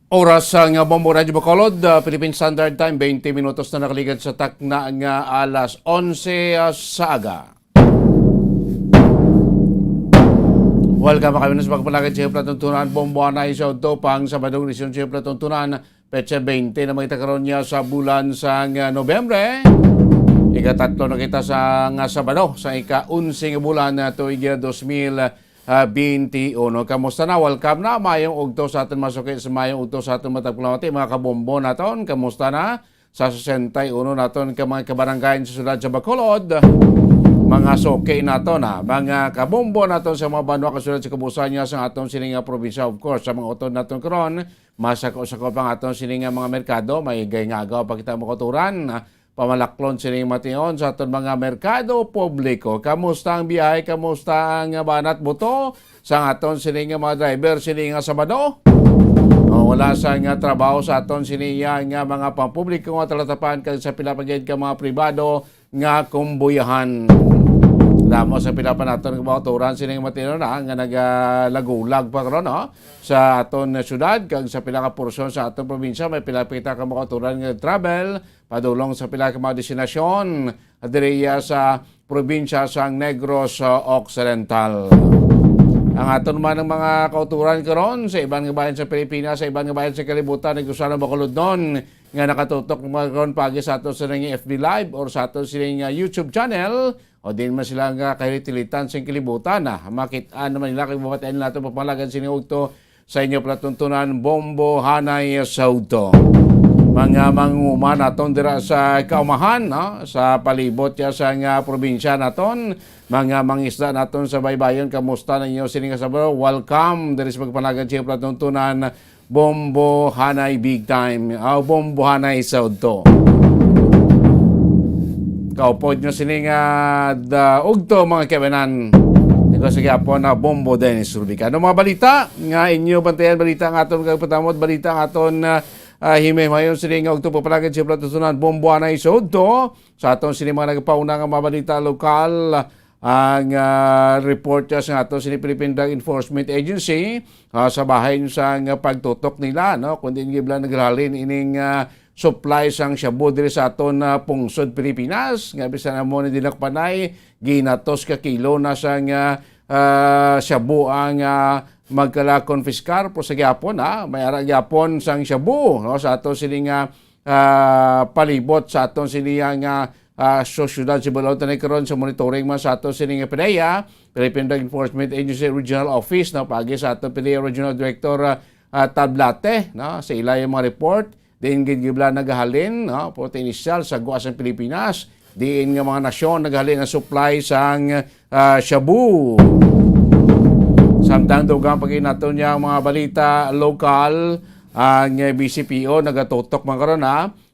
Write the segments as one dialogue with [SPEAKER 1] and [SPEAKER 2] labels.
[SPEAKER 1] Oras nga Bombo Radyo Bacolod, Philippine Standard Time, 20 minutos na nakaligan sa takna nga alas 11 sa aga. Welcome kami na sa pagpalagad sa Platuntunan, Bombo Anay sa Utopang, Sabadong Lisyon sa Platuntunan, Petsa 20 na makita karon niya sa bulan sa Nobyembre. Ika-3 na kita sa Sabado, sa ika-11 bulan na tuig 2021. Kamusta na? Welcome na. Mayong ugto sa atin masuki sa mayong ugto sa atin matagpulamati. Mga kabombo naton, kamusta na? Sa 61 naton ka mga kabaranggayan sa sudad sa Bacolod. Mga soke naton na. Mga kabombo naton sa mga banwa kasulad sa kabusan niya sa aton sininga probinsya. Of course, sa mga utod naton karon, masako-sako pang aton sininga mga merkado. May gay-ngagaw pa kita makaturan. Pamalaklon sining mation sa aton mga merkado publiko. Kamusta ang biyahe? Kamusta ang banat buto? Sa aton sining mga driver sining Sabado? Wala sa nga trabaho sa aton sininga nga mga pampubliko nga talatapan kag sa pilapagid ka mga pribado nga kumbuyahan. Damo sa pilapan naton nga mga turan sining matino na nga nagalagulag pa karon sa aton syudad kag sa pila ka porsyon sa aton probinsya may pilapita ka mga turan nga travel padulong sa pila ka mga destinasyon diriya sa probinsya sa Negros Occidental. Ang aton man ng mga kauturan karon sa ibang bayan sa Pilipinas, sa ibang bayan sa kalibutan, nagusana Bacolod nun nga nakatutok karon pagi sa aton sa FB Live or sa aton sining YouTube channel o din man sila nga kahitilitan sa kalibutan makitaan naman nila kay babatayan nato papalagan sinugto sa inyo platuntunan Bombo Hanay Sauto. Mga manguman naton dira sa kaumahan sa palibot ya sa nga probinsya naton, mga mangisda naton sa baybayon, kamusta ninyo sining Sabado? Welcome diri sa pagpanagan sa platuntunan Bombo Hanay Big Time, Bombo Hanay Sauto. Kaupod nyo sining ugto mga kebenan. Ito sa gyapon na Bombo Dennis Rubica. Ano mga balita nga inyo bantayan, balita ang aton kagpatamod, balita ang aton himay mayon sining ugto papalagad sa platuntunan Bombo Hanay Sauto. Sa aton sining mga nagpauna nga mga balita lokal, ang report sa aton sining Philippine Drug Enforcement Agency sa bahay sa pagtutok nila kundi gibla naglalin ining supply sang shabu diri sa aton pungsod Pilipinas nga bisan mo ni dinakpanay ginatos ka kilo na sang shabu ang magkala konfiskar po sa gyapon may ara gyapon sang shabu sa aton sining palibot sa aton sining syudad sa Balota na karon sa monitoring man sa aton sining PDEA, Philippine Drug Enforcement Agency Regional Office pagi sa aton PDEA Regional Director Tablate sa ila yung mga report diin gibla nagahalin puti inisyal sa guasang Pilipinas diin nga mga nasyon nagahalin ang supply sang shabu. Samtang dugang pagin naton yang mga balita lokal, ang BCPO nagatutok man karon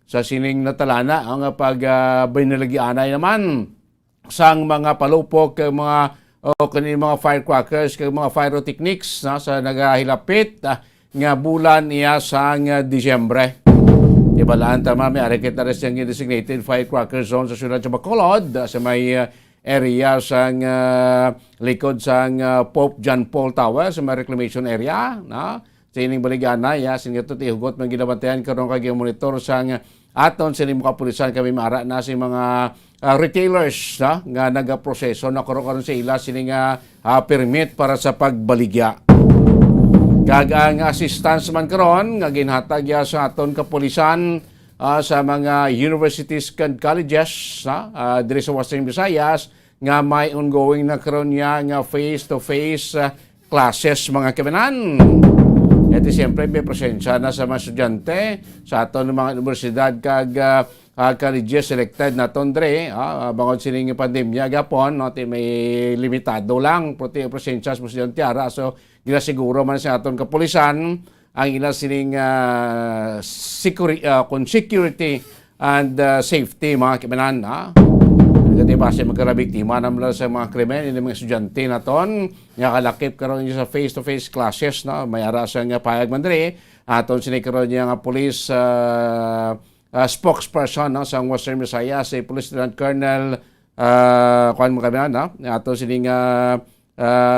[SPEAKER 1] sa sining natalana ang binalagianay naman sang mga palupok kag mga kaning mga firecrackers kag mga pyrotechnics sa nagahilapit nga bulan iya sang Disyembre. Ibalaan tama may arekit na rin yung designated firecracker zone sa siyudad sa Bacolod sa may area sang likod sang Pope John Paul Tower sa may reclamation area sa ining baligana singa to tihugot man ginabantayan karon kag monitor sang aton sining mga pulisan kami maara na si mga retailers nga nagaproseso na karon sa ila sining permit para sa pagbaligya. Kag ang assistance man karon nga ginhatag sa aton kapulisan sa mga universities and colleges diri sa Western Visayas nga may ongoing na karon nga face-to-face classes mga kabanan. Ito siyempre may presensya na sa mga estudyante sa aton mga universidad kag colleges selected na tondre bangod sining pandemya gapon may limitado lang puti presensya sa estudyante so ginasiguro man sa aton kapulisan ang ilang sining security and safety mga kibanan Kasi base magkarabiktima naman sa mga krimen, mga estudyante naton nga kalakip karon sa face-to-face classes may ara sa nga payag mandiri aton sinikaron niya nga police spokesperson sa Western Visayas si Police Lieutenant Colonel kuan mo kami aton sining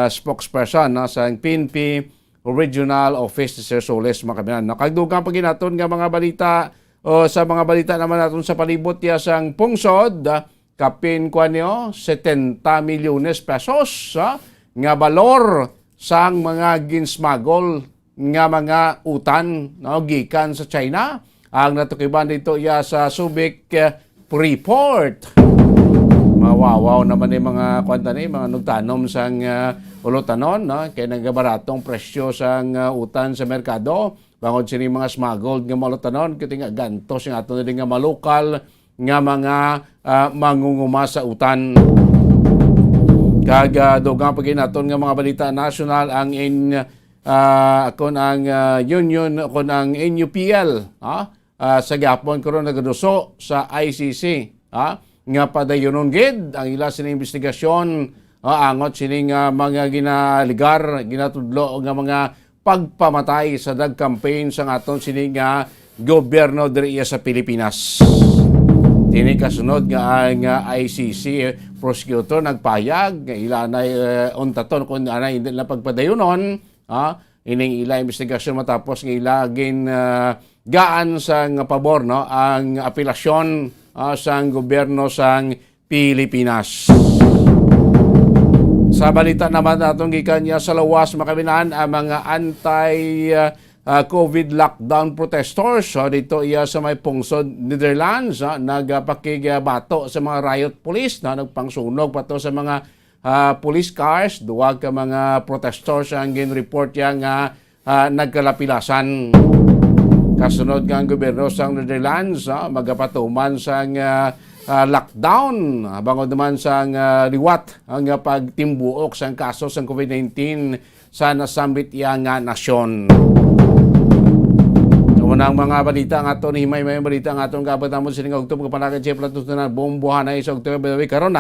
[SPEAKER 1] spokesperson sa PNP Regional Office ni Sir Soles mga kabinan. Nakagdugang paginaton nga mga balita o sa mga balita naman natin sa palibot ya sang pungsod, kapin kwa niyo 70 milyones pesos nga balor sang mga ginsmagol nga mga utan gikan sa China. Ang natukiban dito ya sa Subic Report. Mawawaw naman ni mga kwanta ni mga nagtanom sang ulutanon kay nagabaratong presyo sang utan sa merkado. Bangod sini mga smuggled nga malutanon kiti nga gantos nga ato nga malokal nga mga mangunguma sa utan. Kag dugang paginaton nga mga balita national ang akon ang union akon ang NUPL sa gapon karon nagaduso sa ICC nga padayonon gid ang ila sining investigasyon angot sining mga ginaligar ginatudlo nga mga pagpamatay sa drug campaign sa aton sining gobyerno diri sa Pilipinas. Tini kasunod nga ang ICC prosecutor nagpayag nga ila na untaton kun ana hindi na pagpadayonon ining ila investigasyon matapos nga ila gaan sang pabor ang apelasyon sang gobyerno sang Pilipinas. Sa balita naman natong gikan niya sa lawas makabinan ang mga anti-COVID lockdown protestors dito iya sa may pungsod Netherlands nagpakigbato sa mga riot police nagpangsunog pato sa mga police cars. Duwag ka mga protestors ang gin-report yang nagkalapilasan. Kasunod nga ang gobyerno sa Netherlands magapatuman sang lockdown bangod naman sang liwat ang pagtimbuok sang kaso sang COVID-19 sa nasambit yang nasyon. Unang mga balita nga ato ni himay balita nga atong kabatamon sining Oktubre kapanagan siya platutunan bombohan ay sa Oktubre karon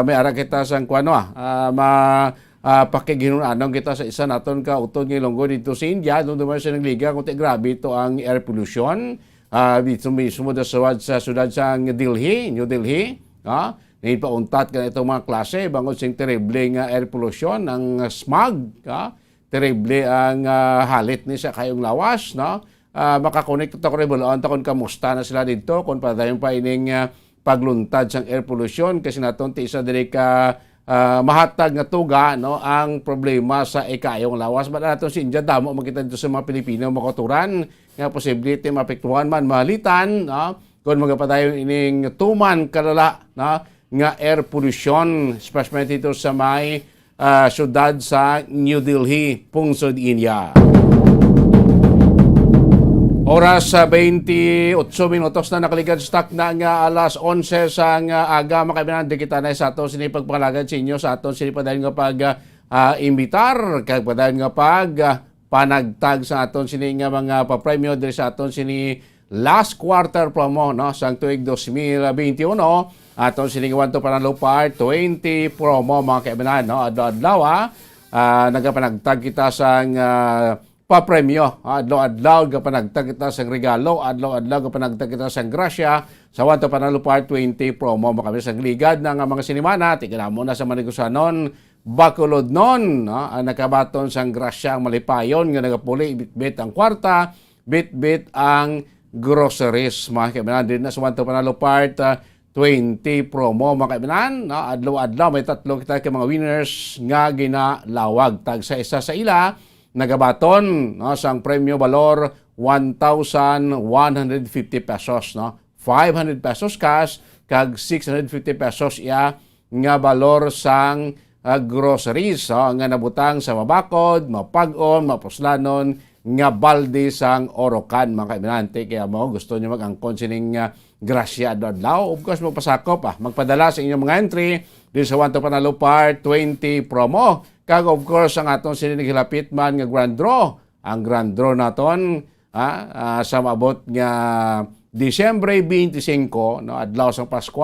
[SPEAKER 1] may ara kita sang kuano pakiginunanon kita sa isa naton ka utod nga Ilonggo dito sa India doon naman siya nagliga kung grabe ito ang air pollution dito mismo sa sudad sa Delhi, New Delhi naipauntat ka itong mga klase bangod sing terrible nga air pollution ang smog terrible ang halit ni sa kayong lawas makakonect ta ko rin bulaan ta kung kamusta na sila dito kung padayon pa ining pagluntad sang air pollution kasi naton ti isa diri ka mahatag nga tuga ang problema sa ikayong lawas. Ba naton si India damo makita dito sa mga Pilipino makaturan nga posible ti mapektuhan man mahalitan kung magapadayon ining tuman kalala nga air pollution especially dito sa may syudad sa New Delhi, pungsod India. Oras 28 minutos na nakaligad stock na nga alas 11 sa aga makabinan di kita na sa aton sinipagpangalagan sa inyo sa aton sinipadayon nga imbitar kag padayon nga panagtag sa aton sini nga mga papremyo diri sa aton sini last quarter promo sang tuig 2021 aton sini wanto panalo part 20 promo mga kaibigan adlaw nagapanagtag kita sang papremyo adlaw gapanagtag kita sang regalo adlaw gapanagtag kita sang grasya sa wanto panalo part 20 promo makabis sang ligad na nga mga sinimana tigala mo na sa manigusanon bakulod non ang nakabaton sang grasya ang malipayon nga nagapuli bitbit ang kwarta bitbit ang groceries mga kaibigan din na sa wanto panalo part 20 promo mga kaibigan adlaw may tatlo kita kay mga winners nga ginalawag tag sa isa sa ila nagabaton sang premyo valor 1,150 pesos 500 pesos cash kag 650 pesos iya nga valor sang groceries nga nabutang sa mabakod, mapag-on, mapuslanon nga balde sang orokan mga kaibigan. Kaya mo gusto niyo mag-angkon sining grasya adlaw of course magpasakop magpadala sa inyong mga entry din sa Wanto Panalo Part 20 promo. Kag of course ang atong sinigilapit man nga grand draw. Ang grand draw naton sa maabot nga Disyembre 25 adlaw sang Pasko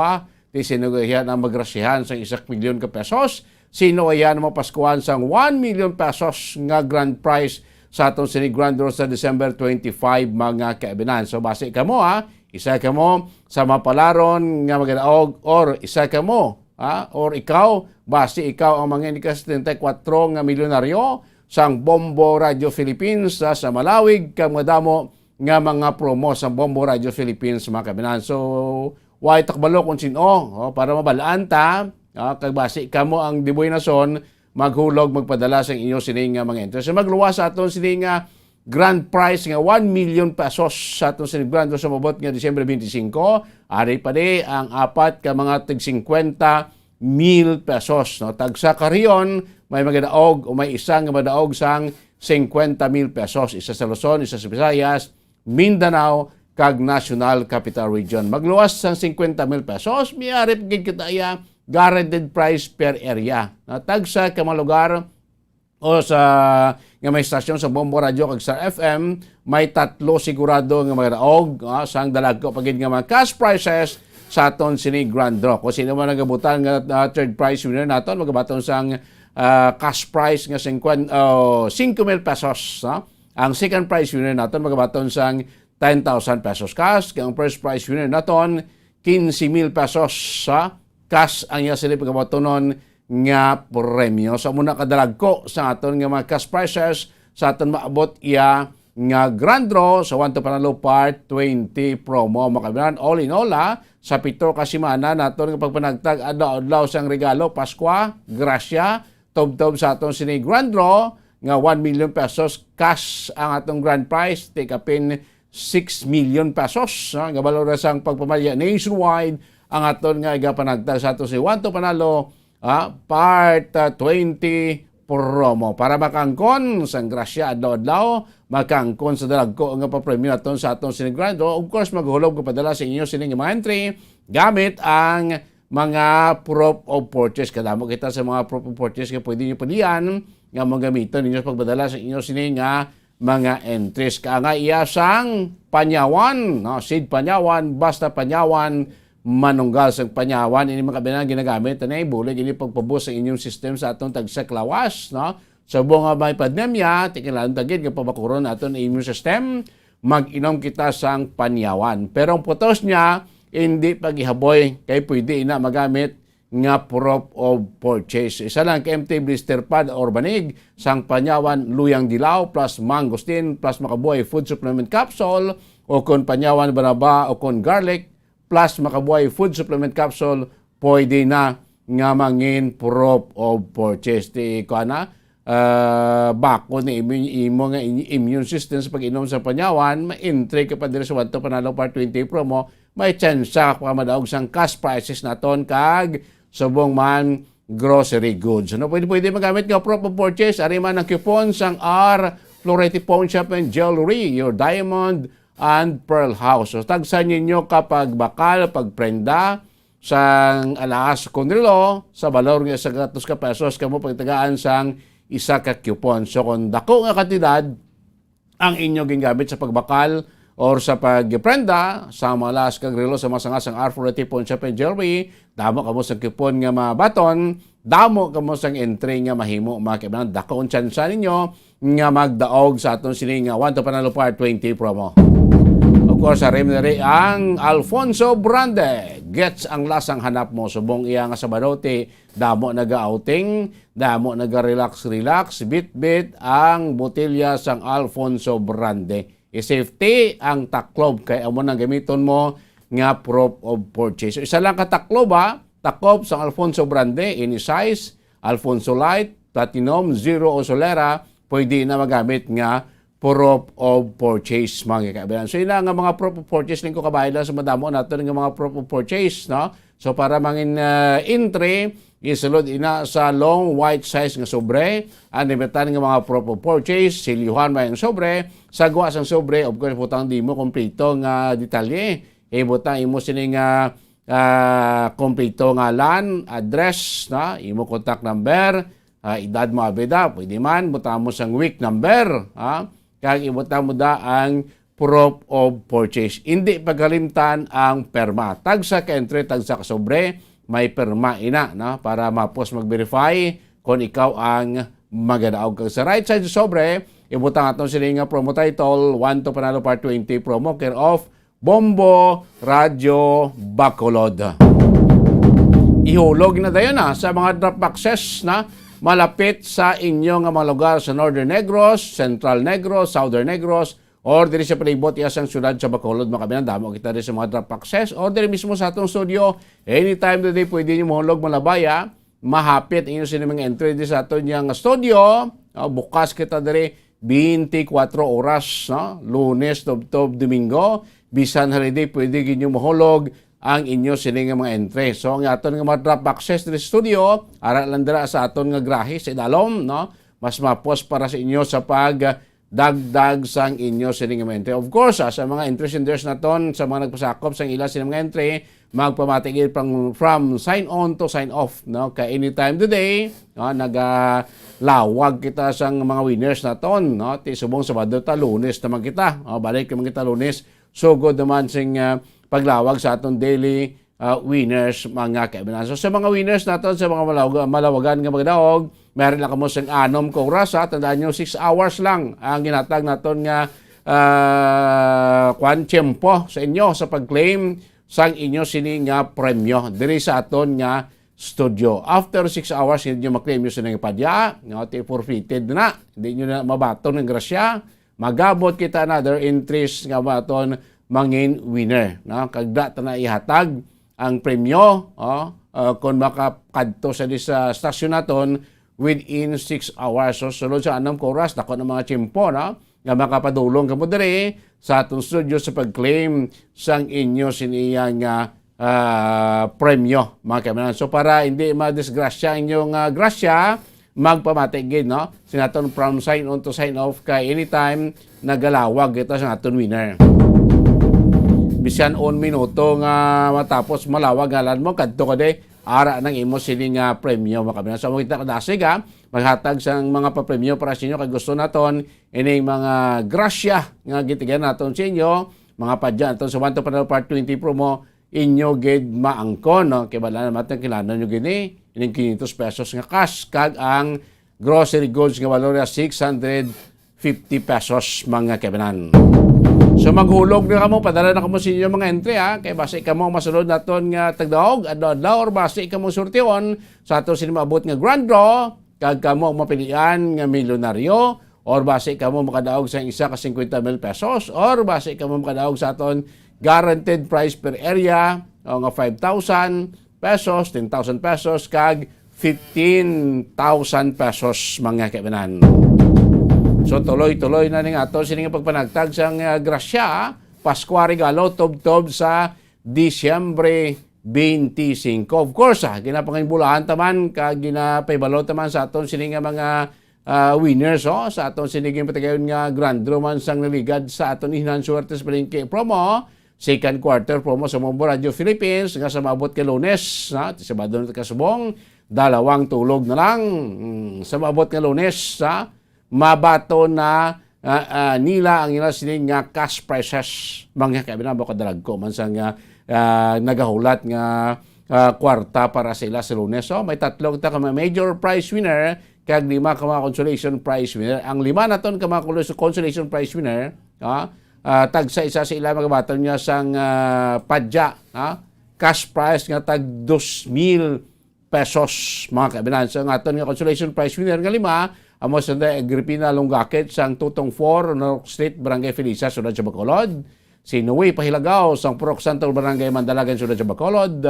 [SPEAKER 1] ti sinugayan ang magrasyahan sang 1 milyon ka pesos. Sino ayan mo paskuhan sang 1 million pesos nga grand prize sa atong sinig grand draw sa December 25 mga kaibigan. So base ka mo isa ka mo sa mapalaron nga magadaog or isa ka mo or ikaw base ikaw ang mga inikas 34 nga milyonaryo sang Bombo Radio Philippines sa malawig kag madamo nga mga promo sa Bombo Radio Philippines mga kabinan. So, why takbalo kung sino para mabalaan ta kag basi kamo ang Diboy Nason maghulog magpadala sa inyo sining mga interest. So, magluwas sa aton sining grand prize nga 1 million pesos sa aton sining grand sa mabot nga Disyembre 25. Ari pa di ang apat ka mga tig 50,000 pesos. No? Tagsa kariyon, may magadaog o may isang magadaog sang 50,000 pesos. Isa sa Luzon, isa sa Visayas, Mindanao, kag National Capital Region. Magluwas sang 50,000 pesos, miyarip gid kitaya guaranteed price per area. Tagsa ka mga lugar o sa nga may stasyon sa Bombo Radio kag sa FM, may tatlo sigurado nga magadaog sang dalagko pagid nga mga cash prizes sa aton sini grand draw. Kung sino man nagabutan nga third prize winner naton magabaton sang cash prize nga 5,000 pesos. Ang second prize winner naton magabaton sang 10,000 pesos cash. Ang first prize winner naton 15,000 pesos cash ang iya sila pagabatonon nga premyo. So muna kadalagko sa aton nga mga cash prizes sa aton maabot iya nga grand draw sa 1 to Panalo Part 20 promo. Makabilan all in all sa pito ka semana naton nga pagpanagtag adlaw sang regalo Paskwa, Grasya, tob-tob sa aton sini grand draw nga 1 million pesos cash ang atong grand prize, take upin 6 million pesos nga balor sang pagpamalya nationwide ang aton nga igapanagtag sa aton si 1 to Panalo Part 20 promo para makangkon sang grasya adlaw-adlaw, makangkon sa dalagko nga papremyo naton sa atong sini grand draw. Of course maghulog ko padala sa inyo sini mga entry gamit ang mga proof of purchase. Kadamo kita sa mga proof of purchase nga pwede niyo pilihan nga magamiton ninyo sa pagbadala sa inyo sini nga mga entries. Kaanga iya sang Panyawan, Seed Panyawan, basta Panyawan, manunggal sa Panyawan. Ini mga kabilang ginagamit na ibulig ini pagpabus sa inyong system sa atong tagsak lawas. Sa buong may pandemya, tikilan tagid nga pabakuron aton immune system, mag-inom kita sang Panyawan. Pero ang putos niya, hindi paghihaboy kay pwede ina magamit nga proof of purchase. Isa lang KMT blister pad or banig sang Panyawan luyang dilaw plus mangosteen plus makabuhay food supplement capsule o kon Panyawan banaba o kon garlic plus makabuhay food supplement capsule pwede na nga mangin proof of purchase. Ti ko bako ni imo nga immune system sa pag-inom sa Panyawan, ma-entry ka pa diri sa 1 to Panalo Part 20 promo, may chance ka madaog sang cash prices naton kag subong man grocery goods. Pwede magamit nga proof of purchase, ari man ang coupon sang R Florete Pawn Shop and Jewelry, your diamond and pearl house. So tagsan ninyo kapag bakal, pagprenda sang alas kunrilo sa balor nga sa 200 ka pesos kamo pagtagaan sang isa ka coupon. So kung dako nga kantidad ang inyo gingamit sa pagbakal or sa pagprenda sa malas kag relo sa masangas ang R Florete Pawn Shop and Jewelry, damo kamo sa coupon nga mabaton, damo kamo sang entry nga mahimo mga kaibigan. Dako ang chance ninyo nga magdaog sa aton sini nga 1 to Panalo Part 20 promo. Of course, sa rimneri ang Alfonso Brande. Gets ang lasang hanap mo. Subong iya nga sa barote, damo naga-outing, damo naga-relax, bit-bit ang botelya sang Alfonso Brande. I-safety ang taklob kay amo nang gamiton mo nga proof of purchase. So, isa lang ka taklob taklob sang Alfonso Brande, any size, Alfonso Light, Platinum, Zero o Solera, pwede na magamit nga proof of purchase mga kaibigan. So ina nga mga proof of purchase ning ko kabayad sa madamo nato nga mga proof of purchase, So para mangin entry isulod ina sa long white size nga sobre, animetan nga mga proof of purchase, silyuhan may ang sobre, sagwa sang sobre, of course butang di mo kompleto nga detalye, butang imo sini nga kompleto nga lan, address, imo contact number, edad mo abeda, pwede man butang mo sang week number, kag ibutang mo da ang proof of purchase. Hindi pagkalimtan ang perma. Tagsa ka entry, tagsa ka sobre, may perma ina para mapos mag-verify kung ikaw ang magadaog. Kag sa right side sa sobre, ibutang atong sila nga promo title, 1 to Panalo Part 20 promo, care of Bombo Radio Bacolod. Ihulog na dayon sa mga drop boxes malapit sa inyong mga lugar sa Northern Negros, Central Negros, Southern Negros, or diri sa palibot isang syudad sa Bacolod, makabilang damo kita rin sa mga drop access, or diri mismo sa atong studio, anytime today pwede nyo mahulog malabaya, mahapit inyo sa mga entry di sa atong yung studio, bukas kita diri 24 oras, no? Lunes, Tob-Tob, Domingo, bisan holiday pwede ginyo mahulog ang inyo sining mga entry. So ang aton nga mga drop access diri sa studio, ara lang dira sa aton nga grahe sa idalom, no? Mas mapos para sa inyo sa pag dagdag sang inyo sining mga entry. Of course, sa mga interest inders naton, sa mga nagpasakop sang ila sining mga entry, magpamatigil from sign on to sign off, no? Kay anytime today, no? Nagalawag kita sang mga winners naton, no? Ti subong Sabado ta Lunes naman kita. Balik naman kita Lunes. So good naman sing paglawag sa atong daily winners mga kaibigan. So sa mga winners naton sa mga malawagan nga magdaog, meron lang kamo sang 6 ka oras. Tandaan nyo, 6 hours lang ang ginatag naton nga tiyempo sa inyo sa pag-claim sang inyo sini nga premyo diri sa aton nga studio. After 6 hours, hindi nyo maklaim nyo sining padya, no, forfeited na. Hindi nyo na mabaton ng grasya. Magabot kita another entries nga baton mangin winner, no? Kagda ta na ihatag ang premyo, kung makakadto sa stasyon naton within 6 hours. So sulod sa 6 oras dako ng mga tiyempo, no, nga makapadulong kamo diri sa atong studio sa pag-claim sang inyo siniyang premyo mga kaibigan. So para hindi madisgrasya inyong grasya, magpamatigid, no, sinaton from sign on to sign off kay anytime nagalawag ito sa aton winner. Bisan 1 minuto nga matapos malawag alan mo kadto kade ara nang imo sining premyo mga kaibigan. So makita kadasig maghatag sang mga papremyo para sa inyo kay gusto naton ining mga grasya nga gitigan naton sa inyo, mga padya naton sa 1 to Part 20 promo inyo gid maangkon, no? Kay bala naman kilala nyo gini ining 500 pesos nga cash kag ang grocery goods nga valor 650 pesos mga kaibigan. So maghulog na kamo, padala na kamo sa inyo mga entry kay base kamo masunod naton nga tagdaog adlaw or base kamo sorteon sa ato sinimabot nga grand draw kag kamo mapilian nga milyonaryo, or base kamo makadaog sa isa ka 50,000 pesos, or base kamo makadaog sa aton guaranteed price per area nga 5,000 pesos, 10,000 pesos kag 15,000 pesos mga kaibigan. So tuloy-tuloy na ning ato sining pagpanagtag sang grasya, Pasko regalo tob-tob sa Disyembre 25. Of course, ginapangibulahan taman kag ginapaybalo taman sa aton sining mga winners sa aton sining patagayon nga grand draw man sang naligad sa aton Ihnan Suertes Palengke promo, second quarter promo sa Mombo Radio Philippines nga sa maabot kay Lunes, Sabado na kasubong, 2 tulog na lang sa maabot nga Lunes mabato na nila ang ila sining nga cash prices mga kaibigan. Baka dalag ko man sang nagahulat nga kwarta para sa ila sa Lunes. So may 3 ta ka major prize winner kag 5 ka mga consolation prize winner. Ang 5 naton ka mga consolation prize winner, tag sa isa sa ila magabaton niya sang padya, cash prize nga tag 2,000 pesos mga kaibigan. So ang aton nga consolation prize winner nga 5 amo sa Agripina Longgaket sang Tutong 4 North Street Barangay Felisa sudad sa Bacolod, si Noe Pahilagaw sang Purok Santo Barangay Mandalagan sudad sa Bacolod,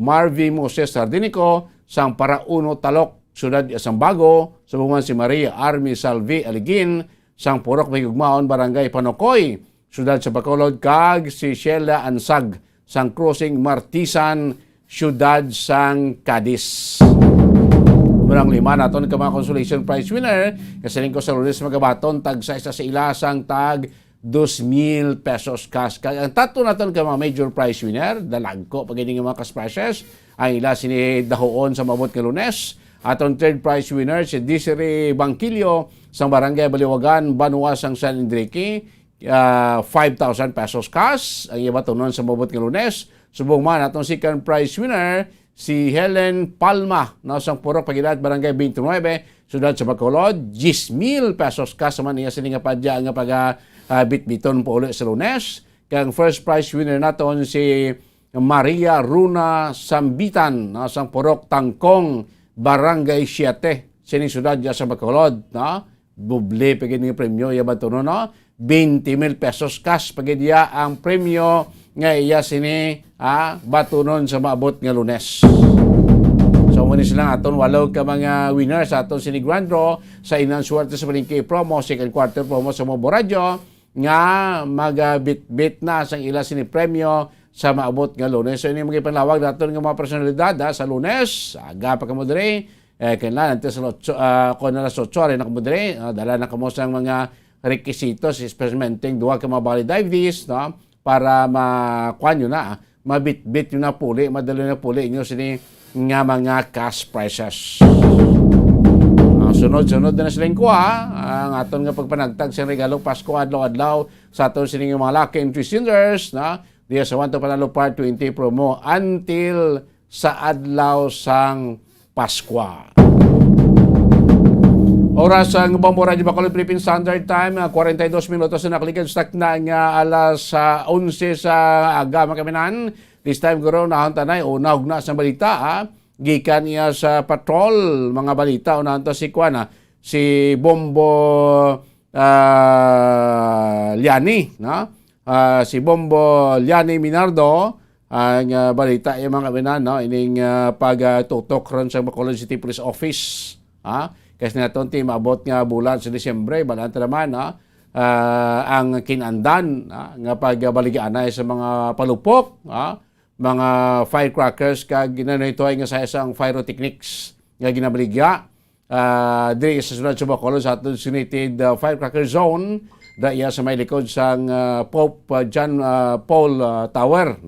[SPEAKER 1] Marvy Moses Sardinico sang Parauno Talok sudad sa Bago, subungan si Maria Army Salvi Aligin sang Purok Mahigugmaon Barangay Panokoy sudad sa Bacolod, kag si Sheila Ansag sang Crossing Martisan sudad sang Cadiz. Murang 5 naton ka mga consolation prize winner kasi ko sa Lunes magabaton tag sa isa sa ilasang tag 2,000 pesos cash. Ang 3 naton ka mga major prize winner dalag ko pag mga cash prizes ang ila sini dahoon sa mabot nga Lunes. Aton 3rd prize winner si Desiree Bangkilio sa Barangay Baliwagan, Banua sang San Enrique, 5,000 pesos cash ang iba tunon sa mabot nga Lunes. Subong man atong 2nd prize winner si Helen Palma sa Purok Pagilad Barangay 29 sudad sa Bacolod, 10,000 pesos cash man niya sining padya nga bitbiton po ulit sa Lunes. Kang first prize winner naton si Maria Runa Sambitan sa Purok Tangkong Barangay 7 sinisudad ya sa Bacolod, no? Buble pagid nga premyo iya batuno, no? 20,000 pesos cash pagid iya ang premyo nga iya sini batunon sa maabot nga Lunes. So muna silang aton walo ka mga winners sa aton sini Grand Draw sa inang swerte sa palengke promo, second quarter promo sa Mobo Radio nga magabit-bit na sa ila sini premyo sa maabot nga Lunes. So ini mga panlawag naton nga mga personalidad sa Lunes, aga pa kamo diri. Kailangan natin sa kung na sa 8 rin na kumudre, dala na kamo sa mga requisitos, especially duwa ka mga valid IVs, no? Para makuha nyo na, mabit-bit nyo na puli, madali na puli nyo sini nga mga cash prices. Sunod-sunod na silang kuha, ang aton nga pagpanagtag sa regalo Pasko adlaw-adlaw sa aton sining mga lucky entry sinners, no? Diya sa 1 to Panalo Part 20 promo until sa adlaw sang Paskwa. Oras ang Bombo Radio Bacolod Philippine Standard Time, 42 minutos na nakalikan stock na nga alas 11 sa aga makaminan. This time guro na tanay unahog na sa balita gikan niya sa patrol mga balita unahan to si Kuana si Bombo Liani, no? Si Bombo Liani Minardo ang balita yung mga kabinan, no? Ining pagtutok ron sa Bacolod City Police Office. Kasi na ito, maabot nga bulan sa Disyembre, balanta naman, ang kinandan nga pagbaligaan sa mga palupok, mga firecrackers, kag ginano ito ay nga sa isang pyrotechnics nga ginabaligya. Diri sa sunod sa Bacolod sa designated firecracker zone, dahil sa may likod sang Pope John Paul Tower,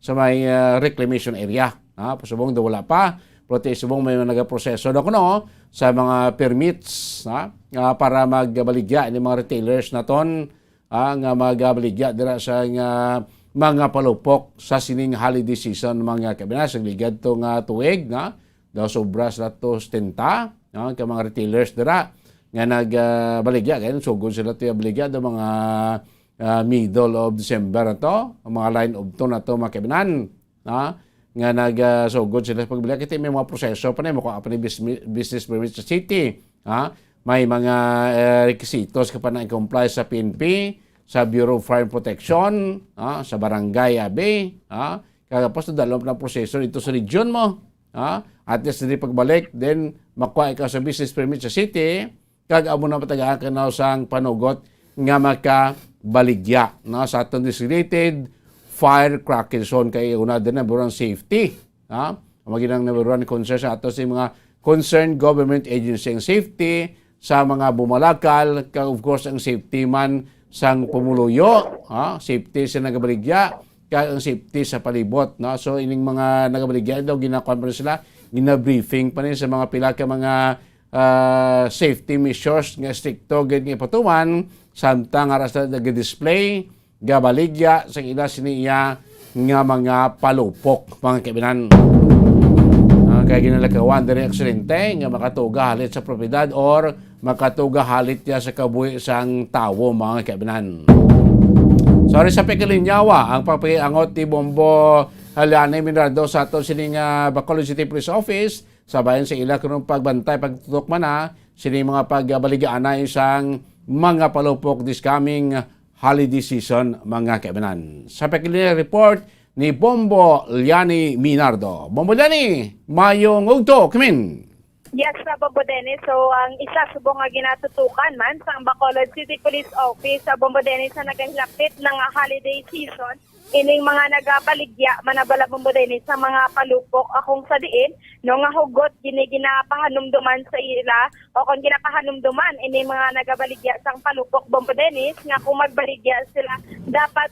[SPEAKER 1] sa may reclamation area. Pasubong do wala pa. Prote subong may nagaproseso na kuno sa mga permits para magbaligya ni mga retailers naton nga magbaligya dira sa mga palupok sa sining holiday season mga kabinas. Ang ligad to nga tuig daw sobra sa to stenta ka mga retailers dira nga nagbaligya kaya sugod sila to baligya do mga middle of December na to, ang mga line of to na to mga kabinan, nga nagsugod sila pagbili. Kita may mga proseso pa na, mukha pa ni business permit sa city. May mga requisitos ka pa na i-comply sa PNP, sa Bureau of Fire Protection, sa Barangay Abe. Kagapos na dalawang na proseso dito sa region mo. At least hindi pagbalik, then makuha ikaw sa business permit sa city, kagamo na patagaan ka na sang panugot nga makabaligya sa atong designated firecracker zone kay una din na burang safety. Maginang number one concern sa ato sa mga concerned government agency ang safety sa mga bumalakal, of course ang safety man sang pumuluyo, safety sa nagabaligya, kaya ang safety sa palibot. So ining mga nagabaligya daw gina-conference sila, gina-briefing pa rin sa mga pila ka mga safety measures nga stricto gid nga patuman samtang aras na nag-display gabaligya sa ila siniya nga mga palupok mga kaibinan. Kaya ginalakawan diri aksidente nga makatuga halit sa propiedad or makatuga halit ya sa kabuhi sang tawo mga kaibinan. Sorry sa pekilinyawa ang papayangot ni Bombo Liani Minardo sa ato sining Bacolod City Police Office sabayan sa ila kung pagbantay pagtutok man sining mga pagbaligaan na isang mga palupok this coming holiday season mga kaibinan. Sa pekilinyawa report ni Bombo Liani Minardo. Bombo Liani, mayong ugto, kamin.
[SPEAKER 2] Yes, Bombo Dennis. So, ang isa subong nga ginatutukan man sa Bacolod City Police Office sa Bombo Dennis sa nagahilapit ng holiday season, ining mga nagabaligya manabala Bombo Dennis sa mga palupok akong sa diin, no nga hugot ginapahanumduman sa ila o kung ginapahanumduman ining mga nagabaligya sang palupok Bombo Dennis nga kung magbaligya sila dapat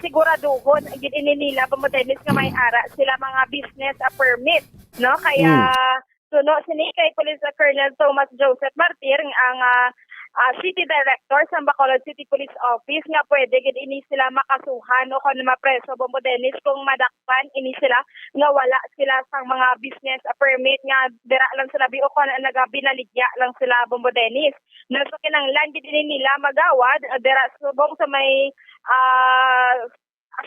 [SPEAKER 2] siguraduhon gid nila Bombo Dennis nga may ara sila mga business permit, no? Kaya suno sini kay Police Colonel Thomas Joseph Martir ang City Director sa Bacolod City Police Office nga pwede gid ini sila makasuhan o kung mapreso Bombo Dennis kung madakpan ini sila nga wala sila sang mga business permit nga dira lang sila o kung nagabinaligya lang sila Bombo Dennis. Naso kinanglan gid ini nila magawad dira subong sa may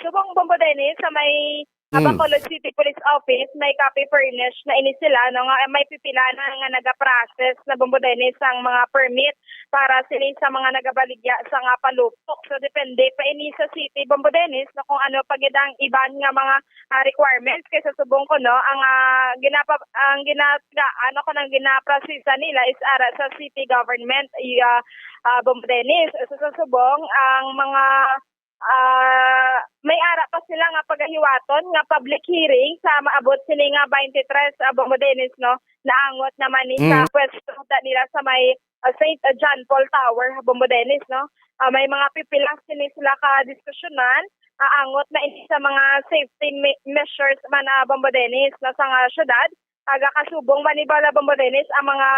[SPEAKER 2] subong Bombo Dennis sa may Bacolod City Police Office may copy furnish na ini sila no nga may pipila na nga naga-process na bombodenes ang mga permit para sila sa mga nagabaligya sa nga palupok. So depende pa ini sa city bombodenes na kung ano pagidang iban nga mga requirements kaysa subong ko no ang ano ko nang ginaprosesa nila is ara sa city government bombodenes. So sa subong ang mga may ara pa sila nga pagahiwaton nga public hearing sa maabot sini nga 23 bombodenes no naangot naman ni sa pwesto nila sa may St. John Paul Tower bombodenes no may mga pipilang sini sila ka diskusyonan aangot na ini sa mga safety measures man bombodenes na sa nga syudad aga kasubong manibala bombodenes ang mga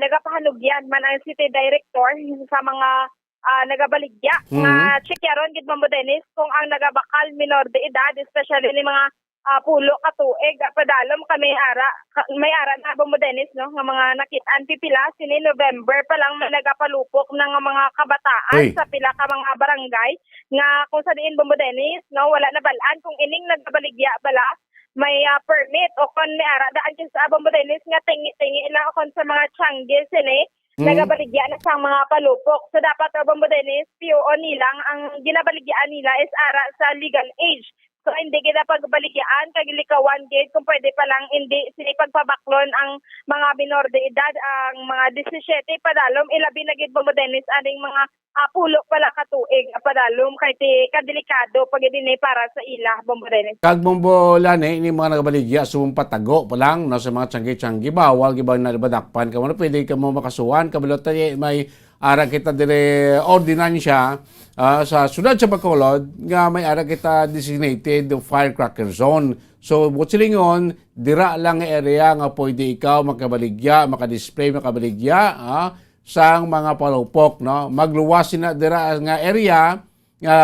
[SPEAKER 2] nagapahanugyan man ang city director sa mga nagabaligya nga checkaron gid bombodenes kung ang nagabakal minor de edad especially ni mga pulo ka tuig padalom kami may ara na bombodenes no nga mga nakit-an pipila sini November pa lang may nagapalupok ng mga kabataan sa pila ka mga barangay nga kung sa diin bombodenes no wala na balaan kung ining nagabaligya bala may permit o kon may ara daan sa bombodenes nga tingi-tingi ila kon sa mga tiyangge sini nagabaligya na sa mga palupok. So dapat bombodenes PO nilang ang ginabaligyan nila is ara sa legal age. So hindi kita pagbaligyan kagilikawan gid kung pwede pa lang hindi sinipagpabaklon ang mga minor de edad ang mga 17 padalom ilabi na gid bombodenes aning mga pulo pala ka tuig padalom kay ti kadelikado pag dinhi para sa ila bombodenes.
[SPEAKER 1] Kag bombolane ini mga nagabaligya patago pa lang no sa mga tiyanggi-tiyanggi bawal gibang nalibadakpan ka mo pwede ka mo makasuhan kabalo tayo may ara kita dire ordinansya sa sudad sa Bacolod nga may ara kita designated firecracker zone. So butsilingon dira lang nga area nga pwede ikaw makabaligya, makadisplay makabaligya sang mga palupok no. Magluwasin na dira nga area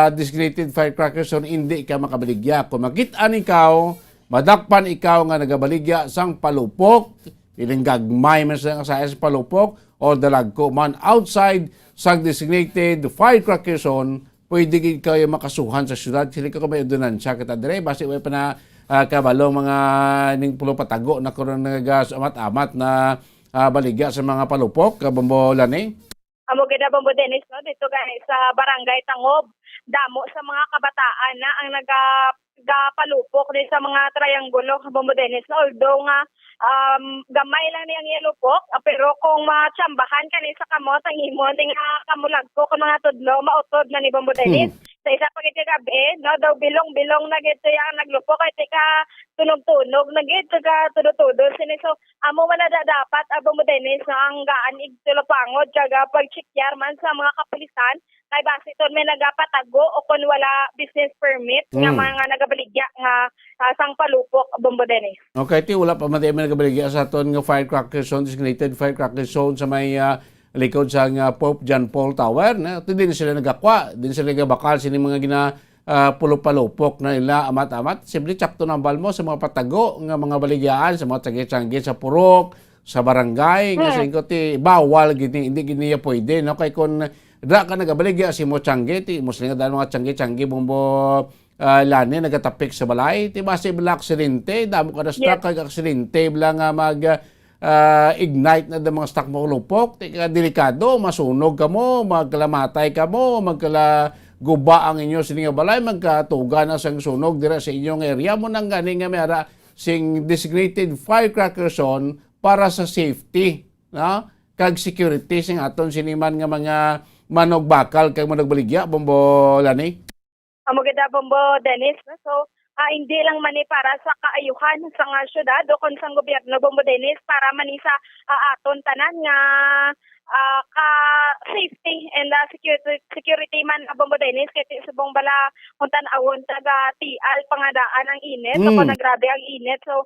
[SPEAKER 1] designated firecracker zone hindi ka makabaligya. Kung makit-an ikaw, madakpan ikaw nga nagabaligya sang palupok, iling gagmay man sa palupok o dalagko man outside sa designated firecracker zone, pwede kayo makasuhan sa syudad. Sila ka may ordinansya kita dire basi way pa na kabalo mga ning pulo patago na karon nagagas amat-amat na baligya sa mga palupok kabombolane.
[SPEAKER 2] Amo gid bombodenes no dito gani sa barangay Tangob damo sa mga kabataan na ang nagapalupok din sa mga triangulo bombodenes no although nga gamay lang niyang yelupok pero kung matsambahan kani sa kamot ang himo ting kamulagko kung mga tudlo mautod na ni bombodenes sa isa pa gid gabi no daw bilong na gid yang naglupok kay tika tunog-tunog na gid ka tudo-tudo sini so amo man na dapat bombodenes ang gaan igtulopangod kaga pagchekyar man sa mga kapulisan kay base ton may nagapatago o kun wala business permit nga mga nagabaligya nga sang palupok bombodenes.
[SPEAKER 1] Okay, ti wala pa man nagabaligya sa aton nga firecracker zone, designated firecracker zone sa may likod sa Pope John Paul Tower na din sila nagakwa, din sila nagabakal sini mga pulo-palupok na ila amat-amat. Simple tsakto ng balmo sa mga patago nga mga baligyaan sa mga tsangi-tsangi sa purok, sa barangay nga sa ti bawal gini hindi gini pwede no kay kun da ka nagabaligya si mo tsangi ti musling da mga tsangi-tsangi bombo lani nagatapik sa balay ti base bala aksidente damo ka na struck kag aksidente bala nga mag ignite na mga stock mo lupok ti delikado masunog ka mo magkalamatay ka mo magkala guba ang inyo sining balay magkatuga na sang sunog dira sa inyong area mo nang gani nga mera sing designated firecracker zone para sa safety no kag security sing aton siniman nga mga manogbakal kag managbaligya bombolani.
[SPEAKER 2] Amo gid bombodenes no so hindi lang man para sa kaayuhan sa nga syudad o kon sang gobyerno bombodenes para man sa aton tanan nga ka safety and security man bombodenes kay subong bala kung tan-awon taga tial pangadaan ang init so kung nagrabe ang init so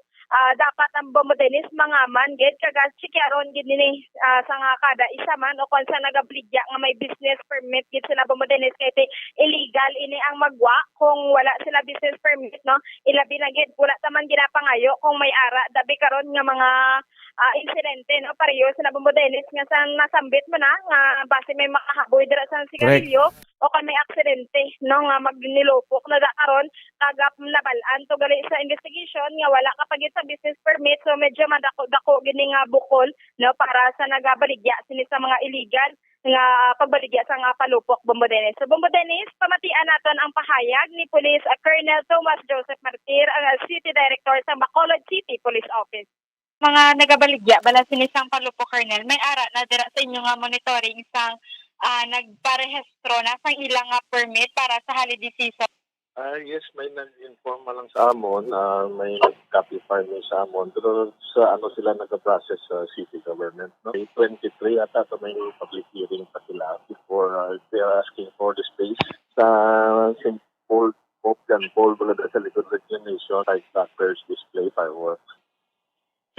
[SPEAKER 2] dapat ang bombodenes mangaman gid kaga chikaron gid ni sa nga kada isa man o kon sa nagabligya nga may business permit gid sila bombodenes kay illegal ini ang magwa kung wala sila business permit no ilabi na gid wala taman ginapangayo kung may ara dabi karon nga mga insidente no pareho sa Bombodenes nga sa nasambit mo na nga base may makahaboy dira sa sigarilyo o kung may aksidente no nga magnilupok na karon kagap nabalan to gali sa investigation nga wala ka pagit sa business permit so medyo madako gini nga bukol no para sa nagabaligya sini sa mga illegal nga pagbaligya sa nga palupok Bombodenes. So Bombodenes, pamatian naton ang pahayag ni Police Colonel Thomas Joseph Martir, ang City Director sa Bacolod City Police Office. Mga nagabaligya bala sinisang palupok Colonel, may ara na dira sa inyo nga monitoring sang nagparehistro na sang ilang nga permit para sa holiday season.
[SPEAKER 3] Yes, may nag-inform lang sa amon, may copy file sa amon, pero sa ano sila nag-process sa city government. No? May 23 ata ito may public hearing pa sila before they are asking for the space sa St. Paul, wala sa likod reclamation, like trackers, display, fireworks.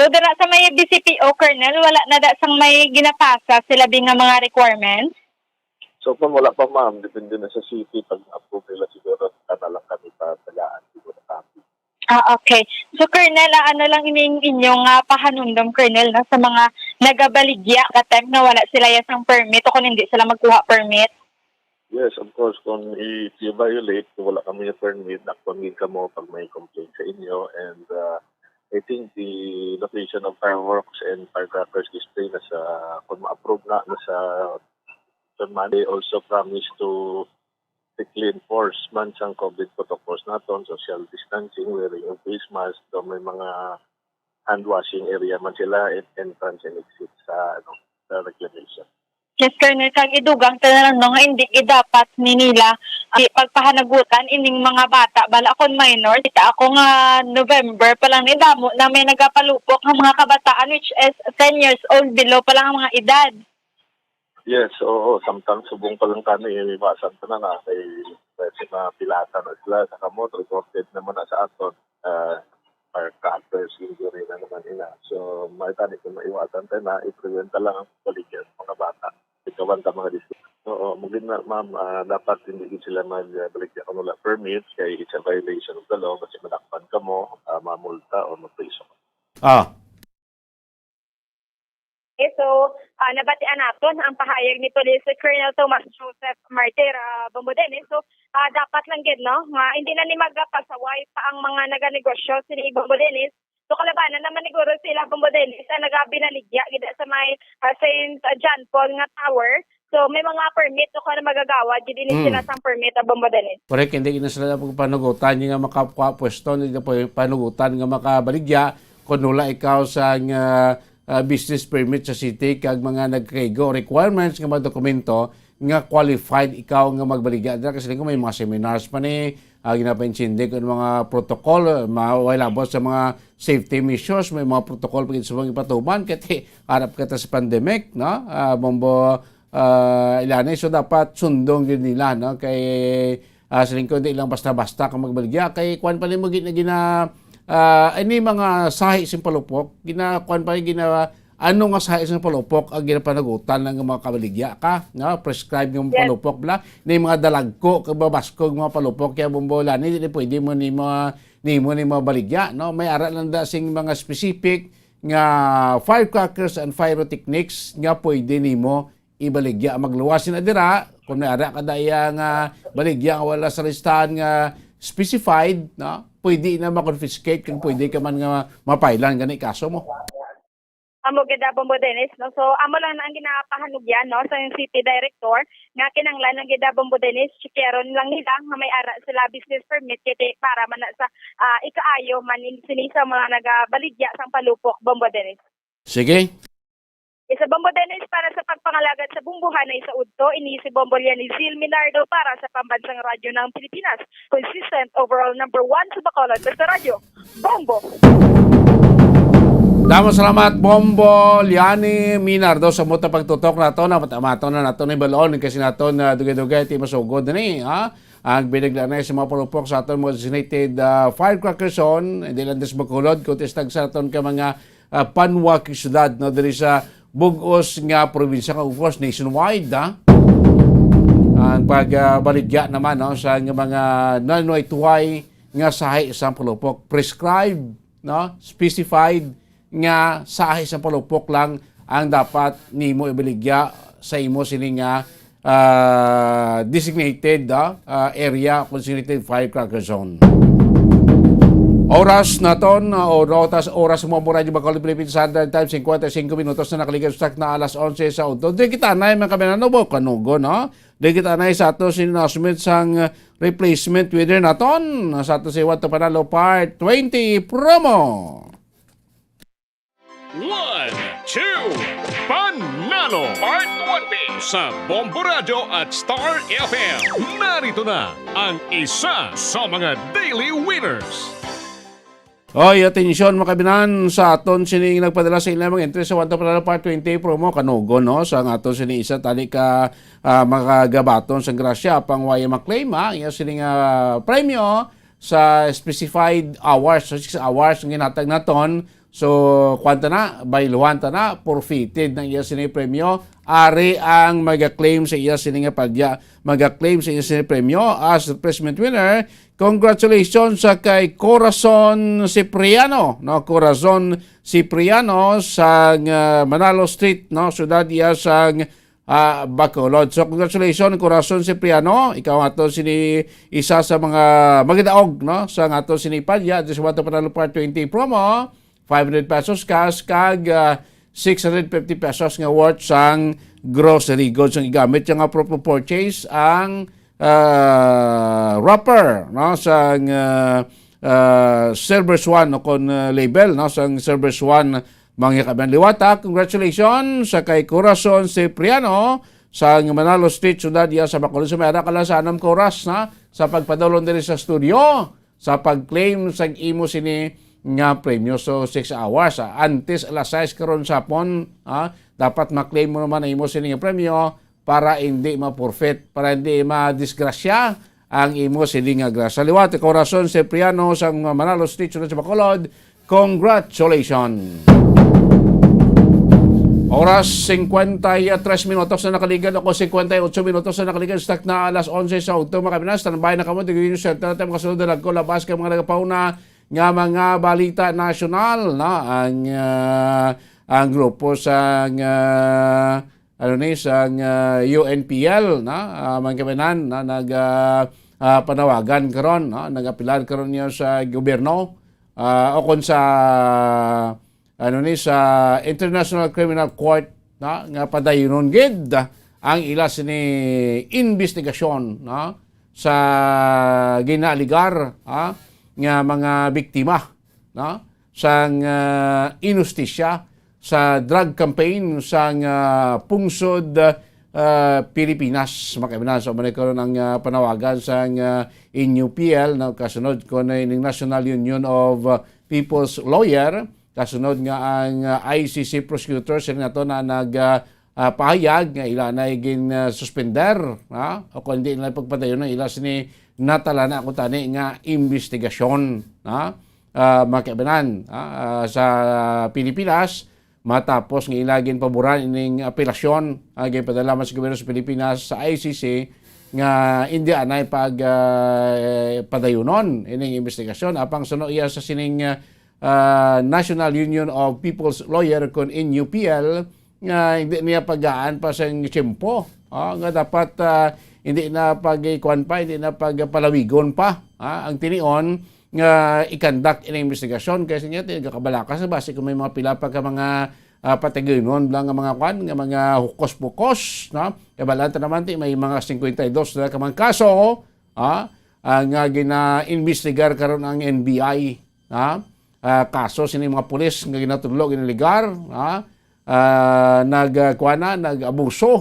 [SPEAKER 2] So dira sa may BCPO Colonel, wala na da sang may ginapasa sila bing nga mga requirements?
[SPEAKER 3] So kung wala pa ma'am, depende na sa city, pag-approve nila siguro, na lang kami pa tagaan siguro kami.
[SPEAKER 2] Okay. So, Colonel, ano lang inyong pahanumdom, Colonel, no, sa mga nagabaligya ka-time na wala sila yasang permit o kung hindi sila magkuha permit?
[SPEAKER 3] Yes, of course. Kung if you violate, kung wala kami yung permit, nakpangin ka mo pag may complaint sa inyo. And I think the location of fireworks and firecrackers display na sa, kung ma-approve na sa Monday, also promise to strictly enforce man sang COVID protocols naton, social distancing, wearing of face mask, so may mga hand washing area man sila at entrance and exit sa sa reclamation.
[SPEAKER 2] Yes, Colonel, kag idugang tanan no nga hindi dapat ni nila pagpahanagutan ining mga bata bala akong minor kita ako nga November pa lang ni damo na may nagapalupok ang mga kabataan which is 10 years old below pa lang ang mga edad.
[SPEAKER 3] Yes, oo. Sometimes subong pa lang kami, iwasan pa na kay pilata na sila sa kamot, reported naman na sa aton. Firecrackers, injury na naman nila. So, may tani kung maiwasan tayo na, i-prevent lang ang baligyan mga bata. Ikawan ka mga district. Oo, mugin na ma'am, dapat hindi sila magbaligyan kung wala permit, kaya it's a violation of the law, kasi manakpan ka mo, mamulta o mapriso. So, nabatian naton ang pahayag ni Police Colonel Thomas Joseph Martir, Bombodenes. So, dapat lang gid no, hindi na ni magpasaway pa ang mga naganegosyo sini Bombodenes. So, kalabanan naman siguro sila Bombodenes na nagabinaligya gid sa may St. John Paul nga tower. So, may mga permit o na magagawa gid ini sila sang permit sa Bombodenes.
[SPEAKER 1] Correct, hindi na sila panugutan nga makapwesto, hindi na panugutan nga makabaligya kung wala ikaw sa business permit sa city kag mga nagkaigo requirements nga mga dokumento nga qualified ikaw nga magbaligya dira kasi kung may mga seminars pa ni ginapaintindi kung mga protocol mawalabot sa mga safety measures, may mga protocol pagit sa mga ipatuman kati harap ka sa pandemic no bombo ilani so dapat sundong gyud nila no kay siling ko di lang basta-basta ka magbaligya kay kuan pa nimo gina ini mga sahi sing palupok ginakuan pa ano nga sahi sing palupok ang ginapanagutan ng mga kabaligya ka no prescribe ng palupok bla ni mga dalagko kababaskog mga palupok kaya bombola ni pwede mo ni mga baligya no may ara lang da sing mga specific nga firecrackers and pyrotechnics nga pwede nimo ibaligya magluwasin na dira kung may ara kada nga baligya wala sa listahan nga specified no pwede na ma-confiscate kung pwede ka man nga mapailan gani kaso mo.
[SPEAKER 2] Amo gida Bombodenes no. So amo lang ang ginapahanugyan no sa city director nga kinanglan ng gida Bombodenes chikeron lang nila nga may ara sila business permit kiti para man sa ikaayo man sini sa mga nagabaligya sang palupok Bombodenes.
[SPEAKER 1] Sige.
[SPEAKER 2] Isa Bombodenes para sa pagpangalagad sa bumbuhan na isaudto, ini si Bombolyan ni Zil Minardo para sa Pambansang Radyo ng Pilipinas. Consistent overall number 1 sa Bacolod sa radyo. Bombo!
[SPEAKER 1] Damo salamat Bombo Liani Minardo sa muta pagtutok nato na matamato na nato ni balon kasi nato na dugay-dugay ti masugod ni ha. Ang binigla na sa mga palupok sa aton mga designated firecracker zone, hindi lang des Bacolod kundi sa aton ka mga panwak syudad no diri sa bugos nga probinsya ka of course nationwide ang pagbaligya naman no sa mga non-white nga sahi sa palupok prescribed no specified nga sahi sa palupok lang ang dapat nimo ibaligya sa imo sini nga designated area considered firecracker zone. Oras naton oras mo mura di Bacolod Philippines Standard Time 55 minutos na nakaligas na alas 11 sa udto. Di kita na mga kabenano bo kanugo no. Di kita na sa ato sinasumit sang replacement winner naton sa ato si Wato Panalo Part 20 promo.
[SPEAKER 4] 1, 2, Panalo Part 20 sa Bombo Radio at Star FM. Narito na ang isa sa mga daily winners.
[SPEAKER 1] Oy, atensyon mga kabinan sa aton sining nagpadala sa ilang mga entry sa Wato Panalo Part 20 promo kanugo no sa aton sini isa tali ka makagabaton sa grasya pang waya maklaim iya sining premyo sa specified hours, so 6 hours ang ginatag naton. So, kwanta na, bayluhan na, forfeited ng iya sini premyo. Ari ang mag-claim sa iya sini nga padya, mag-claim sa iya sini premyo as replacement winner. Congratulations sa kay Corazon Cipriano, no? Corazon Cipriano sa Manalo Street, no? Sudad iya sa Bacolod. So, congratulations, Corazon Cipriano. Ikaw ato sini isa sa mga magdaog, no? Sa ato sini padya, sa Wato Panalo Part 20 promo. 500 pesos cash kag 650 pesos nga worth sang grocery goods ang igamit yung appropriate purchase ang wrapper no sang Servers One no kon label no sang Servers One mga kaban liwata. Congratulations sa kay Corazon Cipriano sa Manalo Street Sudad ya sa Bacolod. Sa mayara kala sa anam koras na sa pagpadulong diri sa studio sa pag-claim sa imo sini nga premyo. So 6 hours antes alas 6 karon sapon dapat ma-claim mo naman ang imo sini nga premyo para hindi ma-forfeit, para hindi ma-disgrasya ang imo sini nga grasya. Liwat Corazon Cipriano sa Manalo Street sa Bacolod. Congratulations. Oras 53 minutos na nakaligan ako, 58 minutos na nakaligan, stock na alas 11 sa udto mga kabinas. Tanambay na kamo, tigil yung center natin makasunod na nagko, labas ka mga nagapauna nga mga balita nasyonal na ang grupo sa UNPL na mga kabinan na panawagan karon, nagapilan karon niya sa gobyerno o kon sa sa International Criminal Court nga padayonon gid ang ila sini investigasyon sa ginaligar nga mga biktima sa inustisya sa drug campaign sa pungsod Pilipinas. Makabinan so man karon ang panawagan sa NUPL na kasunod ko na ning National Union of People's Lawyer. Kasunod nga ang ICC prosecutor sila nato na nagpahayag nga ila na suspender o kung hindi nila pagpadayon na ila sini natala na ako tani nga investigasyon makabanan sa Pilipinas matapos nga ilagin paboran ining apelasyon gay padala man sa gobyerno sa Pilipinas sa ICC nga hindi anay pag padayunon ining investigasyon apang suno iya sa sining National Union of People's Lawyer kon NUPL nga hindi niya pagaan pa sa tiyempo nga dapat hindi na pagikuan pa, hindi na pagpalawigon pa ang tinion nga ikandak in investigasyon kasi niya tinagakabalaka sa base kung may mga pila pa ka mga pataginon lang nga mga kwan nga mga hukos-pukos kabalanta naman may mga 52 na ka mga kaso nga gina-investigar karon ang NBI kaso sini mga pulis nga ginatudlo ginaligar nag-abuso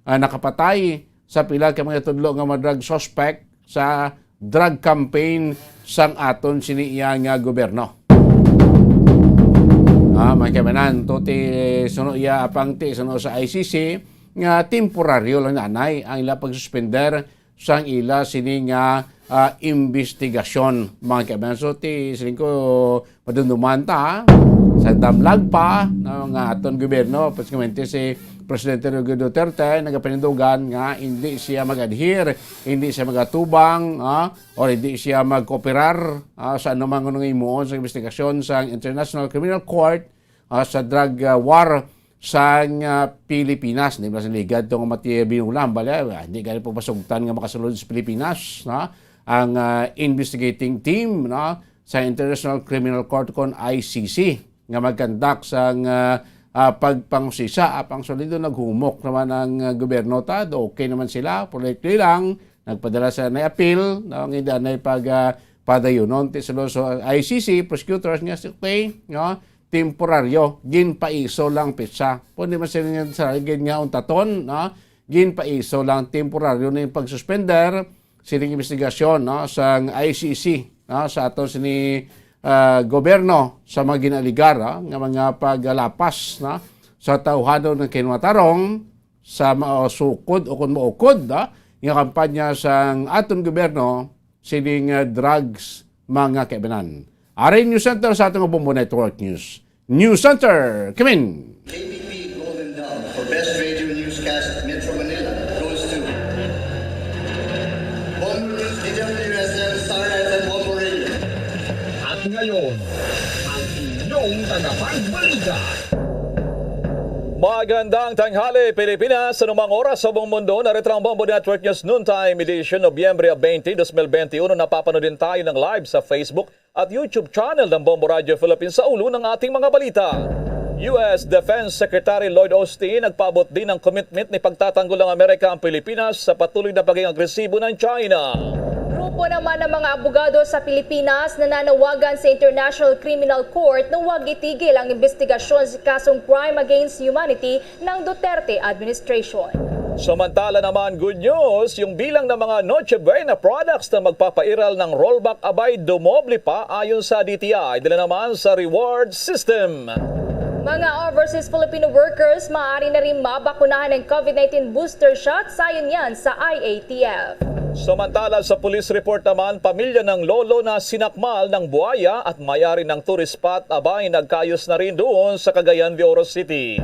[SPEAKER 1] nakapatay sa pila ka mga tudlo nga mga drug suspect sa drug campaign sang aton sini iya nga gobyerno. May kamanan to ti suno iya apang ti suno sa ICC nga temporaryo lang nanay ang ila pagsuspender sang ila sini nga investigasyon mga kamanan. So ti siling ko madunduman ta sa damlag pa ng aton gobyerno paskamente si Presidente Rodrigo Duterte nagapanindugan nga hindi siya mag-adhere, hindi siya magatubang o hindi siya mag-cooperar sa anumang imuon sa investigasyon sa International Criminal Court sa drug war sa Pilipinas. Hindi ba siligad itong binulang bala, hindi ganit po pasugtan nga makasulod sa Pilipinas ang investigating team sa International Criminal Court kon ICC nga mag-conduct sa pagpangsisa apang solido naghumok naman ang gobyerno tad okay naman sila politely lang nagpadala sa na appeal hindi na pagpadayunon ti so ICC prosecutors nga okay temporaryo ginpaiso lang pitsa po di man sila sa nga untaton ginpaiso lang temporaryo na yung pagsuspender sining investigasyon sa ICC sa ato sini gobyerno sa mga ginaligar nga mga paggalapas sa tauhado ng kinwatarong sa sukod o kung maukod nga kampanya sa aton gobyerno sining drugs mga kaibanan. Aray News Center sa atong Bombo Network News. News Center, come in!
[SPEAKER 5] ABP Golden Dome for Best Radio Newscast Metro Manila goes to Bombo News DWSM Star FM Bombo Radio.
[SPEAKER 6] At ngayon, ang inyong tagapagbalita.
[SPEAKER 7] Magandang tanghali, Pilipinas. Sa numang oras sa buong mundo, narito ang Bombo Network News Noontime Edition, Nobyembre 20, 2021. Napapanood din tayo ng live sa Facebook at YouTube channel ng Bombo Radio Philippines sa ulo ng ating mga balita. U.S. Defense Secretary Lloyd Austin nagpaabot din ng commitment ni pagtatanggol ng Amerika ang Pilipinas sa patuloy na pagiging agresibo ng China.
[SPEAKER 8] Grupo naman ng mga abogado sa Pilipinas nananawagan sa International Criminal Court na huwag itigil ang investigasyon sa kasong crime against humanity ng Duterte administration.
[SPEAKER 7] Samantala naman, good news, yung bilang ng mga Noche Buena products na magpapairal ng rollback abay dumoble pa ayon sa DTI, dala naman sa reward system.
[SPEAKER 8] Mga overseas Filipino workers maaari na rin mabakunahan ng COVID-19 booster shot sayon yan sa IATF.
[SPEAKER 7] Samantala sa police report naman, pamilya ng lolo na sinakmal ng buhaya at mayari ng tourist spot abay nagkayos na rin doon sa Cagayan de Oro City.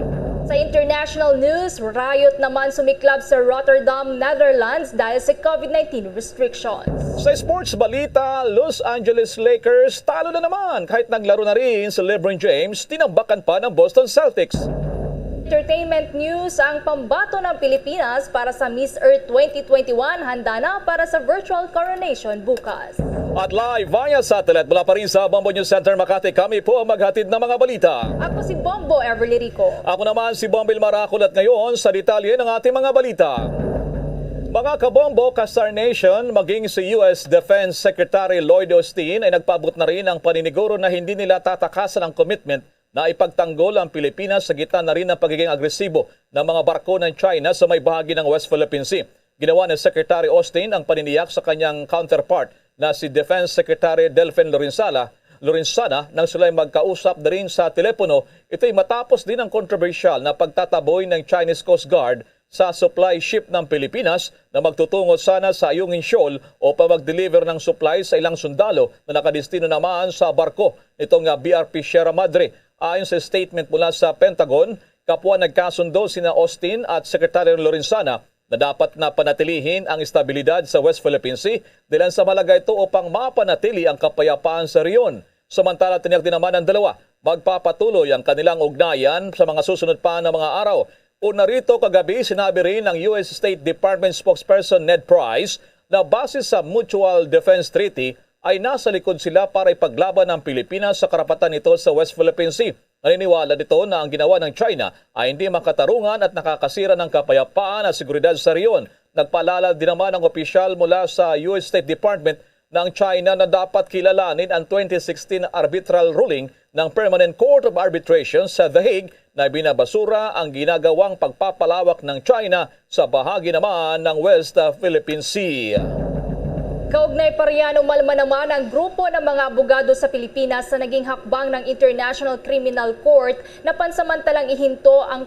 [SPEAKER 8] Sa international news, riot naman sumiklab sa Rotterdam, Netherlands dahil sa COVID-19 restrictions.
[SPEAKER 7] Sa sports balita, Los Angeles Lakers talo na naman kahit naglaro na rin si LeBron James, tinambakan pa ng Boston Celtics.
[SPEAKER 8] Entertainment news, ang pambato ng Pilipinas para sa Miss Earth 2021 handa na para sa virtual coronation bukas.
[SPEAKER 7] At live via satellite mula pa rin sa Bombo News Center Makati, kami po ang maghatid ng mga balita.
[SPEAKER 8] Ako si Bombo Everly Rico.
[SPEAKER 7] Ako naman si Bombil Maracol at ngayon sa detalye ng ating mga balita. Mga kabombo, ka-Star Nation, maging si U.S. Defense Secretary Lloyd Austin ay nagpaabot na rin ang paniniguro na hindi nila tatakasan ang commitment na ipagtanggol ang Pilipinas sa gitna na rin ng pagiging agresibo ng mga barko ng China sa may bahagi ng West Philippine Sea. Ginawa ni Secretary Austin ang paniniyak sa kanyang counterpart na si Defense Secretary Delfin Lorenzana nang sila'y magkausap na rin sa telepono. Ito'y matapos din ang controversial na pagtataboy ng Chinese Coast Guard sa supply ship ng Pilipinas na magtutungo sana sa Ayungin Shoal o mag-deliver ng supply sa ilang sundalo na nakadestino naman sa barko nitong BRP Sierra Madre. Ayon sa statement mula sa Pentagon, kapwa nagkasundo sina Austin at Secretary Lorenzana na dapat na panatilihin ang estabilidad sa West Philippine Sea dahil sa malaga ito upang mapanatili ang kapayapaan sa riyon. Samantala, tiniyak din naman ng dalawa, magpapatuloy ang kanilang ugnayan sa mga susunod pa na mga araw. Una rito kagabi, sinabi rin ng US State Department spokesperson Ned Price na base sa Mutual Defense Treaty ay nasa likod sila para ipaglaban ng Pilipinas sa karapatan nito sa West Philippine Sea. Naniniwala dito na ang ginawa ng China ay hindi makatarungan at nakakasira ng kapayapaan at seguridad sa riyon. Nagpaalala din naman ang opisyal mula sa US State Department ng China na dapat kilalanin ang 2016 arbitral ruling ng Permanent Court of Arbitration sa The Hague na binabasura ang ginagawang pagpapalawak ng China sa bahagi naman ng West Philippine Sea.
[SPEAKER 8] Kaugnay Kaugnay pa riyan, umalma naman ang grupo ng mga abogado sa Pilipinas sa naging hakbang ng International Criminal Court na pansamantalang ihinto ng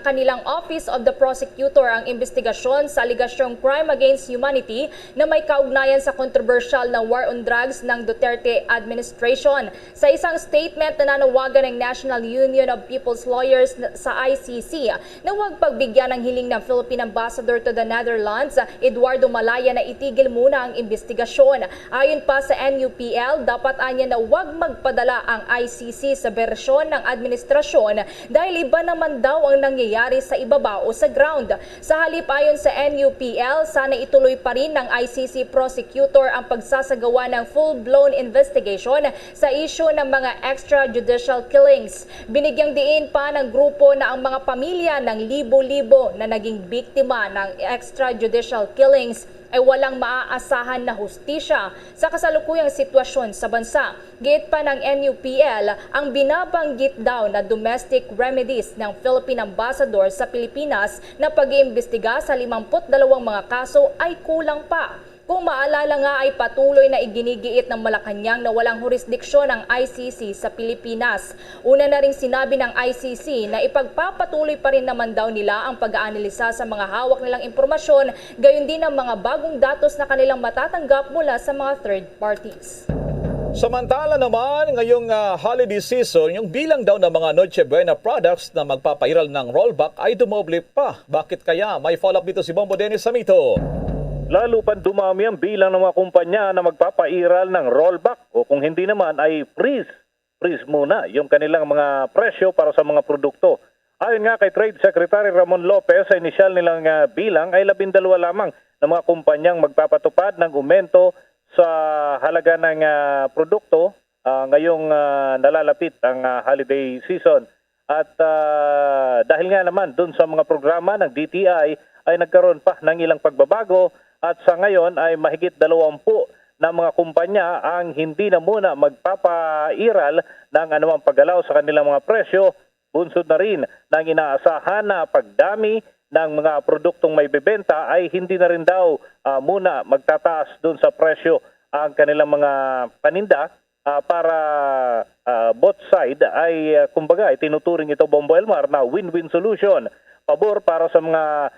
[SPEAKER 8] kanilang Office of the Prosecutor ang investigasyon sa aligasyong crime against humanity na may kaugnayan sa controversial na war on drugs ng Duterte administration. Sa isang statement na nanawagan ng National Union of People's Lawyers sa ICC na huwag pagbigyan ng hiling ng Philippine Ambassador to the Netherlands, Eduardo Malaya, na itigil muna ang investigasyon. Ayon pa sa NUPL, dapat anya na huwag magpadala ang ICC sa bersyon ng administrasyon dahil iba naman daw ang nangyayari sa ibaba o sa ground. Sa halip, ayon sa NUPL, sana ituloy pa rin ng ICC prosecutor ang pagsasagawa ng full-blown investigation sa issue ng mga extrajudicial killings. Binigyang diin pa ng grupo na ang mga pamilya ng libo-libo na naging biktima ng extrajudicial killings ay walang maaasahan na hustisya sa kasalukuyang sitwasyon sa bansa. Giit pa ng NUPL, ang binabanggit daw na domestic remedies ng Philippine Ambassador sa Pilipinas na pag-iimbestiga sa 52 mga kaso ay kulang pa. Kung maalala nga ay patuloy na iginigiit ng Malacanang na walang jurisdiksyon ng ICC sa Pilipinas. Una na ring sinabi ng ICC na ipagpapatuloy pa rin naman daw nila ang pag-aanalisa sa mga hawak nilang impormasyon, gayon din ang mga bagong datos na kanilang matatanggap mula sa mga third parties.
[SPEAKER 7] Samantala naman, ngayong holiday season, yung bilang daw ng mga Noche Buena products na magpapairal ng rollback ay dumoble pa. Bakit kaya? May follow-up dito si Bombo Dennis Samito.
[SPEAKER 9] Lalo pang dumami ang bilang ng mga kumpanya na magpapairal ng rollback o kung hindi naman ay freeze muna yung kanilang mga presyo para sa mga produkto. Ayon nga kay Trade Secretary Ramon Lopez, sa inisyal nilang bilang ay 12 lamang ng mga kumpanyang magpapatupad ng aumento sa halaga ng produkto ngayong nalalapit ang holiday season. At dahil nga naman dun sa mga programa ng DTI ay nagkaroon pa ng ilang pagbabago. At sa ngayon ay mahigit 20 na mga kumpanya ang hindi na muna magpapairal ng anumang paggalaw sa kanilang mga presyo. Bunsod na rin ng inaasahan na pagdami ng mga produktong may bebenta ay hindi na rin daw muna magtataas dun sa presyo ang kanilang mga paninda para both side ay kumbaga tinuturing ito, Bombo Elmar, na win-win solution. Pabor para sa mga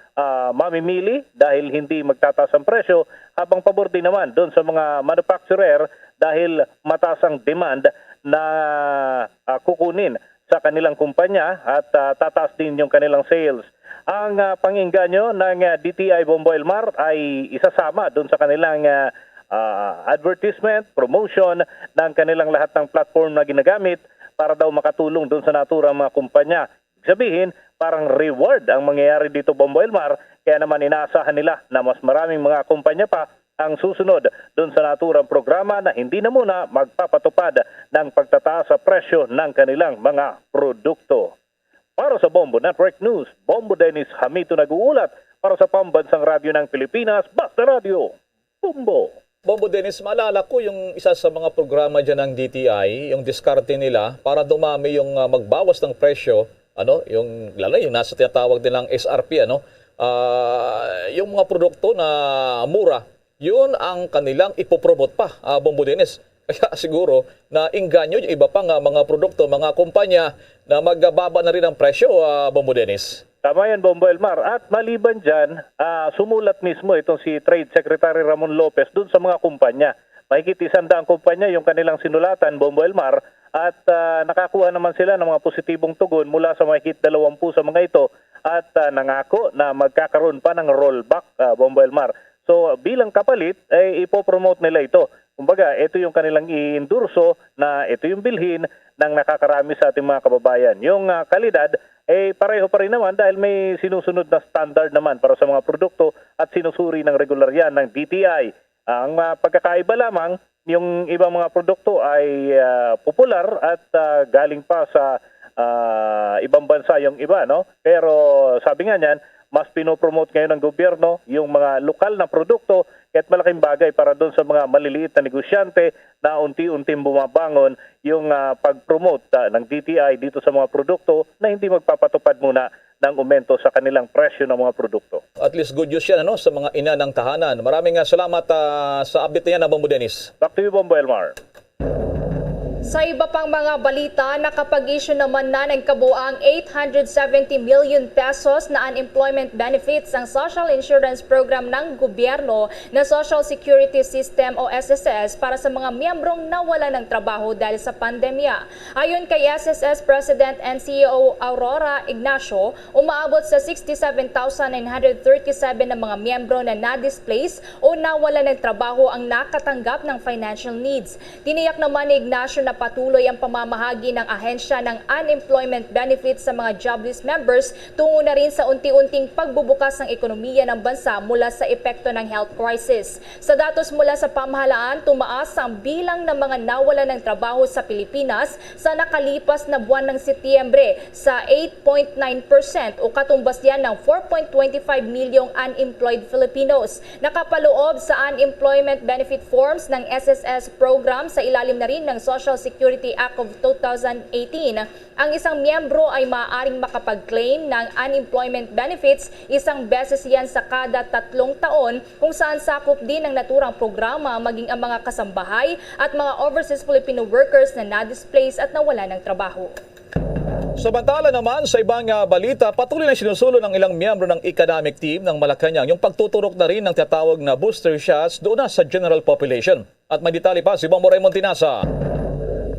[SPEAKER 9] mamimili dahil hindi magtataas ang presyo, habang pabor din naman doon sa mga manufacturer dahil mataas ang demand na kukunin sa kanilang kumpanya at tataas din yung kanilang sales. Ang pang-inganyo ng DTI, Bombo Elmar, ay isasama doon sa kanilang advertisement, promotion ng kanilang lahat ng platform na ginagamit para daw makatulong doon sa naturang mga kumpanya. Sabihin, parang reward ang mangyayari dito, Bombo Elmar, kaya naman inaasahan nila na mas maraming mga kumpanya pa ang susunod doon sa naturang programa na hindi na muna magpapatupad ng pagtataas sa presyo ng kanilang mga produkto. Para sa Bombo Network News, Bombo Dennis Hamito nag-uulat para sa Pambansang Radyo ng Pilipinas, Basta Radio, Bombo.
[SPEAKER 7] Bombo Dennis, maalala ko yung isa sa mga programa dyan ng DTI, yung diskarte nila para dumami yung magbawas ng presyo, yung lalo yung nasa tinatawag nilang SRP, yung mga produkto na mura, yun ang kanilang ipopromote pa, Bombo Dennis. Kaya siguro na inganyo yung iba pang mga produkto, mga kumpanya na magbaba na rin ang presyo, Bombo Dennis.
[SPEAKER 9] Tama yan, Bombo Elmar. At maliban dyan, sumulat mismo itong si Trade Secretary Ramon Lopez dun sa mga kumpanya. Mahigit 100 kumpanya yung kanilang sinulatan, Bombo Elmar, at nakakuha naman sila ng mga positibong tugon mula sa mahigit 20 sa mga ito at nangako na magkakaroon pa ng rollback, Bombo Elmar. So bilang kapalit, ay ipopromote nila ito. Kumbaga, ito yung kanilang i-endurso na ito yung bilhin ng nakakarami sa ating mga kababayan. Yung kalidad, pareho pa rin naman dahil may sinusunod na standard naman para sa mga produkto at sinusuri ng regular yan ng DTI. Ang pagkakaiba lamang, yung ibang mga produkto ay popular at galing pa sa ibang bansa yung iba, no? Pero sabi nga niyan, mas pinopromote ngayon ng gobyerno yung mga lokal na produkto kahit malaking bagay para doon sa mga maliliit na negosyante na unti-unting bumabangon yung pag-promote ng DTI dito sa mga produkto na hindi magpapatupad muna ng aumento sa kanilang presyo ng mga produkto.
[SPEAKER 7] At least good news yan sa mga ina ng tahanan. Maraming salamat sa update na yan, Bombo Dennis.
[SPEAKER 9] Back to you, Bombo Elmar.
[SPEAKER 8] Sa iba pang mga balita, nakapag-issue naman na ng kabuang 870 million pesos na unemployment benefits ang Social Insurance Program ng gobyerno na Social Security System o SSS para sa mga miyembrong nawala ng trabaho dahil sa pandemya. Ayon kay SSS President and CEO Aurora Ignacio, umaabot sa 67,937 na mga miyembro na na-displace o nawala ng trabaho ang nakatanggap ng financial needs. Tiniyak naman ni Ignacio na patuloy ang pamamahagi ng ahensya ng unemployment benefits sa mga jobless members tungo na rin sa unti-unting pagbubukas ng ekonomiya ng bansa mula sa epekto ng health crisis. Sa datos mula sa pamahalaan, tumaas ang bilang ng mga nawala ng trabaho sa Pilipinas sa nakalipas na buwan ng Setyembre sa 8.9% o katumbas yan ng 4.25 milyong unemployed Filipinos. Nakapaloob sa unemployment benefit forms ng SSS program sa ilalim na rin ng Social Security Act of 2018, ang isang miyembro ay maaaring makapag-claim ng unemployment benefits isang beses yan sa kada 3 taon kung saan sakop din ang naturang programa maging ang mga kasambahay at mga overseas Filipino workers na na-displace at nawala ng trabaho.
[SPEAKER 7] Samantala naman sa ibang balita, patuloy na sinusulo ng ilang miyembro ng economic team ng Malacanang yung pagtuturok na rin ng tinatawag na booster shots doon na sa general population. At may detalye pa si Bombo Raymond Tinasa.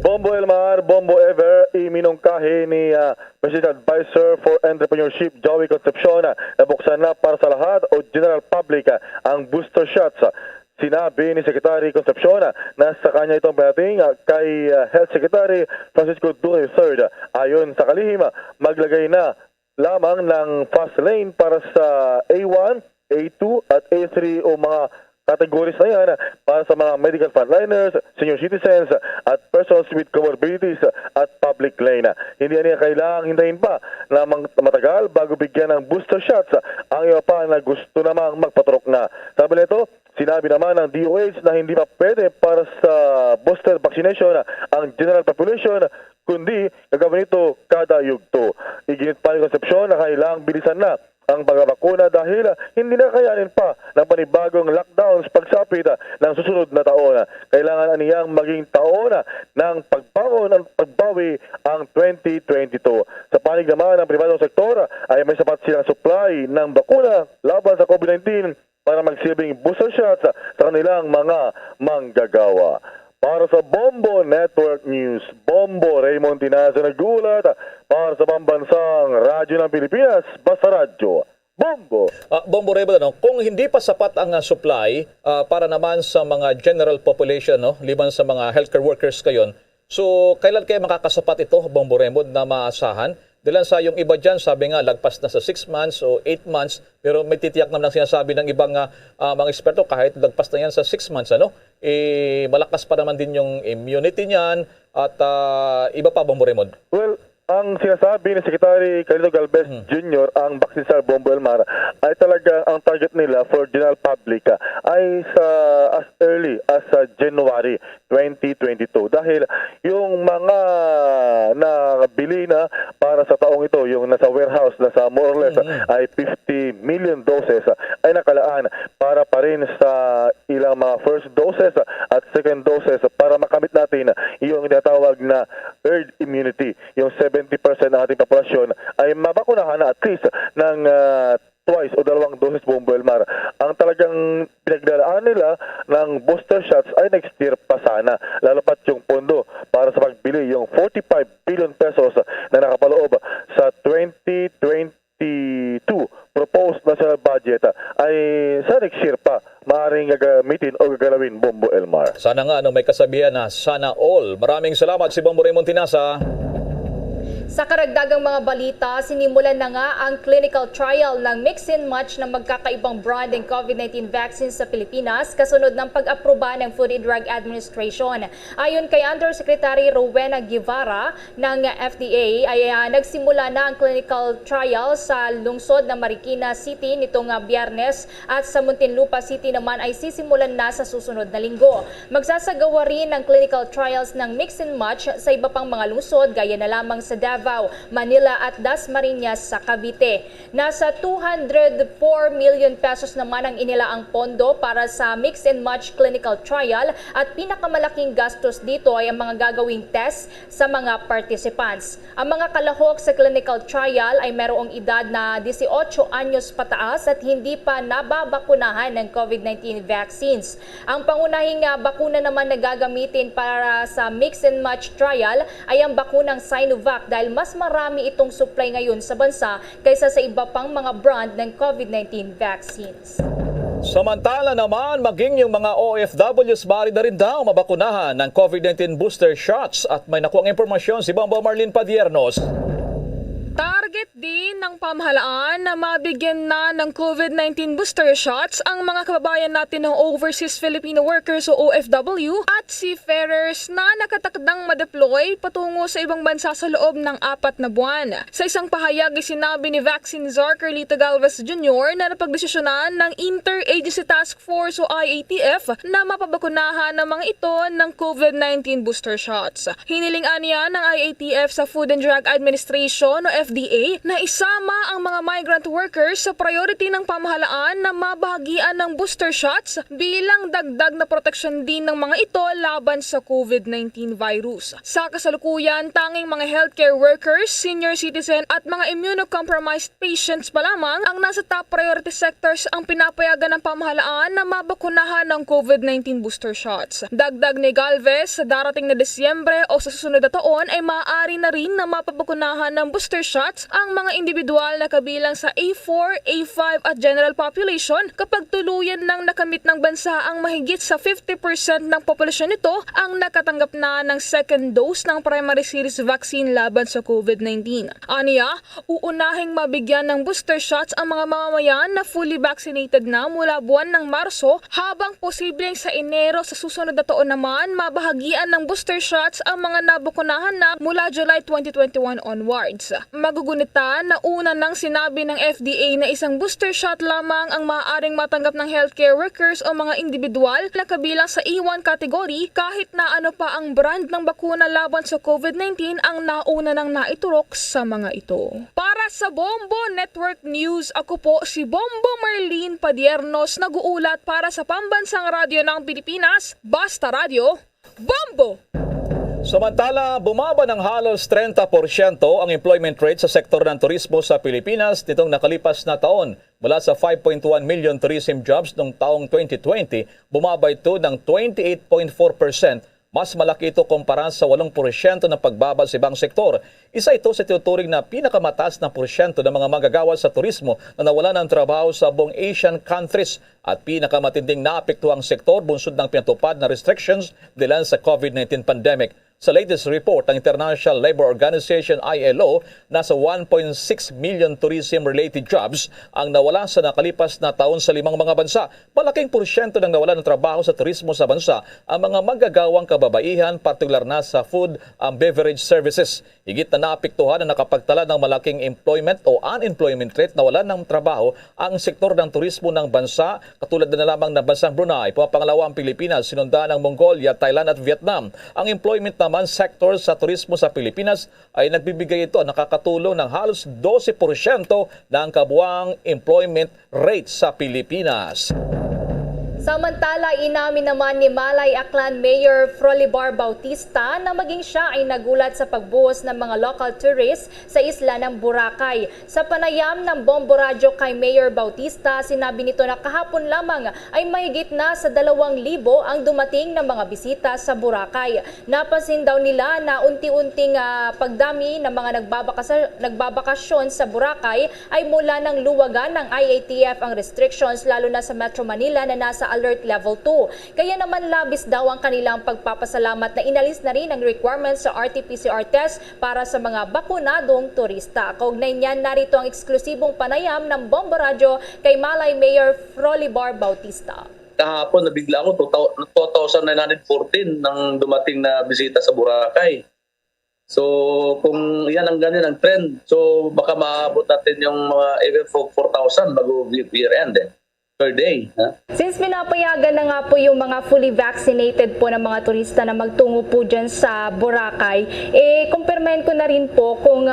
[SPEAKER 9] Bombo Elmar, Bombo Ever, iminungkahi ni President Advisor for Entrepreneurship Joey Concepcion na buksan na para sa lahat o general public ang booster shots. Sinabi ni Secretary Concepcion na sa kanya itong parating kay Health Secretary Francisco Duque III. Ayon sa kalihim, maglagay na lamang ng fast lane para sa A1, A2 at A3 o mga categories na yan para sa mga medical frontliners, senior citizens at persons with comorbidities at public lane. Hindi niya kailangang hintayin pa na matagal bago bigyan ng booster shots ang iba pa na gusto namang magpaturok na. Sabi nito, sinabi naman ng DOH na hindi pa pwede para sa booster vaccination ang general population kundi gagawin ito kada yugto. Iginit pa yung konsepsyon na kailangang bilisan na ang pagbabakuna dahil hindi na kayanin pa ng panibagong lockdowns pagsapit ng susunod na taon. Kailangan aniyang maging taon ng pagbangon at pagbawi ang 2022. Sa panig naman ng pribadong sektor ay may sapat silang supply ng bakuna laban sa COVID-19 para magsilbing booster shots sa kanilang mga manggagawa. Para sa Bombo Network News, Bombo Raymond Tinasa nag-uulat para sa pambansang radyo ng Pilipinas, Basta Radyo. Bombo!
[SPEAKER 7] Bombo Raymond, kung hindi pa sapat ang supply para naman sa mga general population, liban sa mga healthcare workers kayon, so kailan kayo makakasapat ito, Bombo Raymond, na maasahan? Dahil sa yung iba dyan, sabi nga, lagpas na sa 6 months o 8 months, pero may titiyak naman ang sinasabi ng ibang mga eksperto, kahit lagpas na yan sa 6 months, malakas pa naman din yung immunity niyan at iba pa, Bombo Raymond.
[SPEAKER 9] Well, ang sinasabi ni Secretary Carlito Galvez Jr., ang vaccine sa Bombo Elmar, ay talaga ang target nila for general public ay sa as early as January 2022. Dahil yung mga nabili na para sa taong ito, yung nasa warehouse na sa more or less ay 50 million doses ay nakalaan para pa rin sa ilang mga first doses at second doses para makamit natin yung tinatawag na herd immunity, yung 70% ng ating populasyon ay mabakunahan na at least ng twice o 2 doses Bombo Elmar. Ang talagang pinagdalaan nila ng booster shots ay next year pa sana. Lalo pat yung pondo para sa pagbili, yung 45 billion pesos na nakapaloob sa 2022 proposed national budget ay sa next year pa maaaring gagamitin o gagalawin, Bombo Elmar.
[SPEAKER 7] Sana nga may kasabihan na sana all. Maraming salamat si Bombo Raymond Tinasa.
[SPEAKER 8] Sa karagdagang mga balita, sinimulan na nga ang clinical trial ng mix-and-match ng magkakaibang brand ng COVID-19 vaccines sa Pilipinas kasunod ng pag-aproba ng Food and Drug Administration. Ayon kay Undersecretary Rowena Guevara ng FDA, ay nagsimula na ang clinical trial sa lungsod ng Marikina City nitong Biyernes at sa Muntinlupa City naman ay sisimulan na sa susunod na linggo. Magsasagawa rin ng clinical trials ng mix-and-match sa iba pang mga lungsod gaya na lamang sa Davao Davao, Manila at Dasmariñas sa Cavite. Nasa 204 million pesos naman ang inilaang pondo para sa mix and match clinical trial at pinakamalaking gastos dito ay ang mga gagawing test sa mga participants. Ang mga kalahok sa clinical trial ay merong edad na 18 anyos pataas at hindi pa nababakunahan ng COVID-19 vaccines. Ang pangunahing bakuna naman na gagamitin para sa mix and match trial ay ang bakunang Sinovac dahil mas marami itong supply ngayon sa bansa kaysa sa iba pang mga brand ng COVID-19 vaccines.
[SPEAKER 7] Samantala naman, maging yung mga OFWs maaari na rin daw mabakunahan ng COVID-19 booster shots at may nakuha ang impormasyon si Bombo Marlene Padiernos.
[SPEAKER 10] Target din ng pamahalaan na mabigyan na ng COVID-19 booster shots ang mga kababayan natin ng Overseas Filipino Workers o OFW at seafarers na nakatakdang ma-deploy patungo sa ibang bansa sa loob ng 4 na buwan. Sa isang pahayag, sinabi ni Vaccine Czar Carlito Galvez Jr. na napagdesisyonan ng Interagency Task Force o IATF na mapabakunahan ng mga ito ng COVID-19 booster shots. Hiniling niya ng IATF sa Food and Drug Administration o FDA na isama ang mga migrant workers sa priority ng pamahalaan na mabahagian ng booster shots bilang dagdag na proteksyon din ng mga ito laban sa COVID-19 virus. Sa kasalukuyan, tanging mga healthcare workers, senior citizen at mga immunocompromised patients pa lamang ang nasa top priority sectors ang pinapayagan ng pamahalaan na mabakunahan ng COVID-19 booster shots. Dagdag ni Galvez, sa darating na Disyembre o sa susunod na taon ay maaari na rin na mapabakunahan ng booster shots ang mga individual na kabilang sa A4, A5 at general population kapag tuluyan nang nakamit ng bansa ang mahigit sa 50% ng populasyon nito ang nakatanggap na ng second dose ng primary series vaccine laban sa COVID-19. Aniya, uunahing mabigyan ng booster shots ang mga mamamayan na fully vaccinated na mula buwan ng Marso habang posibleng sa Enero sa susunod na taon naman mabahagian ng booster shots ang mga nabakunahan na mula July 2021 onwards. Magugunita na una nang sinabi ng FDA na isang booster shot lamang ang maaaring matanggap ng healthcare workers o mga individual na kabilang sa A1 category kahit na ano pa ang brand ng bakuna laban sa COVID-19 ang nauna nang naiturok sa mga ito. Para sa Bombo Network News, ako po si Bombo Marlene Padiernos, nag-uulat para sa Pambansang Radyo ng Pilipinas, Basta Radio, Bombo!
[SPEAKER 7] Samantala, bumaba ng halos 30% ang employment rate sa sektor ng turismo sa Pilipinas nitong nakalipas na taon. Mula sa 5.1 million tourism jobs noong taong 2020, bumaba ito ng 28.4%. Mas malaki ito kumpara sa 8% na pagbaba sa ibang sektor. Isa ito sa tinuturing na pinakamataas na porsyento ng mga manggagawa sa turismo na nawalan ng trabaho sa buong Asian countries at pinakamatinding naapektuhang sektor bunsod ng pinatupad na restrictions dahil sa COVID-19 pandemic. Sa latest report ng International Labour Organization ILO, nasa 1.6 million tourism-related jobs ang nawala sa nakalipas na taon sa 5 mga bansa. Malaking porsyento ng nawala ng trabaho sa turismo sa bansa ang mga manggagawang kababaihan, partikular na sa food and beverage services. Higit na naapektuhan na nakapagtala ng malaking employment o unemployment rate na wala ng trabaho ang sektor ng turismo ng bansa, katulad na lamang ng bansang Brunei, pumapangalawa ang Pilipinas, sinundan ng Mongolia, Thailand at Vietnam. Ang employment naman sector sa turismo sa Pilipinas ay nagbibigay ito nakakatulong ng halos 12% ng kabuang employment rate sa Pilipinas.
[SPEAKER 8] Samantala, inamin naman ni Malay Aklan Mayor Frolibar Bautista na maging siya ay nagulat sa pagbuhos ng mga local tourists sa isla ng Boracay. Sa panayam ng Bombo Radyo kay Mayor Bautista, sinabi nito na kahapon lamang ay mahigit na sa 2,000 ang dumating ng mga bisita sa Boracay. Napansin daw nila na unti-unting pagdami ng mga nagbabakasyon sa Boracay ay mula ng luwagan ng IATF ang restrictions lalo na sa Metro Manila na nasa Alert Level 2. Kaya naman labis daw ang kanilang pagpapasalamat na inalis na rin ang requirements sa RT-PCR test para sa mga bakunadong turista. Kaugnay niyan, narito ang eksklusibong panayam ng Bombo Radyo kay Malay Mayor Frolibar Bautista.
[SPEAKER 11] Kahapon nabigla ako 2,914 nang dumating na bisita sa Boracay. So kung yan ang ganyan ang trend, so baka maabot natin yung mga even 4,000 bago year end. per day.
[SPEAKER 8] Since pinapayagan na nga po yung mga fully vaccinated po ng mga turista na magtungo po dyan sa Boracay, kumpirmahin ko na rin po kung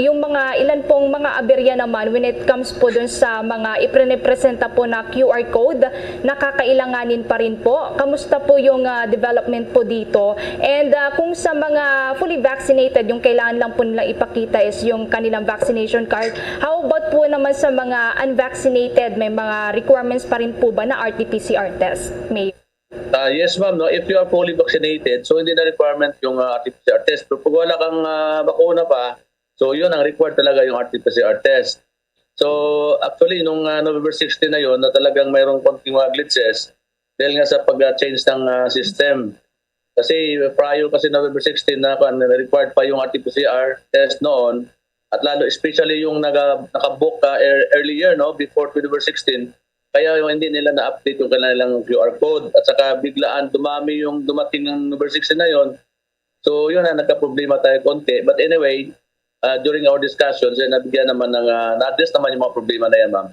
[SPEAKER 8] yung mga ilan pong mga aberya naman when it comes po dun sa mga iprepresenta po na QR code, nakakailanganin pa rin po. Kamusta po yung development po dito? And kung sa mga fully vaccinated, yung kailangan lang po nilang ipakita is yung kanilang vaccination card. How about po naman sa mga unvaccinated, may mga requirements pa rin po ba na RT-PCR test? Mayor?
[SPEAKER 11] Yes ma'am, no? If you are fully vaccinated, so hindi na requirement yung RT-PCR test. Pero pag wala kang bakuna pa, so yun ang required talaga yung RT-PCR test. So actually, nung November 16 na yun, na talagang mayroong konting mga glitches dahil nga sa pag-change ng system. Kasi prior kasi November 16 na required pa yung RT-PCR test noon, at lalo especially yung nakabook earlier, no, before November 16, kaya yung hindi nila na-update yung kanilang QR code, at saka biglaan dumami yung dumating ng November 16 na yon. So yun na, nagka-problema tayo konti. But anyway, during our discussions, nabigyan naman na-address naman yung mga problema na yan, ma'am.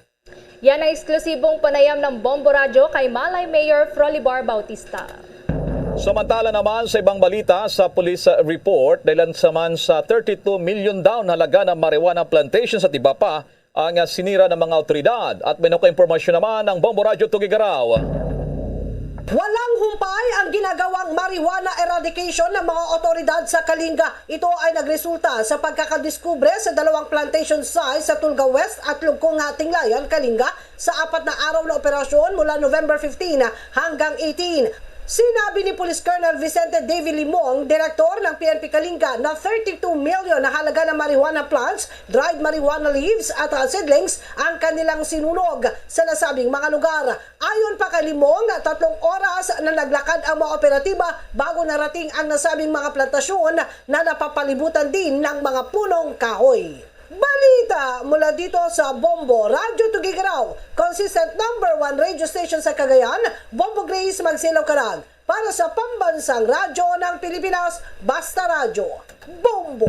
[SPEAKER 8] Yan ang eksklusibong panayam ng Bombo Radyo kay Malay Mayor Frolibar Bautista.
[SPEAKER 7] Samantala naman sa ibang balita sa police report, dahil naman sa 32 million daw na halaga ng marijuana plantation sa iba pa ang sinira ng mga otoridad. At may impormasyon naman ng Bombo Radyo Tugigaraw.
[SPEAKER 12] Walang humpay ang ginagawang marijuana eradication ng mga otoridad sa Kalinga. Ito ay nagresulta sa pagkakadiskubre sa dalawang plantation sites sa Tulga West at Lugkong Tinglayan, Kalinga sa 4 na araw na operasyon mula November 15 hanggang 18. Sinabi ni Police Colonel Vicente David Limong, Direktor ng PNP Kalinga, na 32 million na halaga ng marijuana plants, dried marijuana leaves at seedlings ang kanilang sinunog sa nasabing mga lugar. Ayon pa kay Limong, 3 oras na naglakad ang mga operatiba bago narating ang nasabing mga plantasyon na napapalibutan din ng mga punong kahoy. Balita mula dito sa Bombo Radyo Tugigaraw, consistent #1 radio station sa Cagayan, Bombo Grace Magsilaw Karag. Para sa pambansang radyo ng Pilipinas, Basta Radyo, Bombo.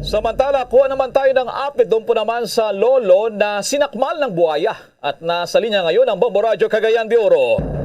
[SPEAKER 7] Samantala, kuha naman tayo ng update doon po naman sa lolo na sinakmal ng buhaya. At nasa linya ngayon ang Bombo Radyo Cagayan de Oro.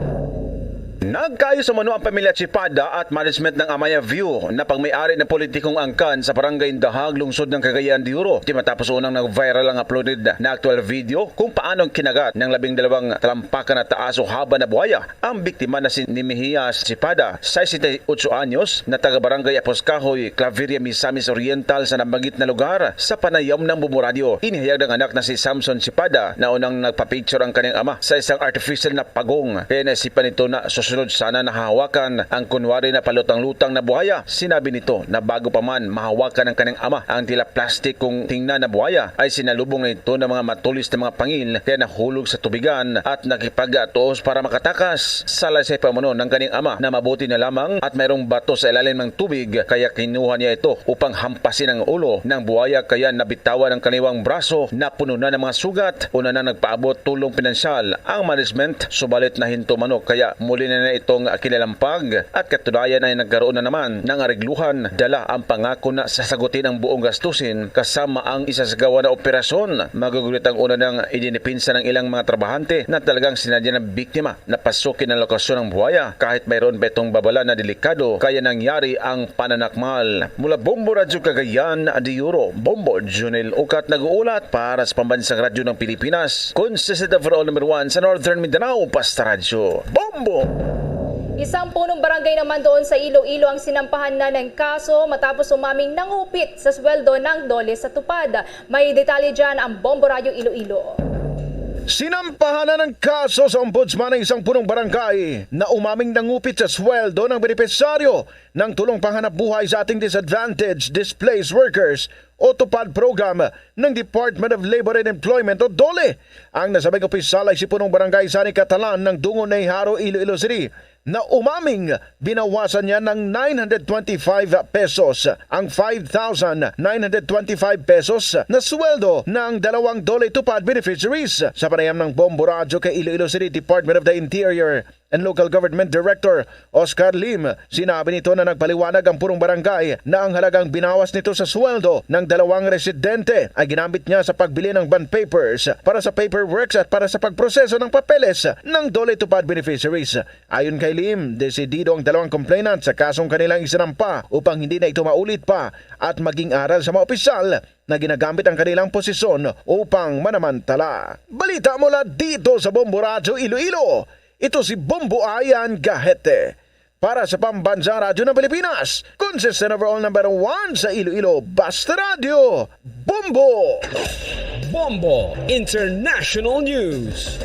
[SPEAKER 13] Nagkaayos umano ang pamilya Chipada at management ng Amaya View na pagmay-ari ng politikong angkan sa barangay Dahag, lungsod ng Cagayan de Oro. Matapos unang nag-viral ang uploaded na actual video kung paano kinagat ng 12 talampakan na taas o haba na buhaya ang biktima na si Nimihias Chipada, 68 anyos, na taga-barangay Aposcahoy, Claveria, Misamis Oriental sa nabagit na lugar sa panayam ng Bumuradyo. Inihayag ng anak na si Samson Chipada na unang nagpa-picture ang kanyang ama sa isang artificial na pagong. Kaya naisipan nito na susunod sana nahawakan ang kunwari na palutang-lutang na buhaya. Sinabi nito na bago pa man mahawakan ng kanyang ama ang tila plastik kung tingnan na buhaya, ay sinalubong na ito ng mga matulis na mga pangil kaya nahulog sa tubigan at nakipag-atuos para makatakas. Salasay pa mano ng kanyang ama na mabuti na lamang at mayroong bato sa ilalim ng tubig kaya kinuha niya ito upang hampasin ang ulo ng buhaya, kaya nabitawan ang kaniwang braso na puno na ng mga sugat. Una na nagpaabot tulong pinansyal ang management, subalit na hinto mano kaya muli na itong kinalampag at katunayan ay nagkaroon na naman ng arigluhan. Dala ang pangako na sasagutin ang buong gastusin kasama ang isasagawa na operasyon. Magugulit ang una ng idinipinsa ng ilang mga trabahante na talagang sinadya ng biktima na pasukin ang lokasyon ng buhaya kahit mayroon ba itong babala na delikado, kaya nangyari ang pananakmal. Mula Bombo Radyo Cagayan de Oro, Bombo Junel Ukat nag-uulat para sa pambansang radyo ng Pilipinas. Consistent for all #1 sa Northern Mindanao, Basta Radyo, Bombo!
[SPEAKER 8] Isang punong barangay naman doon sa Iloilo ang sinampahan na ng kaso matapos umaming nangupit sa sweldo ng dole sa tupad. May detalye dyan ang Bombo Radyo Iloilo.
[SPEAKER 13] Sinampahan na ng kaso sa ombudsman ng isang punong barangay na umaming nangupit sa sweldo ng benepisyaryo ng tulong panghanap buhay sa ating disadvantaged displaced workers o TUPAD program ng Department of Labor and Employment o DOLE. Ang nasabing opisyal ay si punong barangay Sani Catalan ng Dungo Nahiharo, Iloilo City, na umaming binawasan niya ng 925 pesos ang 5,925 pesos na sweldo ng 2 DOLE TUPAD beneficiaries. Sa panayam ng Bombo Radyo kay Iloilo City Department of the Interior and Local Government Director Oscar Lim. Sinabi nito na nagpaliwanag ang purong barangay na ang halagang binawas nito sa sweldo ng dalawang residente ay ginamit niya sa pagbili ng bond papers para sa paperworks at para sa pagproseso ng papeles ng Dole Tupad beneficiaries. Ayon kay Lim, desidido ang dalawang complainant sa kasong kanilang isinampa upang hindi na ito maulit pa at maging aral sa mga opisyal na ginagamit ang kanilang posisyon upang manamantala. Balita mula dito sa Bombo Radyo Iloilo. Ito si Bombo Ayan Gahete. Para sa Pambansang Radyo ng Pilipinas, consistent overall number 1 sa Iloilo, Basta Radio, Bombo!
[SPEAKER 6] Bombo International News.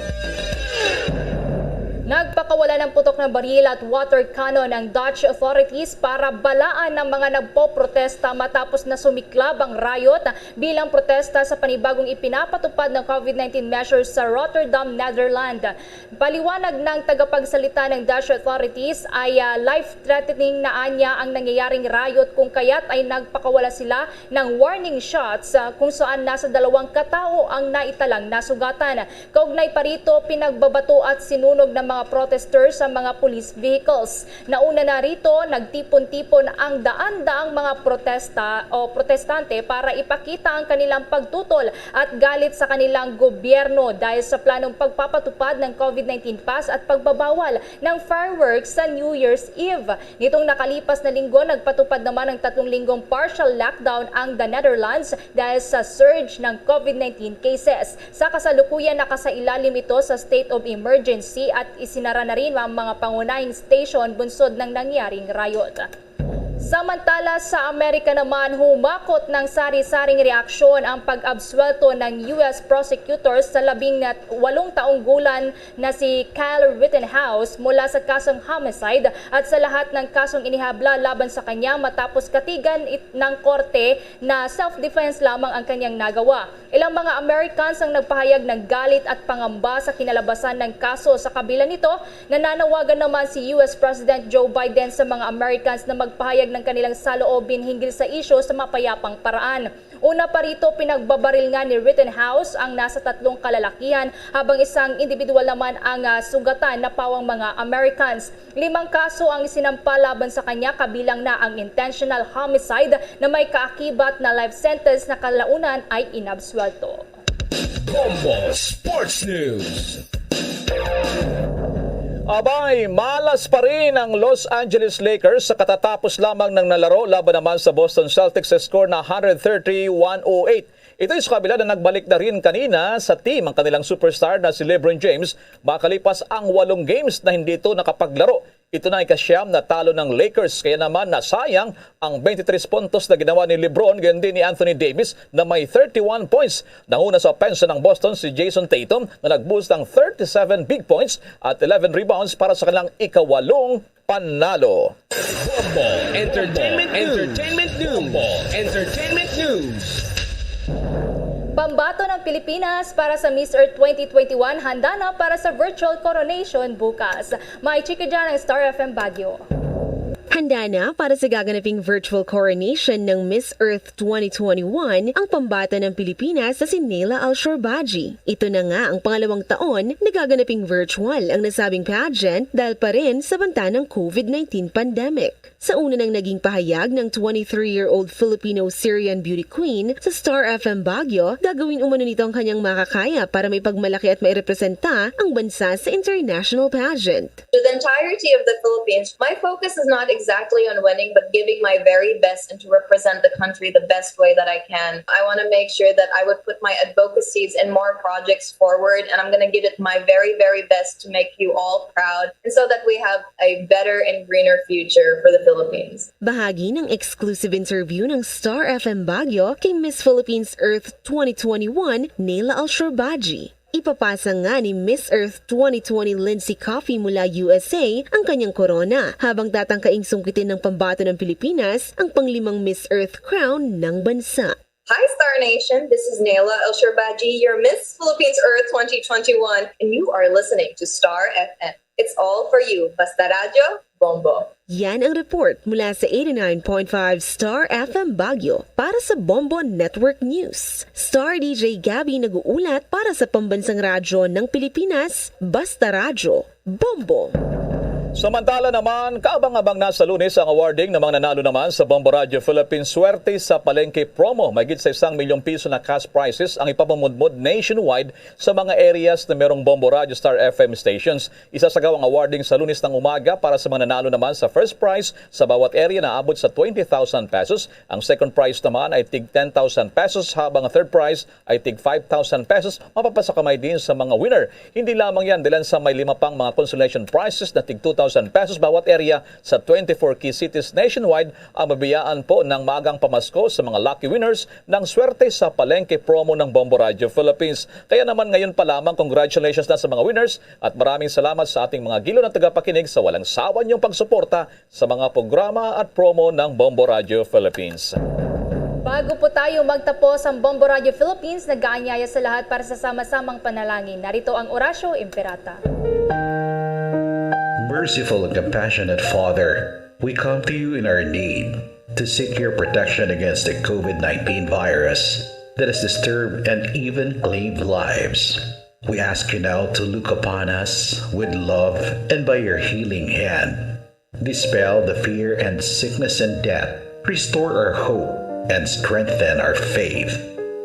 [SPEAKER 8] Nagpakawala ng putok ng baril at water cannon ng Dutch authorities para balaan ng mga nagpoprotesta matapos na sumiklab ang riot bilang protesta sa panibagong ipinapatupad ng COVID-19 measures sa Rotterdam, Netherlands. Paliwanag ng tagapagsalita ng Dutch authorities ay life-threatening na anya ang nangyayaring riot kung kaya't ay nagpakawala sila ng warning shots kung saan nasa 2 katao ang naitalang nasugatan. Kaugnay pa rito, pinagbabato at sinunog ng mga protesters sa mga police vehicles. Nauna na rito, nagtipon-tipon ang daan-daang mga protestante para ipakita ang kanilang pagtutol at galit sa kanilang gobyerno dahil sa planong pagpapatupad ng COVID-19 pass at pagbabawal ng fireworks sa New Year's Eve. Nitong nakalipas na linggo, nagpatupad naman ng 3 linggong partial lockdown ang the Netherlands dahil sa surge ng COVID-19 cases. Sa kasalukuyan, nakasailalim ito sa state of emergency at isinara na rin ang mga pangunahing station bunsod ng nangyaring riot. Samantala sa Amerika naman, humakot ng sari-saring reaksyon ang pag-absuelto ng US prosecutors sa 18 taong gulang na si Kyle Rittenhouse mula sa kasong homicide at sa lahat ng kasong inihabla laban sa kanya matapos katigan ng korte na self-defense lamang ang kanyang nagawa. Ilang mga Americans ang nagpahayag ng galit at pangamba sa kinalabasan ng kaso. Sa kabila nito, nananawagan naman si US President Joe Biden sa mga Americans na magpahayag ng kanilang saloobin hinggil sa isyu sa mapayapang paraan. Una pa rito, pinagbabaril nga ni Rittenhouse ang nasa 3 kalalakihan habang isang individual naman ang sugatan na pawang mga Americans. 5 kaso ang isinampa laban sa kanya, kabilang na ang intentional homicide na may kaakibat na life sentence na kalaunan ay inabsuelto.
[SPEAKER 6] Bombo Sports News.
[SPEAKER 7] Abay, malas pa rin ang Los Angeles Lakers sa katatapos lamang ng nalaro laban naman sa Boston Celtics sa score na 130-108. Ito ay sa kabila na nagbalik na rin kanina sa team ang kanilang superstar na si LeBron James makalipas ang 8 games na hindi ito nakapaglaro. Ito na ay kasyam na talo ng Lakers, kaya naman nasayang ang 23 puntos na ginawa ni LeBron, ganyan din ni Anthony Davis na may 31 points. Nanguna sa opensa ng Boston si Jason Tatum na nag-boost ng 37 big points at 11 rebounds para sa kanilang ika-8 panalo.
[SPEAKER 6] Bombo Entertainment News.
[SPEAKER 8] Pambato ng Pilipinas para sa Miss Earth 2021, handa na para sa virtual coronation bukas. May chika dyan ang Star FM Baguio.
[SPEAKER 14] Handa na para sa gaganaping virtual coronation ng Miss Earth 2021 ang pambata ng Pilipinas na si Nela Al-Shorbagy. Ito na nga ang pangalawang taon na gaganaping virtual ang nasabing pageant dahil pa rin sa banta ng COVID-19 pandemic. Sa una nang naging pahayag ng 23-year-old Filipino-Syrian beauty queen sa Star FM Baguio, gagawin umano nito ang kanyang makakaya para may pagmalaki at mairepresenta ang bansa sa international pageant.
[SPEAKER 15] To the entirety of the Philippines, my focus is not exactly on winning, but giving my very best and to represent the country the best way that I can. I want to make sure that I would put my advocacies and more projects forward, and I'm going to give it my very, very best to make you all proud, and so that we have a better and greener future for the Philippines.
[SPEAKER 14] Bahagi ng exclusive interview ng Star FM Baguio kay Miss Philippines Earth 2021, Nela Al-Shorbagy. Ipapasa nga ni Miss Earth 2020 Lindsay Coffey mula USA ang kanyang korona habang tatangkaing sungkitin ng pambato ng Pilipinas ang pang-5 Miss Earth crown ng bansa.
[SPEAKER 15] Hi Star Nation, this is Nela Al-Shorbagy, your Miss Philippines Earth 2021, and you are listening to Star FM. It's all for you. Basta Radio, Bombo.
[SPEAKER 14] Yan ang report mula sa 89.5 Star FM Baguio para sa Bombo Network News. Star DJ Gabby nag-uulat para sa Pambansang Radyo ng Pilipinas, Basta Radio, Bombo.
[SPEAKER 7] Samantala naman, kaabang-abang na sa Lunes ang awarding ng mga nanalo naman sa Bombo Radio Philippines Swerte sa Palengke Promo. Mahigit sa 1 milyong piso na cash prizes ang ipapamudmod nationwide sa mga areas na merong Bombo Radio Star FM stations. Isasagaw ang awarding sa Lunes ng umaga para sa mga nanalo naman sa first prize sa bawat area na abot sa 20,000 pesos. Ang second prize naman ay tig 10,000 pesos habang ang third prize ay tig 5,000 pesos. Mapapasakamay din sa mga winner. Hindi lamang yan, dilan sa may 5 pang mga consolation prizes na tig 2,000 pesos bawat area sa 24 key cities nationwide ang mabiyaan po ng magang pamasko sa mga lucky winners ng swerte sa Palengke Promo ng Bombo Radio Philippines. Kaya naman ngayon pa lamang, congratulations na sa mga winners at maraming salamat sa ating mga gilo na tagapakinig sa walang sawa niyong pagsuporta sa mga programa at promo ng Bombo Radio Philippines.
[SPEAKER 8] Bago po tayo magtapos ang Bombo Radio Philippines, nag-aanyaya sa lahat para sa sama-samang panalangin. Narito ang Orasyo Imperata.
[SPEAKER 16] Merciful and compassionate Father, we come to you in our need to seek your protection against the COVID-19 virus that has disturbed and even claimed lives. We ask you now to look upon us with love and by your healing hand, dispel the fear and sickness and death, restore our hope, and strengthen our faith.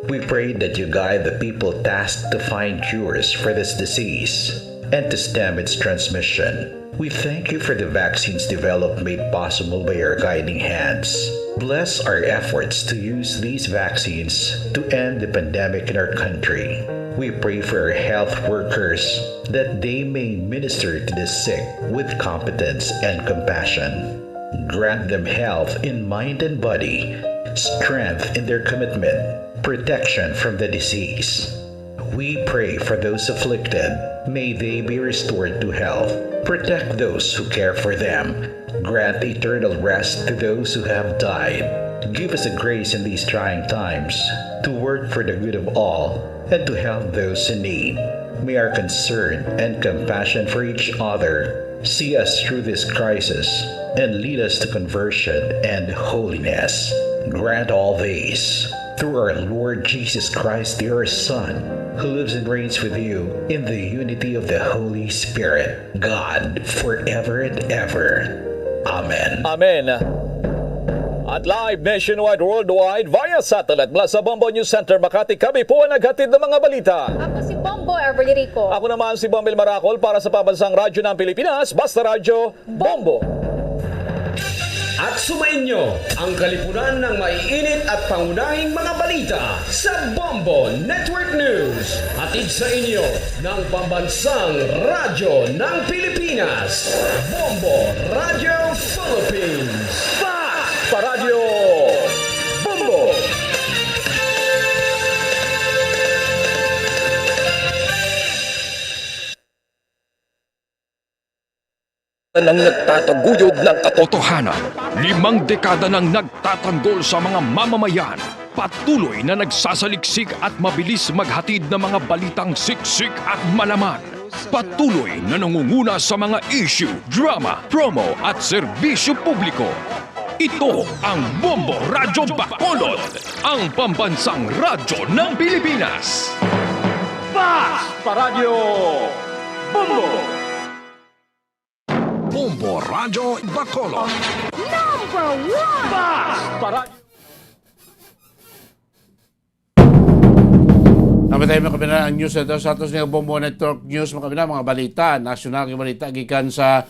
[SPEAKER 16] We pray that you guide the people tasked to find cures for this disease and to stem its transmission. We thank you for the vaccines developed made possible by your guiding hands. Bless our efforts to use these vaccines to end the pandemic in our country. We pray for our health workers that they may minister to the sick with competence and compassion. Grant them health in mind and body, strength in their commitment, protection from the disease. We pray for those afflicted. May they be restored to health. Protect those who care for them. Grant eternal rest to those who have died. Give us a grace in these trying times to work for the good of all and to help those in need. May our concern and compassion for each other see us through this crisis and lead us to conversion and holiness. Grant all these through our Lord Jesus Christ, your Son, who lives and reigns with you in the unity of the Holy Spirit, God, forever and ever. Amen.
[SPEAKER 7] Amen. At live nationwide, worldwide, via satellite mula sa Bombo News Center, Makati, kami po ang naghatid ng mga balita.
[SPEAKER 8] Ako si Bombo Everly Rico.
[SPEAKER 7] Ako naman si Bombel Maracol para sa Pambansang Radyo ng Pilipinas, Basta Radyo, Bombo.
[SPEAKER 6] At sumainyo ang kalipunan ng maiinit at pangunahing mga balita sa Bombo Network News. Hatid sa inyo ng Pambansang Radyo ng Pilipinas, Bombo Radio Philippines.
[SPEAKER 7] Sa Radyo Bombo.
[SPEAKER 17] Nang nagtataguyod ng katotohanan, 5 dekada nang nagtatanggol sa mga mamamayan, patuloy na nagsasaliksik at mabilis maghatid ng mga balitang siksik at malaman. Patuloy na nangunguna sa mga issue, drama, promo at serbisyo publiko. Ito ang Bombo Radyo Bacolod, ang pambansang radyo ng Pilipinas.
[SPEAKER 7] Sa Radyo Bombo.
[SPEAKER 17] Bombo Radyo Bacolod.
[SPEAKER 8] Number 1!
[SPEAKER 7] Sa Radyo.
[SPEAKER 1] Namatay mga kabina ang news ito sa atos ng Bombo Network News mga kabina, mga balita, nasyonal ng balita gikan sa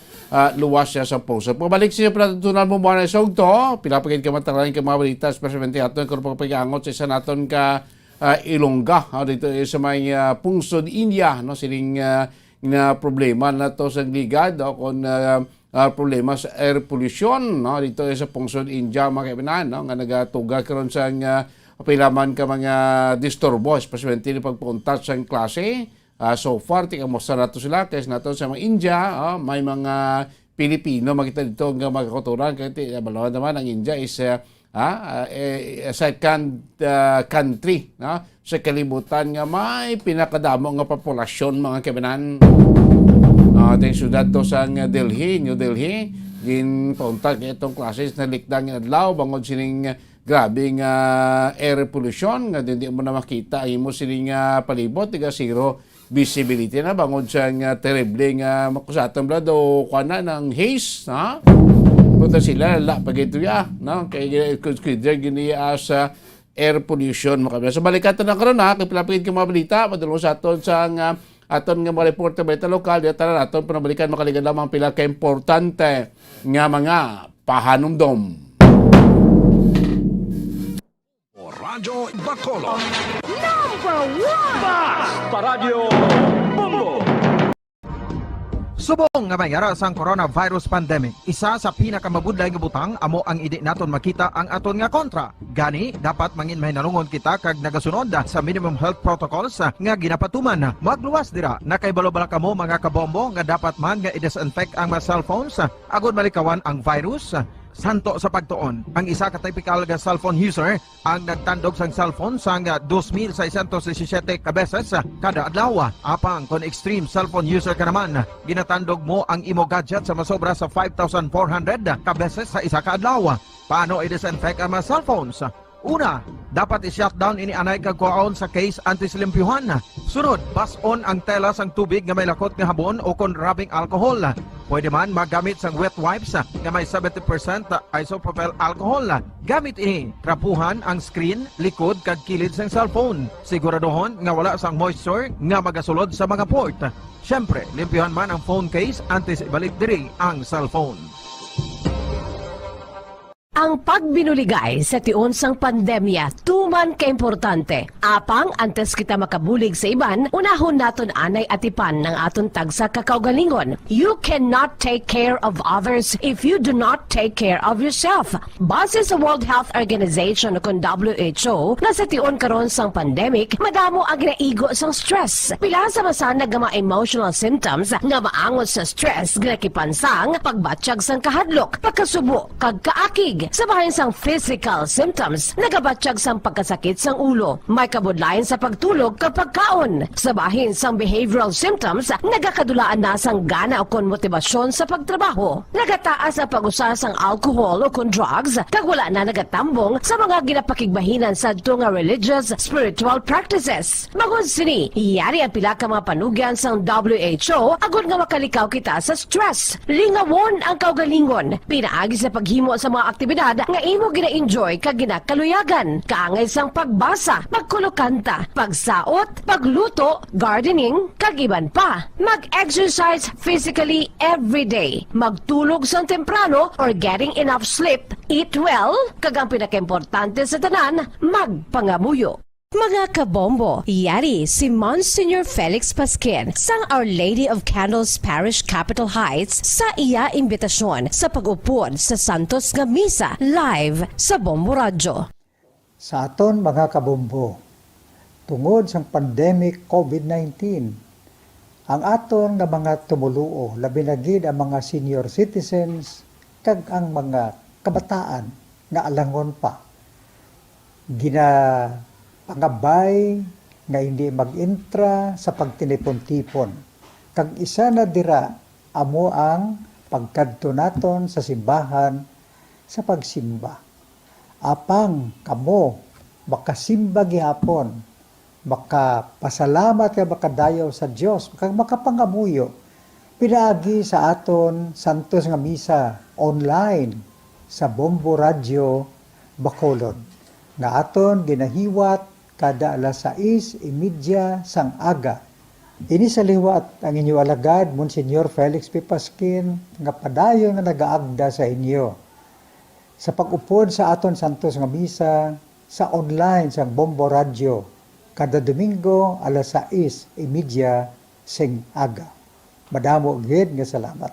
[SPEAKER 1] luwas siya sa puso. Pabalik siya patutunan mo muna sa ugto, pinapagin ka matanglain ka mga balita, especially aton kung pagpagangot sa isa naton ka Ilongga, dito sa may pungsod India, no, siling na problema na to sa ligad kung problema sa air pollution, no, dito sa pungsod India mga kabina, no, nga nagatuga karon sa pilaman ka mga disturbo, especially pagpunta sa klase. So far, tikamusta na to sila. Kasi na to sa mga India, may mga Pilipino, makita dito nga magkakuturan. Kaya balawan naman, ang India is second country sa kalibutan nga may pinakadamo nga populasyon mga kabinan. Ating syudad to sa Delhi, New Delhi. Gin punta itong klase na likdang adlaw, bangod sining grabing air pollution nga hindi mo na makita imo sining palibot tiga zero visibility na bangod sa nga terrible nga makusatong blad o kuana ng haze, ha? Punta sila la pag ito ya, no? Kaya consider gini sa air pollution makabila. So balikatan na karon ha, kay pilapit ka mga balita, padulong sa aton sa nga aton nga mga reporter balita lokal, dito na naton panabalikan makaligan lamang pila ka importante nga mga pahanumdom.
[SPEAKER 17] Radyo Bacolod.
[SPEAKER 18] Number 1!
[SPEAKER 17] Paradyo Bombo!
[SPEAKER 19] Subong nga mayara sang coronavirus pandemic, isa sa pinakamabudlay nga butang amo ang idi naton makita ang aton nga kontra. Gani dapat mangin mahinalungon kita kag nagasunod sa minimum health protocols nga ginapatuman. Magluwas dira na kay balobala kamo mga kabombo nga dapat man nga i-disinfect ang mga cellphones agud malikawan ang virus. Santo sa pagtuon, ang isa ka typical nga cellphone user ang nagtandog sang cellphone sang 2,617 ka beses kada adlaw. Apang kon extreme cellphone user ka naman, ginatandog mo ang imo gadget sa masobra sa 5,400 ka beses sa isa ka adlaw. Paano i-disinfect ang mga cellphones? Una, dapat i-shutdown ini anay kag kuhaon sa case anti-slimpyuhan. Sunod, bas-on ang tela sang tubig nga may lakot nga habon o kon rubbing alcohol. Pwede man magamit sang wet wipes nga may 70% isopropyl alcohol. Gamit ini, trapuhan ang screen, likod kag kilid sang cellphone. Siguraduhon nga wala sang moisture nga magasulod sa mga port. Syempre, limpyuhan man ang phone case antes ibalik diri ang cellphone.
[SPEAKER 18] Ang pagbinuligay sa tiun sang pandemya tuman ka importante. Apang antes kita makabulig sa iban, unahon naton anay atipan ng aton tagsa kakaugalingon. You cannot take care of others if you do not take care of yourself. Base sa World Health Organization o WHO, na sa tiun karon sang pandemic, madamo ang ginaigo sang stress. Pila sa masanag nga mga emotional symptoms nga maangot sa stress ginakipansang pagbatsyag sang kahadlok, pagkasubo, kag kaakig. Sa bahin sang physical symptoms, nagabatsyag sang pagkasakit sang ulo, may kabudlayan sa pagtulog kapag kaon. Sa bahin sang behavioral symptoms, nagakadulaan na sang gana o kon motibasyon sa pagtrabaho. Nagataas ang pag-usa sang alcohol o kon drugs, kag wala na nagatambong sa mga ginapakigbahinan sa nga religious, spiritual practices. Magod sini, iyari ang pila ka mga panugyan sang WHO agud nga makalikaw kita sa stress. Lingawon ang kaugalingon, pinaagi sa paghimo sa mga aktibidad nga imo gina-enjoy kag ginakaluyagan, kaangay sang pagbasa, pagkulokanta, pagsaot, pagluto, gardening, kag iban pa. Mag-exercise physically every day, magtulog sang temprano or getting enough sleep, eat well, kag ang pinakaimportante sa tanan, magpangamuyo. Mga kabombo, yari si Monsignor Felix Pasquin sang Our Lady of Candles Parish Capitol Heights sa iya imbitasyon sa pag-upod sa Santos nga Misa live sa Bombo Radio.
[SPEAKER 20] Sa aton mga kabombo, tungod sang pandemic COVID-19, ang aton nga mga tumuluo, labi na gid ang mga senior citizens kag ang mga kabataan nga alangon pa, pangabay nga hindi mag-intra sa pagtinipon-tipon. Kag isa na dira amo ang pagkadto naton sa simbahan sa pagsimba. Apang kamo makasimba gihapon, makapasalamat ka makadayaw sa Dios, kag makapangamuyo pinaagi sa aton Santos nga Misa online sa Bombo Radio Bacolod nga aton ginahiwat kada alas 6:30 sang aga. Ini sa liwat ang inyo alagad, Monsignor Felix P. Pasquin, nga padayon nga nagaagda sa inyo. Sa pag-upod sa aton Santos nga Misa, sa online sang Bombo Radio, kada Domingo alas 6:30 sang aga. Madamo gid nga salamat.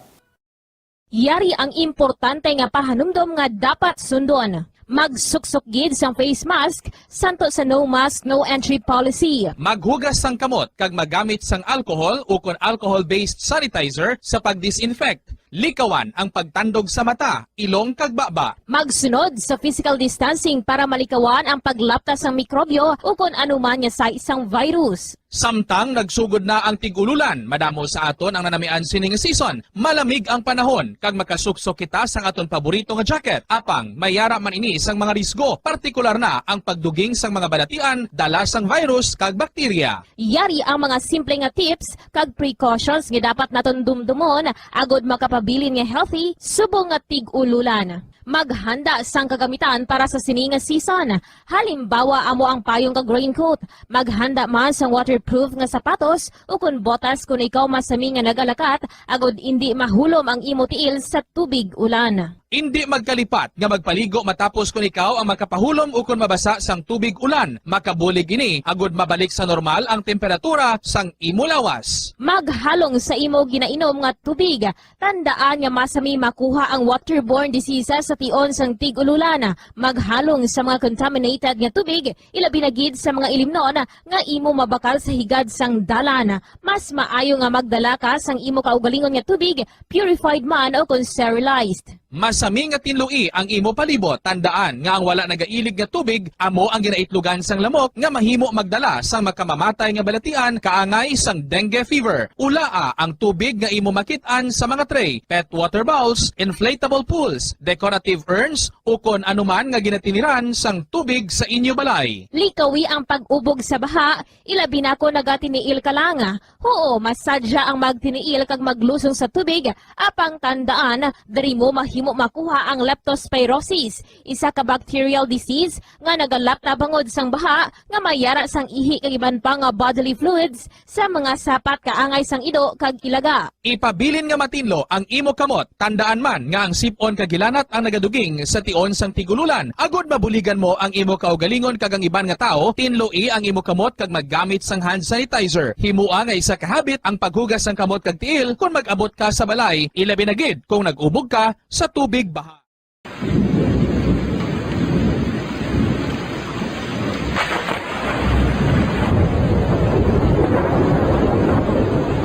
[SPEAKER 21] Yari ang importante nga pahanumdom nga dapat sundon. Magsuksok gid sang face mask, santo sa no mask, no entry policy.
[SPEAKER 22] Maghugas sang kamot kag magamit sang alcohol o kon alcohol-based sanitizer sa pag-disinfect.
[SPEAKER 3] likawan ang pagtandog sa mata, ilong kag baba.
[SPEAKER 21] Magsunod sa physical distancing para malikawan ang paglaptas ng mikrobyo o kung anuman nga sa isang virus.
[SPEAKER 3] Samtang nagsugod na ang tig-ululan, madamo sa aton ang nanamian sining season. Malamig ang panahon kag makasuksok kita sa aton paborito nga jacket. Apang mayara man ini sang mga risgo, partikular na ang pagduging sang mga balatian, dala sang virus kag bakterya.
[SPEAKER 21] Yari ang mga simple nga tips kag precautions nga dapat naton dumdumon agod makapabilin nga healthy subong nga tig-ululan. Maghanda sang kagamitan para sa sining nga season. Halimbawa amo ang payong kag raincoat. Maghanda man sang waterproof nga sapatos o kun botas kung ikaw masami nga nagalakat agod hindi mahulom ang imo tiil sa tubig ulan.
[SPEAKER 3] Hindi magkalipat nga magpaligo matapos kung ikaw ang makapahulom o kung mabasa sang tubig ulan. Makabulig ini agod mabalik sa normal ang temperatura sang imo lawas.
[SPEAKER 21] Maghalong sa imo ginainom nga tubig. Tandaan nga masami makuha ang waterborne diseases sa tion sang tig-ululan. Maghalong sa mga contaminated nga tubig, ilabi na gid sa mga ilimnon nga imo mabakal sa higad sang dalan. Mas maayo nga magdala ka sang imo kaugalingon nga tubig, purified man o kung sterilized.
[SPEAKER 3] Masami nga tinlui ang imo palibot. Tandaan nga ang wala nagailig nga tubig amo ang ginaitlugan sang lamok nga mahimo magdala sang makamamatay nga balatian kaangay sang dengue fever. Ulaa ang tubig nga imo makit-an sa mga tray, pet water bowls, inflatable pools, decorative urns o kon anuman nga ginatiniran sang tubig sa inyo balay.
[SPEAKER 21] Likawi ang pag-ubog sa baha, ilabi na ko nagatiniil ka lang. Oo, masadya ang magtiniil kag maglusong sa tubig, apang tandaan, dari mo mahimo makuha ang leptospirosis, isa ka bacterial disease nga nagalapta bangod sang baha nga mayara sang ihi kag iban pa nga bodily fluids sa mga sapat kaangay sang ido kag ilaga.
[SPEAKER 3] Ipabilin nga matinlo ang imo kamot. Tandaan man nga ang sipon kag gilanat ang nagaduging sa tion sang tigululan. Agod mabuligan mo ang imo kaugalingon kag ang iban nga tao, tinloi ang imo kamot kag maggamit sang hand sanitizer. Himua nga isa ka habit ang paghugas sang kamot kag tiil kung mag-abot ka sa balay, ilabi na gid kung nag-ubog ka sa tubig baha.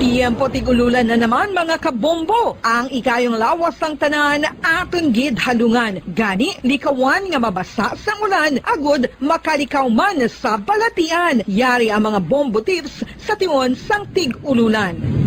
[SPEAKER 22] Iyampo tigululan na naman mga kabombo. Ang ikayong lawas ng tanan aton gid halungan. Gani likawan nga mabasa sa ulan agod makalikaw man sa balatian. Yari ang mga bombo tips sa tion sang tig-ululan.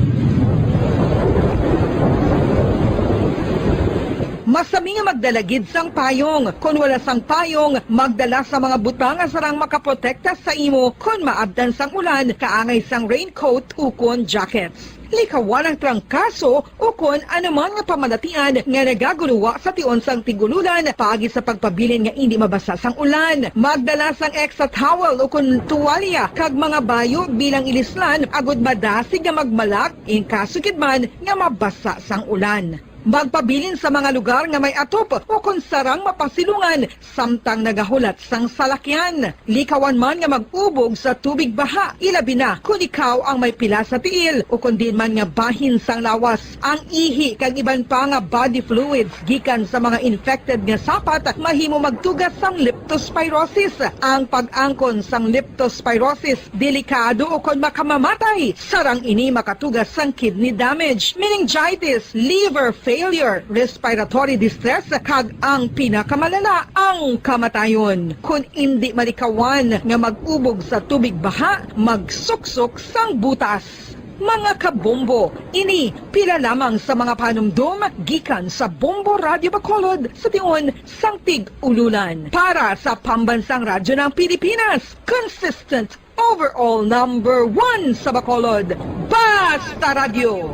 [SPEAKER 22] Masami nga magdalagid sang payong. Kung wala sang payong, magdala sa mga butang nga sarang makaprotekta sa imo kung maabdan sang ulan, kaangay sang raincoat o kon jackets. Likawan ang trangkaso o kung anuman nga pamalatian nga nagaguluwa sa tion sang tigululan paagi sa pagpabilin nga hindi mabasa sang ulan. Magdala sang extra towel o kung tuwalya kag mga bayo bilang ilislan agod madasig nga magmalak in kaso kidman nga mabasa sang ulan. Magpabilin sa mga lugar nga may atop o kung sarang mapasilungan samtang nagahulat sang salakyan. Likawan man nga mag-ubog sa tubig baha, ilabi na kung ikaw ang may pila sa tiil o kung din man nga bahin sang lawas. Ang ihi kag iban pa nga body fluids gikan sa mga infected nga sapat mahimo magtugas sang leptospirosis. Ang pag-angkon sang leptospirosis delikado o kung makamamatay. Sarang ini makatugas sang kidney damage, meningitis, liver failure, respiratory distress, kag ang pinakamalala, ang kamatayon. Kung hindi malikawan nga mag-ubog sa tubig baha, magsuksok sang butas. Mga kabombo, ini pila lamang sa mga panumdum gikan sa Bombo Radio Bacolod sa tion sang tig-ululan. Para sa Pambansang Radyo ng Pilipinas, consistent overall number 1 sa Bacolod, Basta Radio,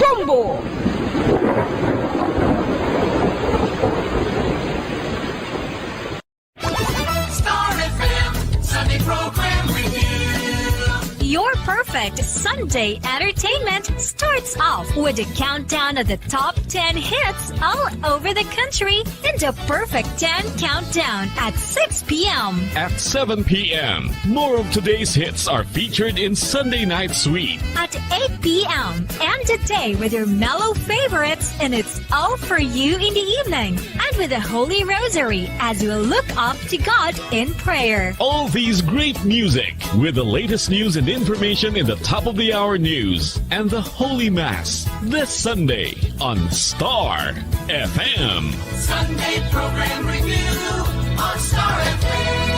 [SPEAKER 22] Bombo!
[SPEAKER 23] Star FM, Sunday program review. Your perfect Sunday entertainment starts off with a countdown of the top 10 hits all over the country in the Perfect 10 Countdown at 6 p.m.
[SPEAKER 4] At 7 p.m., more of today's hits are featured in Sunday Night Sweet.
[SPEAKER 23] At 8 p.m. End the day with your mellow favorites, and it's all for you in the evening. And with the Holy Rosary as you look up to God in prayer.
[SPEAKER 4] All these great music with the latest news and information participation in the top of the hour news and the Holy Mass this Sunday on Star FM.
[SPEAKER 2] Sunday program review on Star FM.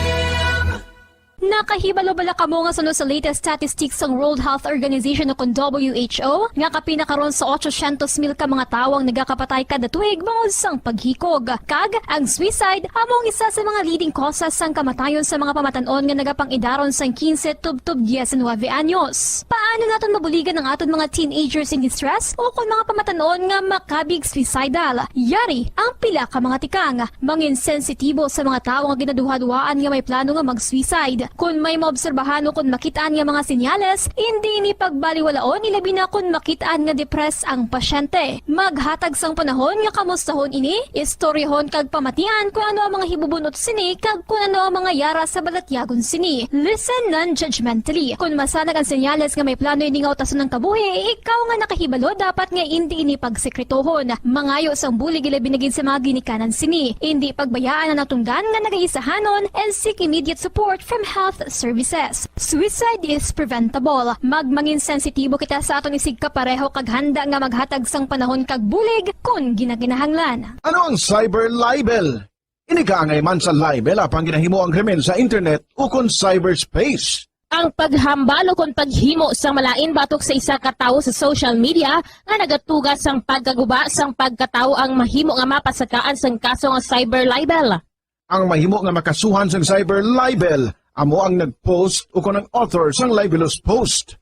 [SPEAKER 21] Nakahibalo-bala ka mo nga sunod sa latest statistics ng World Health Organization o kung WHO nga kapinakaroon sa 800,000 ka mga tawang nagakapatay kada tuig bangod sang paghikog. Kag ang suicide among isa sa mga leading causes sang kamatayon sa mga pamatanon nga nagapangidaron sang 15 tub 19 anyos. Paano naton mabuligan ang aton mga teenagers in distress o kung mga pamatanon nga makabig suicidal? Yari ang pila ka mga tikang mangin sensitibo sa mga tawo nga ginaduha-duhaan nga may plano nga mag-suicide. Kung may maobserbahan o kung makitaan nga mga sinyales, hindi ni pagbaliwalaon ilabi na kung makitaan nga depress ang pasyente. Maghatag sang panahon nga kamustahon ini, istoryahon kag pamatian kung ano ang mga hibubunot sini kag kung ano ang mga yara sa balatyagon sini. Listen non-judgmentally. Kung masanag ang sinyales nga may plano ini nga utason ng kabuhi, ikaw nga nakahibalo dapat nga hindi ini pagsekretohon. Mangayo sang bulig ilabi na gid sa mga ginikanan sini. Hindi pagbayaan na natunggan nga nagaisahanon and seek immediate support from health services. Suicide is preventable. Magmangin sensitibo kita sa aton isig kapareho kag handa nga maghatag sang panahon kag bulig kung ginaginahanglan.
[SPEAKER 19] Ano ang cyber libel? Inigaangay man sa libel apang ginahimo ang krimen sa internet o kon cyberspace.
[SPEAKER 21] Ang paghambal o kung paghimo sang malain batok sa isa ka tawo sa social media nga nagatugas sang pagkaguba sang pagkatawo ang mahimo nga mapasakaan sang kaso nga cyber libel.
[SPEAKER 19] Ang mahimo nga makasuhan sang cyber libel amo ang nag-post o kung ang author sang libelous post.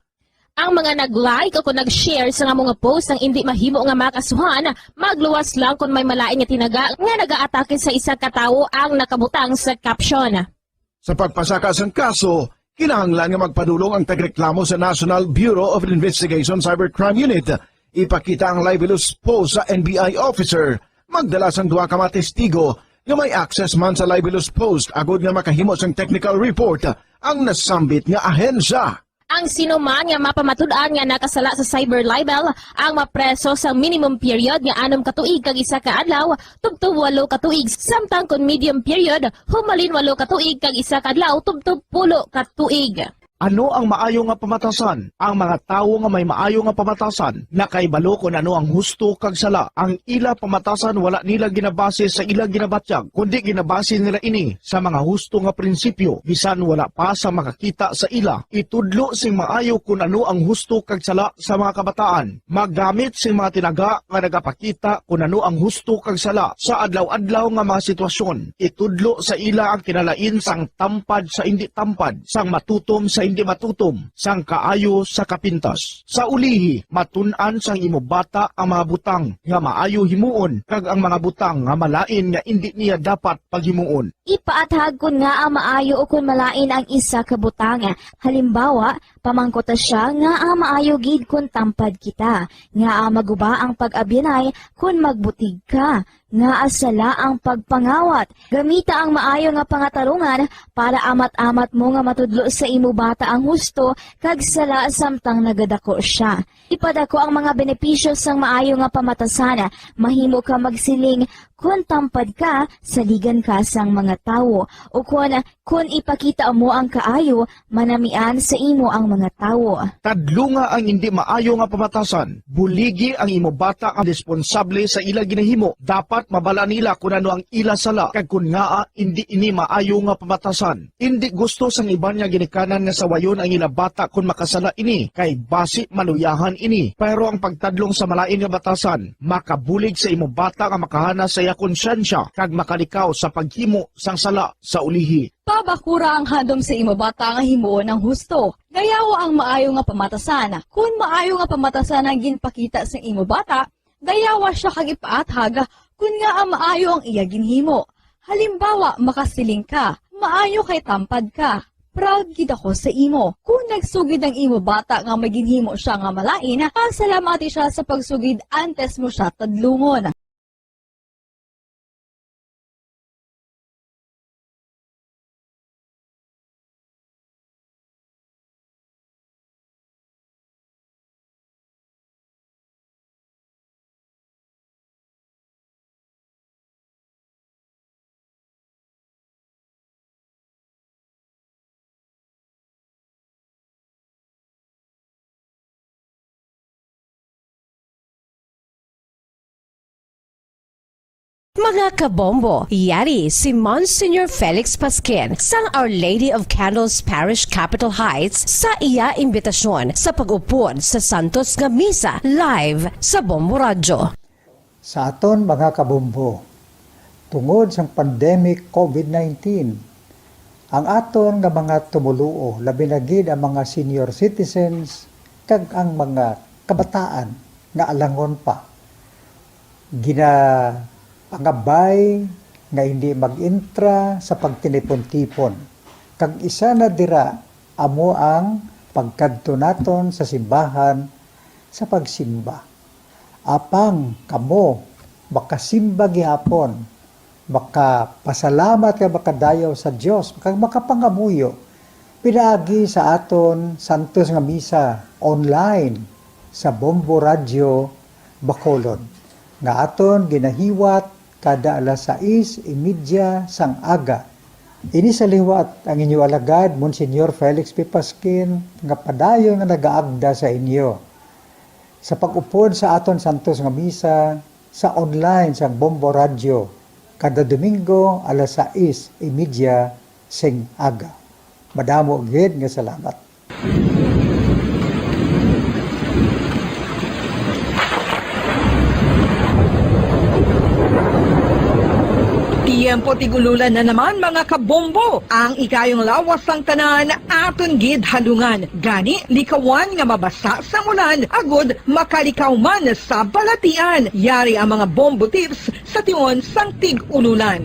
[SPEAKER 21] Ang mga nag-like o kung nag-share sa nga mga post ang hindi mahimo nga makasuhan, magluwas lang kung may malain nga tinaga nga nag-aatake sa isa ka tawo ang nakabutang sa caption.
[SPEAKER 19] Sa pagpasaka sang kaso, kinahanglan nga magpadulong ang tagreklamo sa National Bureau of Investigation Cybercrime Unit. Ipakita ang libelous post sa NBI officer, magdala sang duha ka mga testigo nga may access man sa libelous post agod nga makahimo sang technical report ang nasambit nga ahensya.
[SPEAKER 21] Ang sinuman nga mapamatud-an nga nakasala sa cyber libel ang mapreso sa minimum period nga 6 ka tuig kag 1 ka adlaw tubtob 8 ka tuig samtang kon medium period humalin 8 ka tuig kag 1 ka adlaw tubtob 10 ka tuig.
[SPEAKER 19] Ano ang maayo nga pamatasan? Ang mga tawo nga may maayo nga pamatasan nakaibalo kung ano ang husto kag sala. Ang ila pamatasan wala nila ginabase sa ila ginabatyag, kundi ginabase nila ini sa mga husto nga prinsipyo. Bisan wala pa sa makakita sa ila, itudlo sing maayo kung ano ang husto kag sala sa mga kabataan. Maggamit sing mga tinaga nga nagapakita kung ano ang husto kag sala sa adlaw-adlaw nga mga sitwasyon. Itudlo sa ila ang kinalain sang tampad sa hindi tampad, sang matutom sa hindi matutom, sang kaayo sa kapintas. Sa ulihi, matun-an sang imo bata ang mga butang nga maayo himuon kag ang mga butang nga malain nga hindi niya dapat paghimuon.
[SPEAKER 21] Ipaathag kun nga ang maayo o kun malain ang isa ka butang. Halimbawa, pamangkota siya nga ang maayo gid kun tampad kita, nga ang maguba ang pag-abyanay kun magbutig ka, nga asala ang pagpangawat. Gamita ang maayo nga pangatarungan para amat-amat mo nga matudlo sa imo bata ang husto kag sala samtang nagadako siya. Ipadako ang mga benepisyo sang maayo nga pamatasan. Mahimo ka magsiling kun tampad ka, saligan ka sang mga tawo. O kun ipakita mo ang kaayo, manamian sa imo ang mga tawo.
[SPEAKER 19] Tadlo nga ang hindi maayo nga pamatasan. Buligi ang imo bata ang responsable sa ila ginahimo. Dapat mabala nila kung ano ang ila sala kag kun nga hindi ini maayo nga pamatasan. Hindi gusto sang iban nga ginikanan nga sawayon ang ila bata kung makasala ini kay basi maluyahan ini. Pero ang pagtadlong sa malain nga batasan, makabulig sa imo bata nga makahana sa iya konsyensya kag makalikaw sa paghimo sang sala sa ulihi.
[SPEAKER 5] Pabakura ang handom sa imo bata nga himuon ang husto. Gayaw ang maayo nga pamatasan. Kung maayo nga pamatasan ang ginpakita sa imo bata, gayawa siya kag ipaathag kun nga ang maayo ang iya ginhimo. Halimbawa, makasiling ka, maayo kay tampad ka. Proud gid ako sa imo. Kung nagsugid ang imo bata nga may ginhimo siya nga malain, pasalamati siya sa pagsugid antes mo siya tadlungon.
[SPEAKER 18] Mga kabombo, yari si Monsignor Felix Pasquin sang Our Lady of Candles Parish Capitol Heights sa iya imbitasyon sa pag-upod sa Santos nga Misa live sa Bombo Radio.
[SPEAKER 20] Sa aton mga kabombo, tungod sa pandemic COVID-19, ang aton nga mga tumuluo, labi na gid ang mga senior citizens kag ang mga kabataan nga alangon pa. Pangabay nga hindi mag-intra sa pagtinipon-tipon. Kag isa na dira amo ang pagkadto naton sa simbahan sa pagsimba. Apang kamo makasimba gihapon, makapasalamat ka makadayaw sa Dios, makapangamuyo pinaagi sa aton Santos nga Misa online sa Bombo Radio Bacolod nga aton ginahiwat kada alas 6:30 sang aga. Ini sa liwat ang inyo alagad, Monsignor Felix P. Pasquin, nga padayon nga nagaagda sa inyo. Sa pag-upod sa aton Santos nga Misa, sa online sa Bombo Radio, kada Domingo alas 6:30 sing aga. Madamo gid nga salamat.
[SPEAKER 22] Tiempo tigululan na naman mga kabombo. Ang ikayong lawas ng tanan aton gid halungan. Gani likawan nga mabasa sa ulan agod makalikaw man sa balatian. Yari ang mga bombo tips sa tion sang tig-ululan.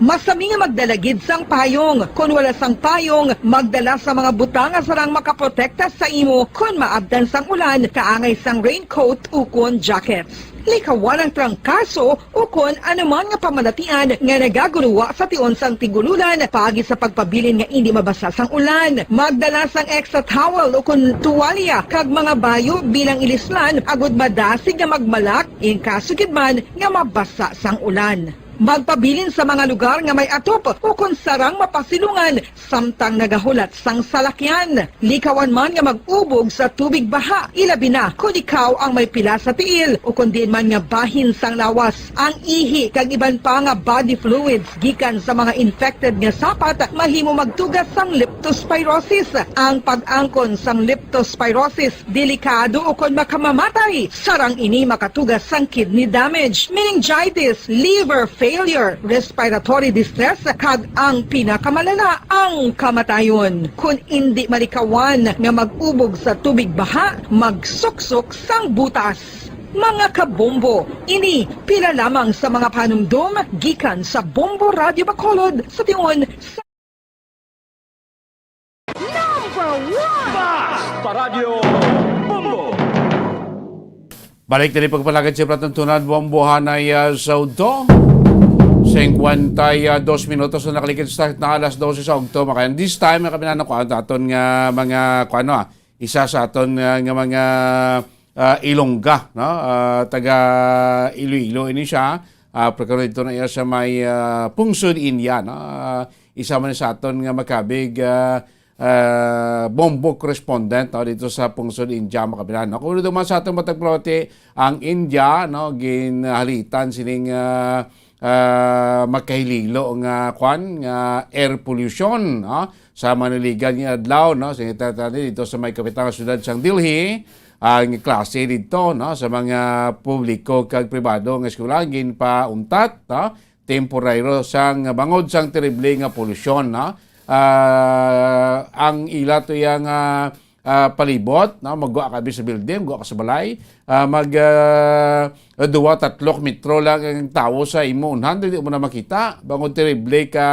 [SPEAKER 22] Masami nga magdalagid sang payong. Kung wala sang payong, magdala sa mga butang sarang makaprotekta sa imo kung maabdan sang ulan, kaangay sang raincoat ukon jackets. Likawan ang trangkaso ukon anuman nga pamalatian nga nagaguluwa sa tion sang tigululan pagi sa pagpabilin nga hindi mabasa sang ulan. Magdala sang extra towel ukon tuwalya kag mga bayo bilang ilislan agud madasig nga magmalak in kaso gid man nga mabasa sang ulan. Magpabilin sa mga lugar nga may atop o kung sarang mapasilungan samtang nagahulat sang salakyan. Likawan man nga mag-ubog sa tubig baha, ilabi na kung ikaw ang may pila sa tiil o kung din man nga bahin sang lawas. Ang ihi kag iban pa nga body fluids gikan sa mga infected nga sapat mahimo magtugas sang leptospirosis. Ang pag-angkon sang leptospirosis delikado o kung makamamatay. Sarang ini makatugas sang kidney damage, meningitis, liver failure, respiratory distress, kag ang pinakamalala, ang kamatayon. Kung hindi malikawan nga mag-ubog sa tubig baha, magsuksok sang butas. Mga kabombo, ini pila lamang sa mga panumdum gikan sa Bombo Radio Bacolod sa tion sa
[SPEAKER 2] Number 1!
[SPEAKER 6] Basta Radio Bombo!
[SPEAKER 1] Balik na rin pagpalagad si Pratuntunan, Bombohan ay Saudo. 52 minutos na nakalikid sa na alas 12 sa Ogto. Makayan this time, kami na aton nga mga, isa sa aton nga mga Ilongga, no? Taga Iloilo ini siya. Pagkaroon dito na iya sa may Pungsod India, no? Isa man sa aton nga makabig bombo correspondent, no? Dito sa Pungsod India, makabilan. No? Kung naman sa aton matagprote, ang India, no? Ginhalitan sining makahililo nga air pollution, no? Sa maniligan nga adlaw, no? Sa dito sa may kapitang syudad sang Delhi, ang klase dito, no? Sa mga publiko kag pribado nga eskwela pa untat, no? Temporaryo sang bangod sang terrible nga pollution, no? Ang ila to yang palibot, no? Magwa ka sa building, magwa ka sa balay, 2-3 metro lang ang tao sa imo unhan, hindi mo na makita bangod terrible ka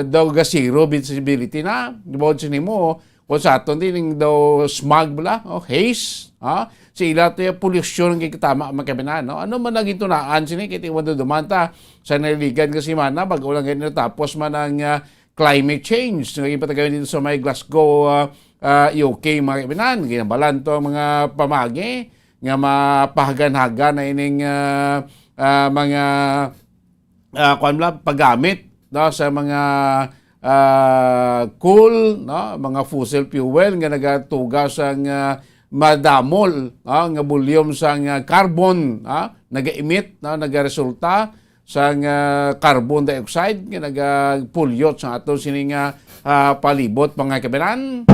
[SPEAKER 1] daw ga zero visibility na bawod sa nimo kung sa aton din daw smog bala haze, sa ila to yung pollution ng kitama makabinan, no? Ano man naging tunaan sini kiti wando dumanta sa naligan kasi mana bago lang ganito tapos man ang climate change. Naging patagawin dito sa may Glasgow, UK, mga kabinan. Ginabalan to mga pamagi nga mapahagan-hagan na ining mga paggamit, no, sa mga coal, no, mga fossil fuel nga nagatugas ang madamol nga volume sa carbon naga-emit nagaresulta sa carbon dioxide nga nagapulyot sa aton sining palibot mga kabanan.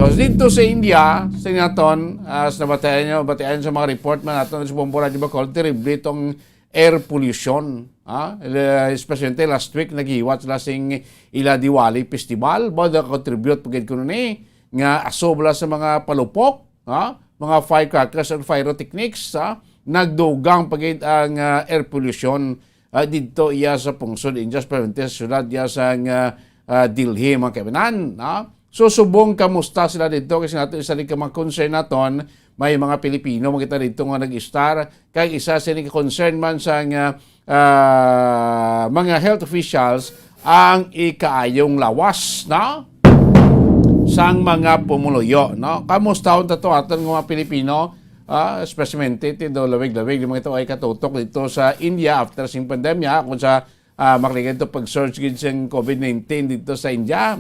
[SPEAKER 1] So dito sa India, sa naton sa batayan sa mga report man naton sa Bombo Radio Bacolod, terrible itong air pollution. Especially last week naghiwat sila sing ila Diwali Festival, bada contribute pagid kuno ni nga asobla sa mga palupok, mga firecrackers and pyrotechnics, nagdugang pagid ang air pollution dito iya sa pungsod India, sa syudad iya sa Delhi mga kaibigan. So subong kamusta sila dito kasi nato isa rin ka mga concern naton, may mga Pilipino makita dito nga nag-star kay isa sa concern man sa mga health officials ang ikaayong lawas sang mga pumuluyo. Kamusta on to aton mga Pilipino, especially do lawig-lawig mga ito ay katutok dito sa India after sing pandemya kung sa makikita ito pag-surge ng COVID-19 dito sa India.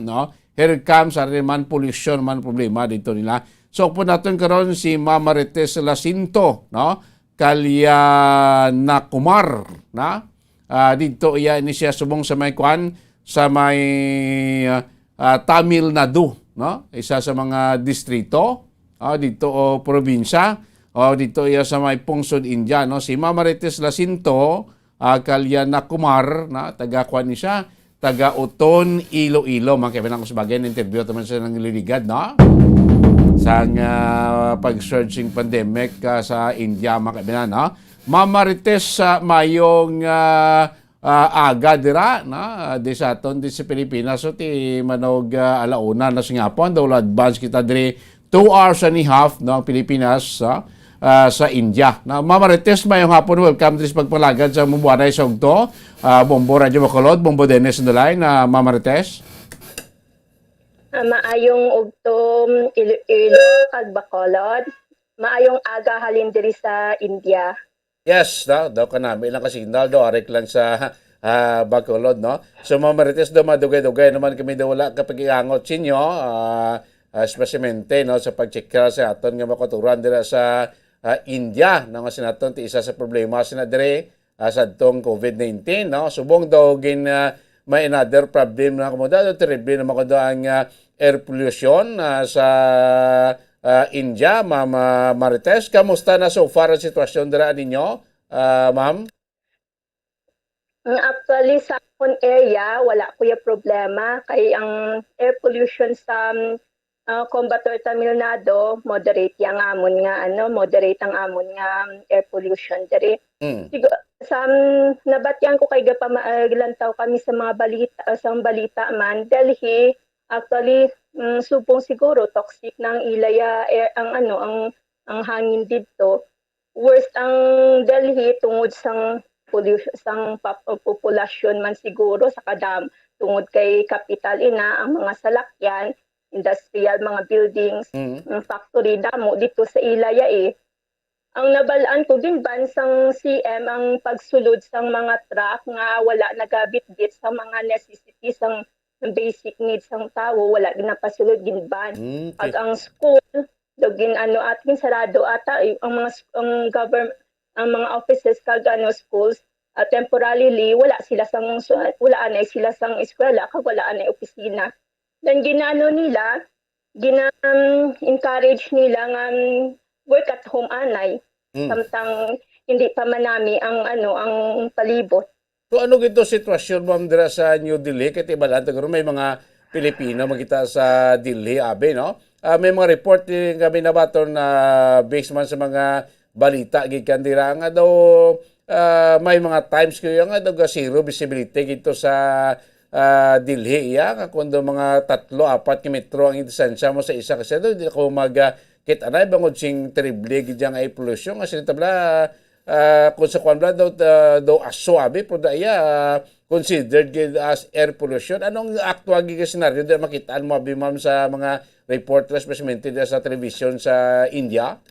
[SPEAKER 1] Here comes man pollution man problema dito nila. So po natin karon si Mama Marites Lacinto, Kalyanakumar, dito iya ni siya subong sa may kwan sa may Tamil Nadu, isa sa mga distrito dito o probinsya dito iya sa may pungsod India, si Mama Marites Lacinto Kalyanakumar, taga kwan ni siya, taga Uton, Iloilo, mga kaibigan ko sa bagay, interview naman siya ng liligad, sa pag-surging pandemic sa India, mga kaibigan. Ma'am Marites, mayong aga dira, di sa aton, di sa Pilipinas, so ti manog alauna na singapon, daw advance kita diri 2 hours and a half, Pilipinas, sa India. Ma'am Marites, mayong hapon, welcome to this pagpalagad sa Mumbuanay Sogto, Bombo Radio Bacolod, Bombo Dennis on the line, Ma'am Marites.
[SPEAKER 9] Maayong ugtom Iloilo kag Bacolod, maayong aga halin diri sa India.
[SPEAKER 1] Yes, daw ka na, ilang ka-signal daw, arek lang sa Bacolod, So Ma'am Marites, daw madugay-dugay naman kami daw wala kapag iangot sinyo, especially sa pag-check sa aton nga makaturan dira sa India, nga sinaton ti isa sa problema sinadire sa itong COVID-19, subong daw may another problem na kumada, terrible na makada ang air pollution sa India. Ma'am Marites, kamusta na so far ang sitwasyon dira ninyo, ma'am?
[SPEAKER 9] Actually, sa akong area, wala ko yung problema kay ang air pollution sa Coimbatore, Tamil Nadu, moderate ang amon nga moderate ang amon nga air pollution diri. Sa nabatyan ko kay gapamalantaw kami sa mga balita man, Delhi actually supong siguro toxic ng ilaya air ang hangin dito. Worst ang Delhi tungod sang pollution sang populasyon man siguro sa kadam tungod kay capital ina ang mga salakyan, industrial mga buildings, factory damo dito sa ilaya Ang nabalaan ko din bansang CM ang pagsulod sang mga truck nga wala nagabit-bit sa mga necessities sang basic needs sang tao, wala ginapasulod ginban. Pag ang school dogin atin sarado ata ang mga government ang mga offices kag schools temporarily wala sila sang eskwela kag wala anay opisina. Then nila encourage nila nga work at home anay samtang hindi pa manami ang palibot.
[SPEAKER 1] So ano gito sitwasyon ma'am dira sa New Delhi kay tibalan tagaro may mga Pilipino makita sa Delhi abe may mga report din kami nabaton na based man sa mga balita gikan dira nga daw may mga times kayo nga daw zero visibility gito sa Delhi nga kundo mga 3-4 kilometro ang distansya mo sa isa kasi daw di ko kita na bangod sing terrible gidyang ay pollution kasi tabla kung sa kwan daw aswabe po daya considered as air pollution. Anong actual scenario na makitaan mo ma'am sa mga reporters especially sa television sa India?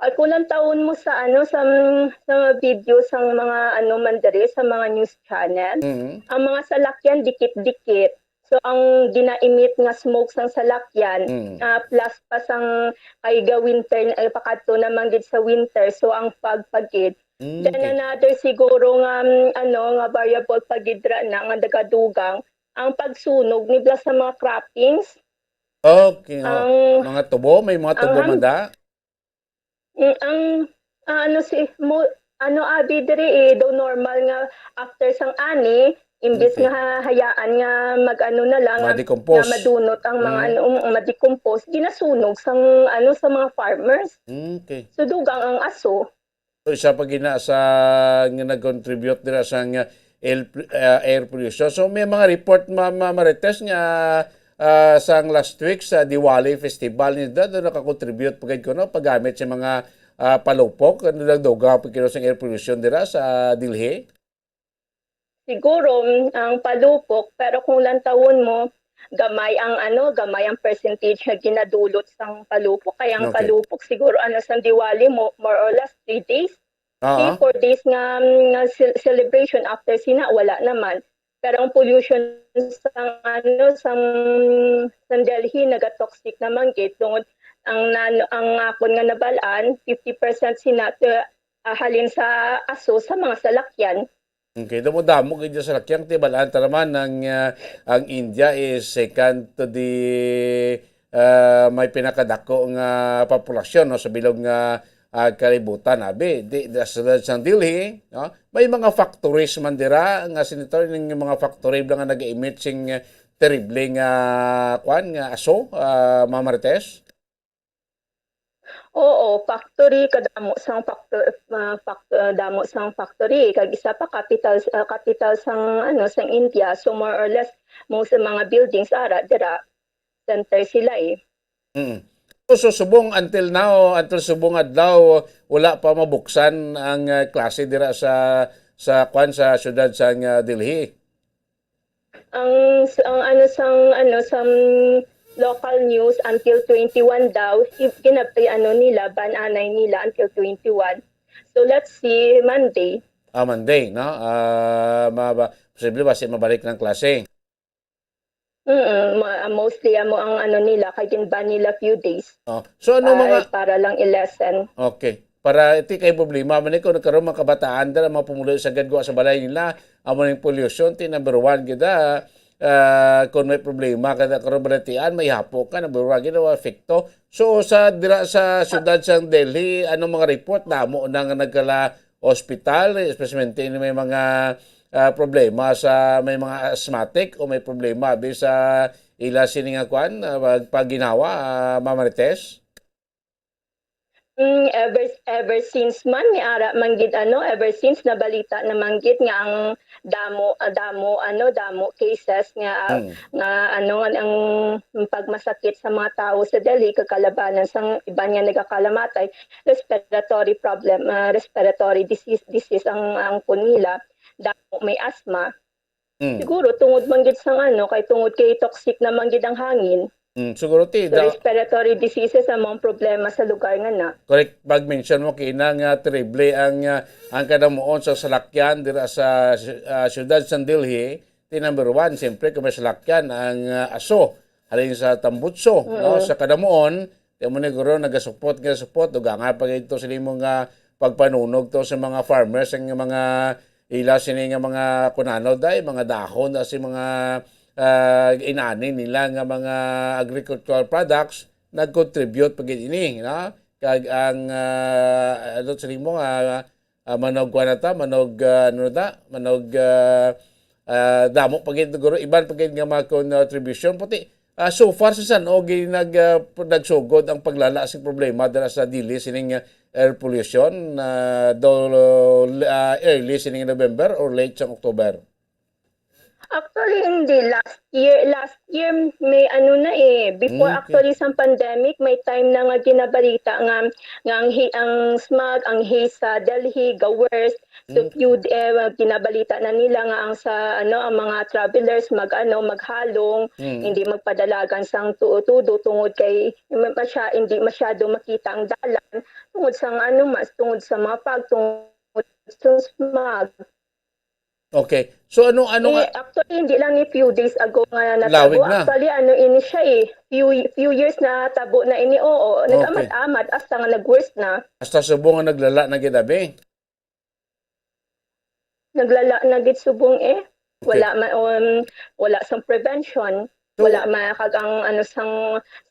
[SPEAKER 9] At kulang taon mo sa sa video sa mga mandari sa mga news channel. Ang mga salakyan dikit-dikit. So ang gina-emit nga smoke sang salakyan plus pa sang kay ga winter pakadto naman gid sa winter, so ang pagpagid. Then another siguro nga nga variable pagidra na nga dagadugang ang pagsunog nibla sa mga croppings.
[SPEAKER 1] Okay. Mga tubo, may mga tubo manda.
[SPEAKER 9] Abi diri do normal nga after sang ani imbes nga hayaan nga mag-ano na lang
[SPEAKER 1] Ma-decompose.
[SPEAKER 9] nga madunot ang mga ma-decompose, ginasunog sang sa mga farmers.
[SPEAKER 1] Okay.
[SPEAKER 9] So dugang ang aso.
[SPEAKER 1] So isa pa gina sa nga nag-contribute dira sa nga air pollution. So may mga report Marites nga sang last week sa Diwali Festival ni doon nakakontribute pagay ko no paggamit sa mga palupok ano nagduga pagkino sa air pollution dira sa Delhi.
[SPEAKER 9] Siguro ang palupok, pero kung lantawon mo gamay ang percentage nga ginadulot sang palupok. Kaya ang palupok siguro sa Diwali more or less 3 days. 4 days nga celebration after sina wala naman. Pero ang pollution sang Delhi naga-toxic naman gid tungod ang akon nga nabalaan 50% sina halin sa aso sa mga salakyan.
[SPEAKER 1] Okay, damo gid sa lakyang tibalaan taraman ang India is second to the may pinakadako nga populasyon no sa bilog nga kalibutan abi di sa Delhi no may mga factories man dira nga senator ning mga factory lang nga nag-emit sing terrible nga nga aso Marites.
[SPEAKER 9] Oo, factory kadamo sang damo sang factory kag isa pa capital sang sang India, so more or less most sa mga buildings dira center sila
[SPEAKER 1] So subong until subong adlaw wala pa mabuksan ang klase dira sa syudad sang Delhi.
[SPEAKER 9] Sang local news until 21 daw nila bananay nila until 21. So let's see Monday.
[SPEAKER 1] Monday no posible ba mabalik ng klase.
[SPEAKER 9] Mostly ang nila kay ginban nila few days.
[SPEAKER 1] So ano mga
[SPEAKER 9] para lang i-lessen.
[SPEAKER 1] Okay. Para iti kay problema man ko nagkaroon mga kabataan dara mga pumulo sa gadgo sa balay nila amo ning pollution number 1 gida. Kung may problema kada karon balatian may hapo ka number 1 ginawa efekto. So sa dira sa syudad sang Delhi anong mga report damo nang nagkala hospital especially may mga problema sa may mga asthmatic o may problema sa ila sininga kwan pag ginawa Marites.
[SPEAKER 9] Ever since man ni ara manggid ever since nabalita na manggid nga ang damo cases nga ang pagmasakit sa mga tao sa Delhi kakalabanan sang iba nga nagakalamatay respiratory problem respiratory disease ang punila damo may asthma. Siguro tungod manggid sang kay tungod kay toxic na manggid ang hangin.
[SPEAKER 1] Siguro
[SPEAKER 9] respiratory diseases ang mga problema sa lugar nga na.
[SPEAKER 1] Correct. Pag-mention mo kina nga terrible ang kadamuon sa salakyan dira sa syudad sa Delhi. Number 1, siyempre kung may salakyan ang aso. Halin sa tambutso. No? Sa kadamuon, yung mga guro nagasupot duga nga pag ito sila mga pagpanunog to sa mga farmers ang mga ila sini nga mga kunano mga dahon si mga inani nila nga mga agricultural products nag-contribute pag ini no kag ang mo manog damo pag guro iban pag nga mga contribution puti so far sa San Ogi nagsugod ang paglala sa problema dira sa Delhi sining air pollution early sining November or late sa October.
[SPEAKER 9] Actually, hindi. Last year may before actually sa pandemic, may time na nga ginabalita nga ang smog, ang haze sa Delhi, worst. So, ginabalita na nila nga ang ang mga travelers maghalong, hindi magpadalagan sang tudo tungod kay hindi masyado makita ang dalan, tungod sa tungod sa mga tungod sa smog.
[SPEAKER 1] Okay. So ano
[SPEAKER 9] Actually, hindi lang ni few days ago nga
[SPEAKER 1] Lawig
[SPEAKER 9] natabo.
[SPEAKER 1] na.
[SPEAKER 9] Actually, ini siya few years na tabo na ini. Oo, nag-amad-amad hasta nga nag-worst na.
[SPEAKER 1] hasta subong nga naglala na gidabi.
[SPEAKER 9] Naglala na gid subong Wala wala sang prevention. Wala makagang sa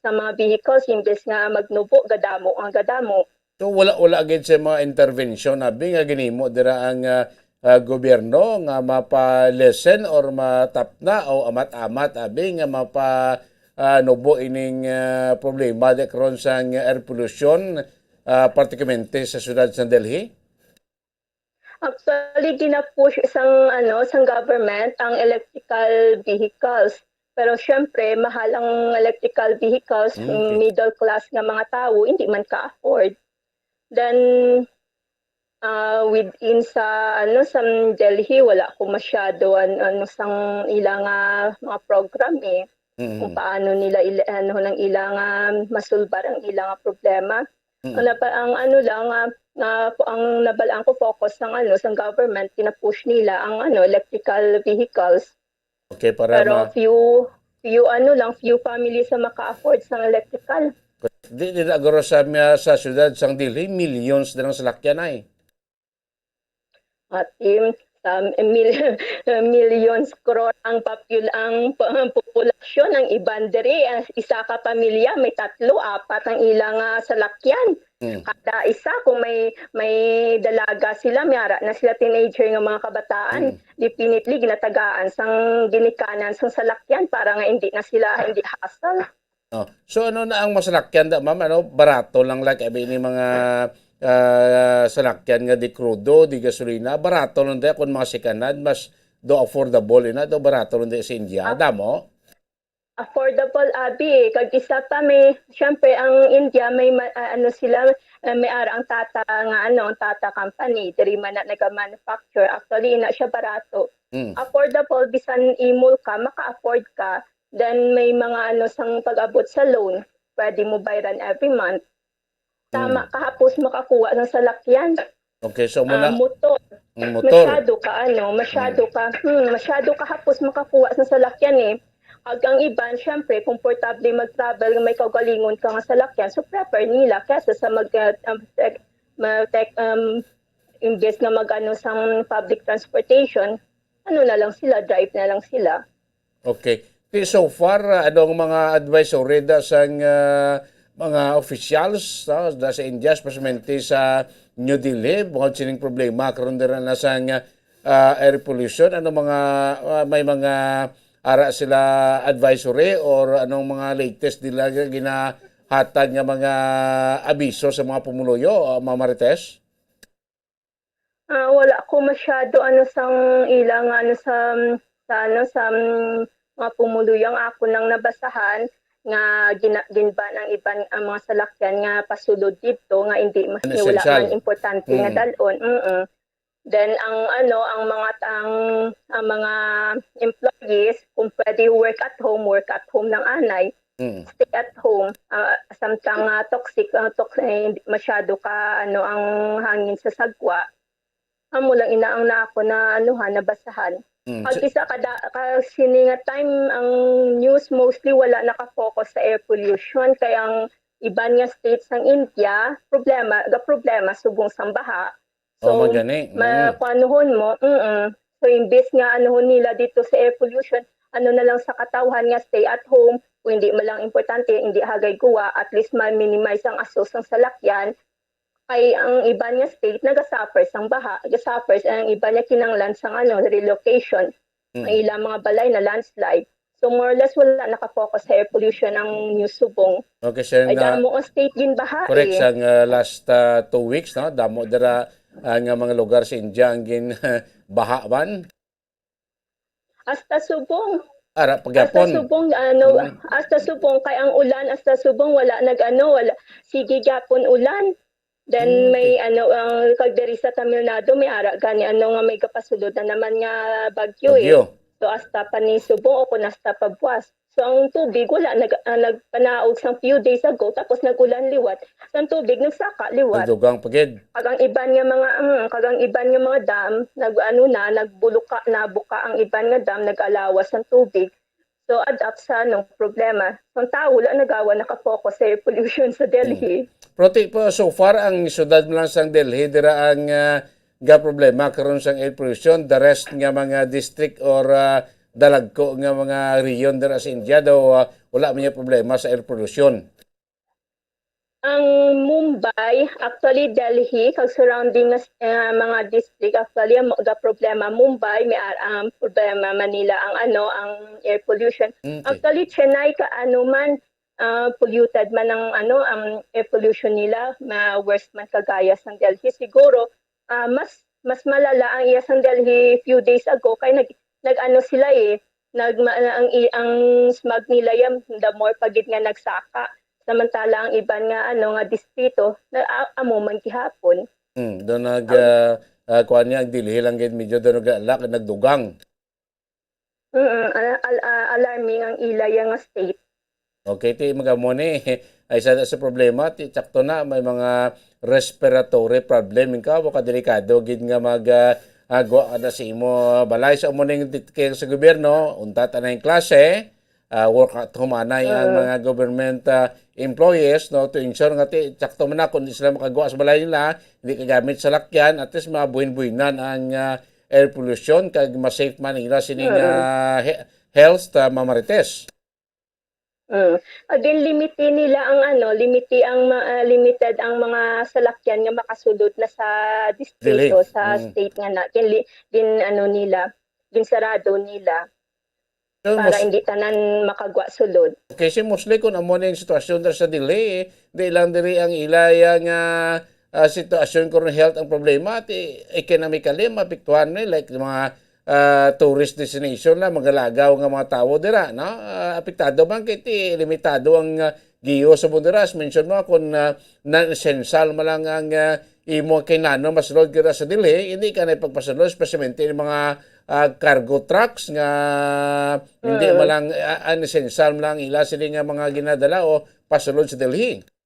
[SPEAKER 9] mga vehicles imbes nga magnubo gadamo.
[SPEAKER 1] So wala agad sa mga intervention abi nga ginimo dira ang gobyerno nga mapa-lessen or matapna o amat-amat abi nga nubo ining problema de karon sa air pollution partikularmente sa siyudad sa Delhi.
[SPEAKER 9] Actually, gina-push sang government ang electrical vehicles. Pero syempre, mahal ang electrical vehicles, middle class nga mga tao, hindi man ka-afford. Then, within sa Delhi, wala ko masyado sang ilang mga program kung paano nila ng ilang masulbar ang ilang problema. Ang nabalaan ko focus sang government, kina-push nila ang electrical vehicles.
[SPEAKER 1] Okay,
[SPEAKER 9] pero few families na maka-afford sang electrical.
[SPEAKER 1] Di agora sa siyudad sang Delhi, millions din ang salakyan ay.
[SPEAKER 9] At millions crore ang populasyon ng iban diri. Isa ka pamilya may 3-4 ang ilang salakyan. Kada isa kung may dalaga sila, may ara na sila teenager nga mga kabataan, definitely ginatagaan sang ginikanan sang salakyan para nga hindi hassle.
[SPEAKER 1] So ano na ang masalakyan da ma'am, barato lang like ini mga salakyan nga di crudo, di gasolina, barato lang da kun mga sikanan, mas affordable do barato lang da sa India. Damo?
[SPEAKER 9] Affordable abi kag isa pa may syempre ang India may may ara ang Tata Tata company diri man na naga-manufacture, actually na siya barato. Affordable bisan imol ka maka-afford ka, then may mga sang pag-abot sa loan pwede mo bayaran every month. Tama kahapos makakuha ng salakyan.
[SPEAKER 1] Okay, so muna
[SPEAKER 9] motor. Masyado kahapos makakuha ng salakyan ang iban, syempre, komportable mag-travel, may kaugalingon ka nga salakyan, so prefer nila kesa sa imbes na sang public transportation, na lang sila, drive na lang sila.
[SPEAKER 1] Okay. So far, anong mga advisory sa mga officials sa India, especially sa New Delhi, bukod sining problema, karon dira na sa air pollution, may mga ara sila advisory or anong mga latest nila ginahatag nga mga abiso sa mga pumuluyo, Ma'am Marites?
[SPEAKER 9] Wala ko masyado sang ilang sa mga pumuluyo. Ang ako nang nabasahan nga ginba ng iban ang mga salakyan nga pasulod dito nga hindi wala man importante nga dalon. Then ang mga employees kung pwede work at home ng anay, stay at home. Samtang toxic masyado ka ang hangin sa sagwa. Amo lang inaang na ako na nabasahan. Pag isa sininga time ang news mostly wala naka-focus sa air pollution, kaya ang iban nga states ng India problema subong sang baha. So, panuhon mo, so imbes nga nila dito sa air pollution, na lang sa katawhan nga stay at home, kung hindi mo lang importante, hindi hagay guwa, at least ma-minimize ang asos ng salakyan, kay ang iba niya state, nag-suffers ang baha, nag-suffers ang iba niya kinanglan sa relocation, ang ilang mga balay na landslide. So more or less wala nakafocus sa air pollution ang New Subong.
[SPEAKER 1] Okay, sir.
[SPEAKER 9] Ay damo ang state gin baha.
[SPEAKER 1] Correct, sa last 2 weeks, damo dira ang mga lugar sa India ang gin baha man.
[SPEAKER 9] Hasta Subong.
[SPEAKER 1] Ara pagyapon.
[SPEAKER 9] Hasta Subong kay ang ulan hasta Subong wala wala sige gyapon ulan. Then may ang kagdiri sa Tamil Nadu may ara gani nga may kapasulod na naman nga bagyo. So hasta pa ni Subong o kung hasta pa buwas. So ang tubig wala nagpanaog sang few days ago tapos nagulan liwat. So ang tubig nagsaka liwat.
[SPEAKER 1] Dugang pagid.
[SPEAKER 9] Kagang iban nga mga dam nagbuluka na buka ang iban nga dam nag-alawas ng tubig. So adapt sa problema. So ang tao wala nagawa naka-focus sa air pollution sa Delhi.
[SPEAKER 1] Proti po so far ang syudad mo lang sang Delhi dira ang ga problema karon sang air pollution, the rest nga mga district or dalagko nga mga region dira sa India daw wala man problema sa air pollution.
[SPEAKER 9] Ang Mumbai, actually Delhi, kag surrounding mga district, actually ang mga problema Mumbai may problema, Manila ang air pollution.
[SPEAKER 1] Okay.
[SPEAKER 9] Actually Chennai man polluted man ang air pollution nila, worse man kagaya sa Delhi. Siguro mas malala ang iya sa Delhi few days ago kay nag-ano sila ang smog nila the more pagid nga nagsaka. Samantala ang iban nga distrito na amo man gihapon.
[SPEAKER 1] Doon kuan niya ang Delhi lang gid medyo doon nagdugang.
[SPEAKER 9] Alarming ang ilaya nga state.
[SPEAKER 1] Okay, ti mga mo ni ay sa problema ti sakto na may mga respiratory problem ka baka delikado gid nga agwa ada sa imo balay sa mo ning sa gobyerno unta ta na klase work at home anay ang mga government employees no to ensure nga ti sakto man na kun sila makagawa sa balay nila hindi kagamit sa lakyan at least mabuhin-buhinan ang air pollution kag ma-safe man nila sining health mamarites.
[SPEAKER 9] Again, limited ang mga salakyan nga makasulod na sa distrito, sa state nga na. Sarado nila. Para hindi tanan makagwa sulod.
[SPEAKER 1] Kasi mostly kung amo na yung sitwasyon sa Delhi, di lang diri ang ilaya nga sitwasyon kung health ang problema, at economically mapiktuhan nila like mga tourist destination na magalagaw nga mga tao dira no apektado man kay limitado ang giyo sa bunderas mention mo kung non-essential man lang ang imo kinano masulod kira sa Delhi hindi ka na pagpasulod especially yung mga cargo trucks nga hindi man lang unessential man lang ila sila nga mga ginadala o pasulod sa Delhi.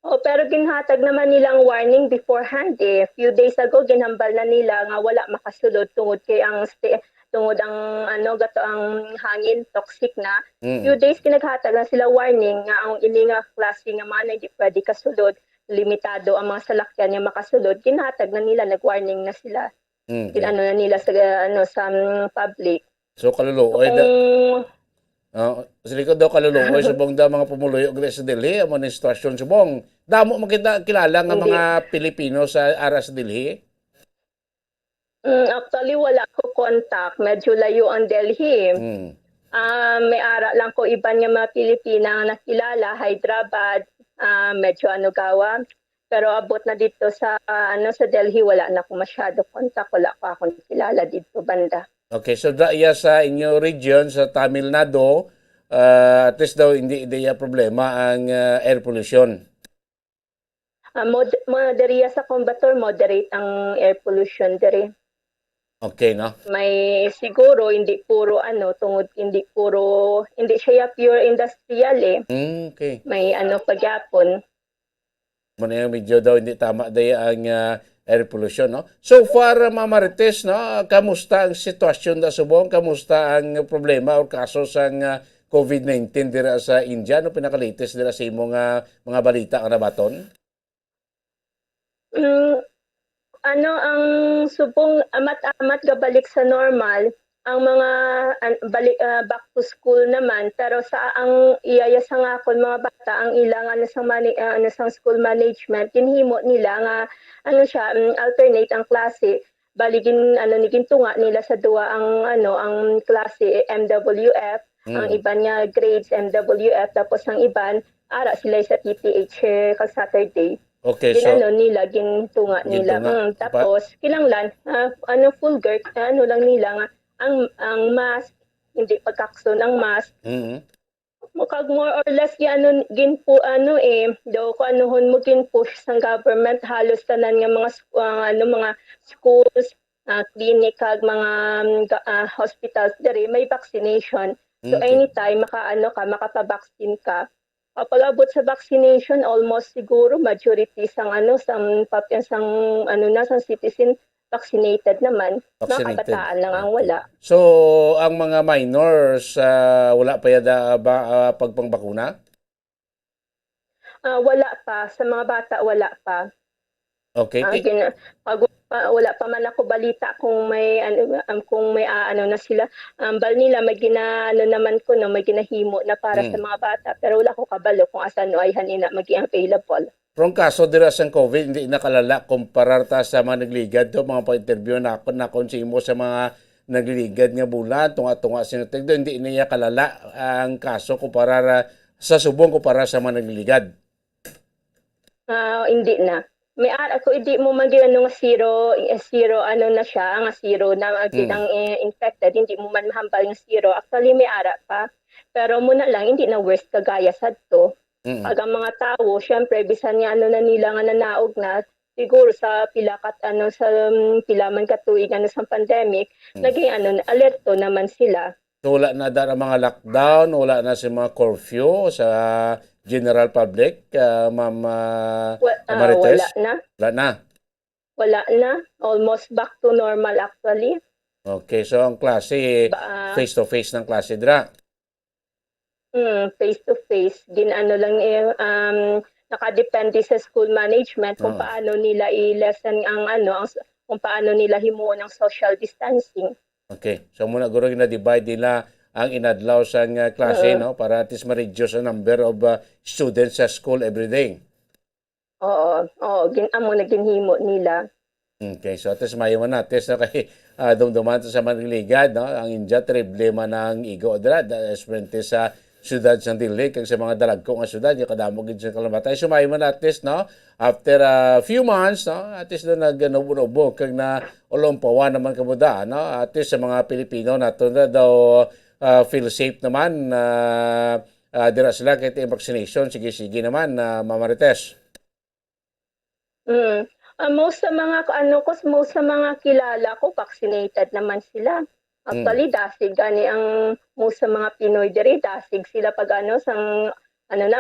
[SPEAKER 9] Pero ginhatag naman nilang warning beforehand Few days ago ginhambal na nila nga wala makasulod tungod kay ang gato ang hangin toxic na. Few days kinaghatag na sila warning nga ang ini nga klase nga man hindi pwede kasulod, limitado ang mga salakyan nga makasulod. Ginhatag na nila nag-warning na sila. Kinano na nila sa public.
[SPEAKER 1] So kaluluoy sila ko daw kaluluoy subong da mga pumuluyo sa Delhi amo ni sitwasyon subong damo makita kilala nga mga Pilipino sa ara sa Delhi.
[SPEAKER 9] Actually wala ko contact, medyo layo ang Delhi. May ara lang ko iban nga mga Pilipina nga nakilala, Hyderabad, medyo gawa. Pero abot na dito sa sa Delhi wala na ko masyado contact, wala ko akong kilala dito banda.
[SPEAKER 1] Okay, so daya sa inyo region sa Tamil Nadu, at least daw hindi problema ang air pollution.
[SPEAKER 9] Deriya sa Coimbatore, moderate ang air pollution dere.
[SPEAKER 1] Okay, no?
[SPEAKER 9] May siguro hindi puro tungod hindi siya pure industrial
[SPEAKER 1] Okay.
[SPEAKER 9] May pagyapon.
[SPEAKER 1] Medyo daw hindi tama daya ang air pollution, no? So far, Mamarites, no, kamusta ang sitwasyon da subong? Kamusta ang problema o kaso sa COVID-19 dira sa India? No pinaka-latest dira sa imong mga balita nga nabaton?
[SPEAKER 9] Ang subong amat gabalik sa normal. Ang mga back to school naman, pero sa ang iyaya sa nga kon mga bata ang ilangan sa school management ginhimo nila nga alternate ang klase baligin nigintunga nila sa duwa ang klase MWF ang iban nga grades MWF tapos ang iban ara sila sa PTH kag Saturday.
[SPEAKER 1] Okay, so
[SPEAKER 9] nila gintunga nila. Tapos kinanglan full girl lang nila nga ang mask, hindi pagkakson ang mask. Kag more or less daw ko mo ginpush sang government halos tanan nga mga schools, clinic kag mga hospitals dere may vaccination. So
[SPEAKER 1] Okay.
[SPEAKER 9] anytime makapabaksin ka. Kapag abot sa vaccination, almost siguro majority sang citizen vaccinated naman. Mga
[SPEAKER 1] Vaccinated.
[SPEAKER 9] kabataan lang ang wala.
[SPEAKER 1] So, ang mga minors, wala pa yada pagpangbakuna?
[SPEAKER 9] Wala pa. Sa mga bata, wala pa.
[SPEAKER 1] Okay.
[SPEAKER 9] Wala pa man ako balita kung may na sila. Bal nila may may ginahimo na para sa mga bata, pero wala ko kabalo kung asan ay hanina maging available.
[SPEAKER 1] Pero ang kaso dira sa COVID, hindi nakalala kumparar ta sa mga nagligad to, mga pa-interview na konsimo sa mga nagliligad nga bulan, tunga-tunga sinutig do, hindi niya kalala ang kaso kumparar sa subong kumparar sa mga nagliligad.
[SPEAKER 9] Hindi na. May ara ko hindi mo man nga zero na siya, nga zero na ang infected, hindi mo man mahambal nga zero. Actually may ara pa. Pero muna lang hindi na worst kagaya sadto. Pag ang mga tao, syempre bisan nga na nila nga nanaog na, siguro sa pila man katuig sa pandemic, naging alerto naman sila.
[SPEAKER 1] So, wala na dara mga lockdown, wala na si mga curfew sa general public, Ma'am Marites?
[SPEAKER 9] Wala na.
[SPEAKER 1] Wala na.
[SPEAKER 9] Wala na. Almost back to normal actually.
[SPEAKER 1] Okay, so ang klase, face-to-face ng klase dira.
[SPEAKER 9] Face-to-face. Nakadepende sa school management kung paano nila i-lessen kung paano nila himuon ang social distancing.
[SPEAKER 1] Okay, so muna guro na-divide nila ang inadlaw sa klase, no? Para at least ma-reduce ang number of students sa school every day.
[SPEAKER 9] Oo, amo na ginhimo nila.
[SPEAKER 1] Okay, so at least mayaman natin na kay dumduman sa Manligad, no? Ang India, problema ng igo dira, especially sa syudad sa Dili, kag sa mga dalagko nga syudad, yung kadamog sa kalamatay. So mayaman natin, no? After a few months, no? At least doon nag-nubo-nubo, kag na olompawa naman kamuda, no? At least sa mga Pilipino nato na daw feel safe naman dira sila kahit yung vaccination. Sige naman, Ma'am Marites.
[SPEAKER 9] Most sa mga kilala ko vaccinated naman sila. Actually, dasig gani ang most sa mga Pinoy diri, dasig sila pag na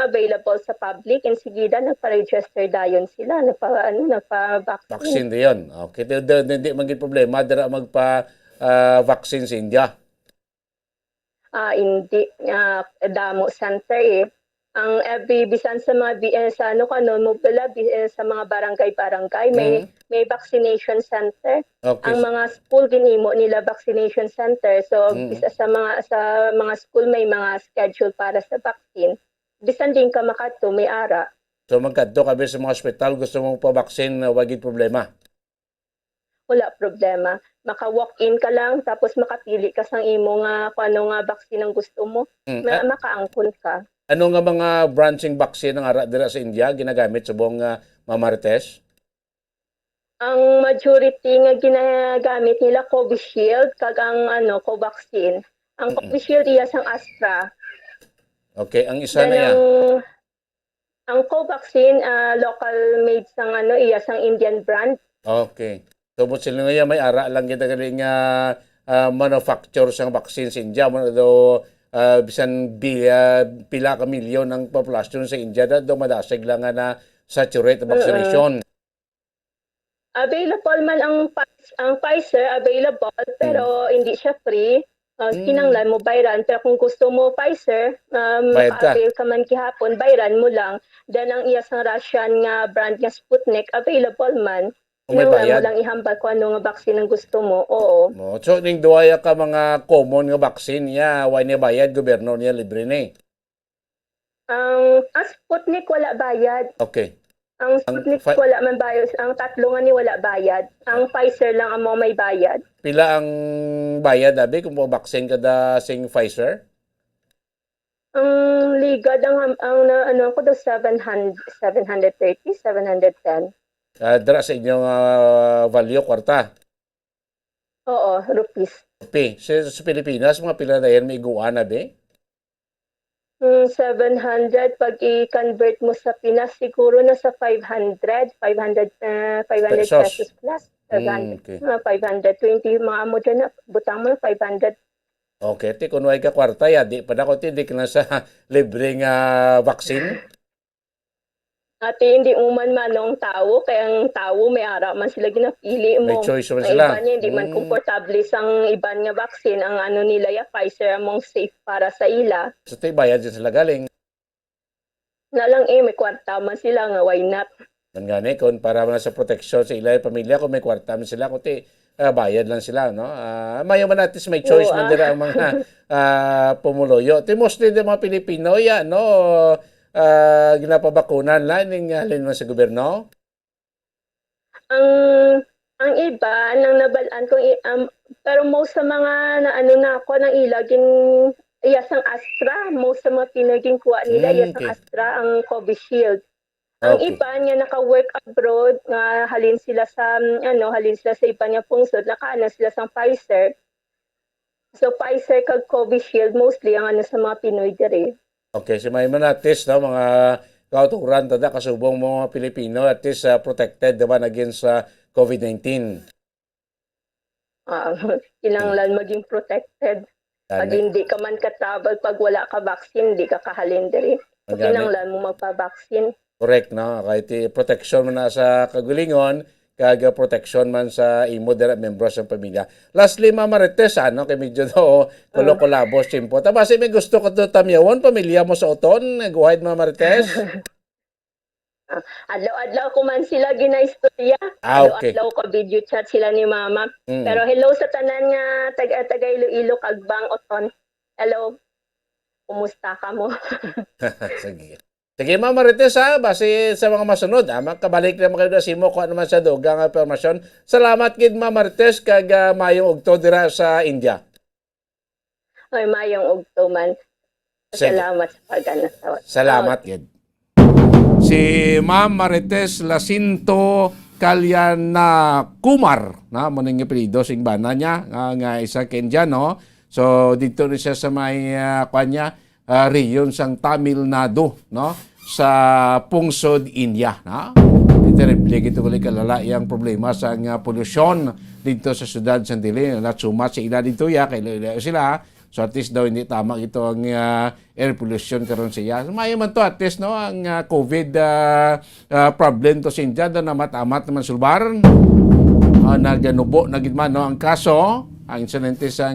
[SPEAKER 9] available sa public, and sigida nagpa-register dayon sila, nagpa-vaccine.
[SPEAKER 1] Vaccine diyon. Okay, hindi maging problema dira magpa-vaccine sa India.
[SPEAKER 9] Hindi damo center ang bisan sa mga sa sa mga barangay may vaccination center.
[SPEAKER 1] Okay.
[SPEAKER 9] Ang mga school ginimo nila vaccination center, so bisa sa mga school may mga schedule para sa vaccine. Bisan din ka makadto may ara.
[SPEAKER 1] So magkadto ka sa mga ospital, gusto mong pa-vaccine, wagid problema.
[SPEAKER 9] Wala problema. Maka-walk-in ka lang, tapos makapili ka sang imo nga kung ano nga vaccine ang gusto mo. Makaangkon ka.
[SPEAKER 1] Ano nga mga branching vaccine ang ara dira sa India ginagamit sa buong Ma'am Marites?
[SPEAKER 9] Ang majority nga ginagamit nila Covishield kag ang Covaxin. Ang Covishield iya sang Astra.
[SPEAKER 1] Okay, ang isa na yan.
[SPEAKER 9] Ang Covaxin local made sang iya sang Indian brand.
[SPEAKER 1] Okay. So, sila nga may ara lang kita galing manufacture sang vaccine sa India. Though, bisan pila ka milyon ng populasyon sa India, daw madasig lang na saturate vaccination.
[SPEAKER 9] Available man ang Pfizer, available, pero hindi siya free. Kinanglan mo bayran, pero kung gusto mo Pfizer, avail ka man kihapon, bayran mo lang. Then ang iya sang Russian nga brand nga Sputnik, available man.
[SPEAKER 1] May bayad?
[SPEAKER 9] Mo lang ihambal kung ano nga vaccine ang gusto mo. Oo.
[SPEAKER 1] So, ning duwaya ka mga common nga vaccine niya, why niya bayad, gobyerno niya libre ni?
[SPEAKER 9] Ang Sputnik wala bayad.
[SPEAKER 1] Okay.
[SPEAKER 9] Ang Sputnik wala man bayad. Ang tatlo nga ni wala bayad. Ang Pfizer lang ang may bayad.
[SPEAKER 1] Pila ang bayad, abi, kung vaccine ka da sing Pfizer?
[SPEAKER 9] Ang ligad, ko daw 730, 710.
[SPEAKER 1] Dara sa inyong value, kwarta?
[SPEAKER 9] Oo, rupees.
[SPEAKER 1] Sa Pilipinas, mga pila na yan, may iguana, be?
[SPEAKER 9] 700, pag i-convert mo sa Pinas, siguro na sa 500 pesos plus. 500,
[SPEAKER 1] okay.
[SPEAKER 9] 520, mga mo dyan na, butang mo 500
[SPEAKER 1] Okay, ti kung way ka kwarta ya, di pa na ko ti di ka na sa libreng vaccine.
[SPEAKER 9] Ate, hindi uman manong tao, kaya ang tao may ara man sila ginapili mo.
[SPEAKER 1] May choice man
[SPEAKER 9] Ang
[SPEAKER 1] sila.
[SPEAKER 9] iba niya, hindi man komportable sang iban nga vaccine. Ang ano nila ya, Pfizer among safe para sa ila.
[SPEAKER 1] So ti bayad din sila galing.
[SPEAKER 9] Nalang may kwarta man sila nga, why not?
[SPEAKER 1] Man gani kung para man sa proteksyon sa ilay pamilya kung may kwarta man sila kundi bayad lang sila no. Mayo man at least may choice man dira ang mga pumuloyo. Ti mostly di mga Pilipino ya no ginapabakunan la ning halin man sa gobyerno.
[SPEAKER 9] Ang iba nang nabalaan ko pero most sa mga na ano na ako nang ilagin iyasang Astra, most sa mga pinaging kuha nila iyasang Astra ang Covishield. Ang iba niya naka-work abroad, nga halin sila sa iba niya pungsod, nakaano sila sa Pfizer. So Pfizer kag Covishield mostly ang ano sa mga Pinoy diri.
[SPEAKER 1] Okay, si may manatis no mga kauturan tada kasubong mga Pilipino at least protected naman against COVID-19.
[SPEAKER 9] Kinanglan maging protected. Pag hindi ka man ka-travel, pag wala ka vaccine, hindi ka kahalin diri. So, kinanglan mo magpa-vaccine.
[SPEAKER 1] Correct, no? Kahit protection man na sa kagulingon, kag protection man sa imo dira membros ng pamilya. Lastly, Mama Marites, ano, kay medyo do, kulo-kulabos, simpo. Tapos, may gusto ko to tamyawon, pamilya mo sa uton, guhid, Mama Marites?
[SPEAKER 9] Adlaw-adlaw ko man sila ginaistorya.
[SPEAKER 1] Okay.
[SPEAKER 9] Adlaw-adlaw ko video chat sila ni Mama. Pero hello sa tanan nga taga Iloilo kag Bang Oton. Hello. Kumusta ka mo?
[SPEAKER 1] Sige. Sige, Ma'am Marites, base sa mga masunod, makabalik na kayo na simo kung ano man sa dugang informasyon. Salamat gid, Ma'am Marites, kag mayong ugto dira sa India.
[SPEAKER 9] Ay, mayong ugto man. Salamat sa pag-ano.
[SPEAKER 1] Salamat gid. Si Ma'am Marites Lacinto Kalyana Kumar, na mo ning apelyido sing bana niya nga isa Kenyan, so dito rin siya sa may kanya region sang Tamil Nadu, no, sa pungsod India, na terrible gito kuli kalala yang problema sa pollution dito sa syudad sa Dili na sumat sa ila dito ya kay sila. So at least daw hindi tama ito ang air pollution karon siya. Mayo man to at least no ang COVID problem to sa India na matamat naman sulbar. Naganubo na gid man no ang kaso, ang insidente sa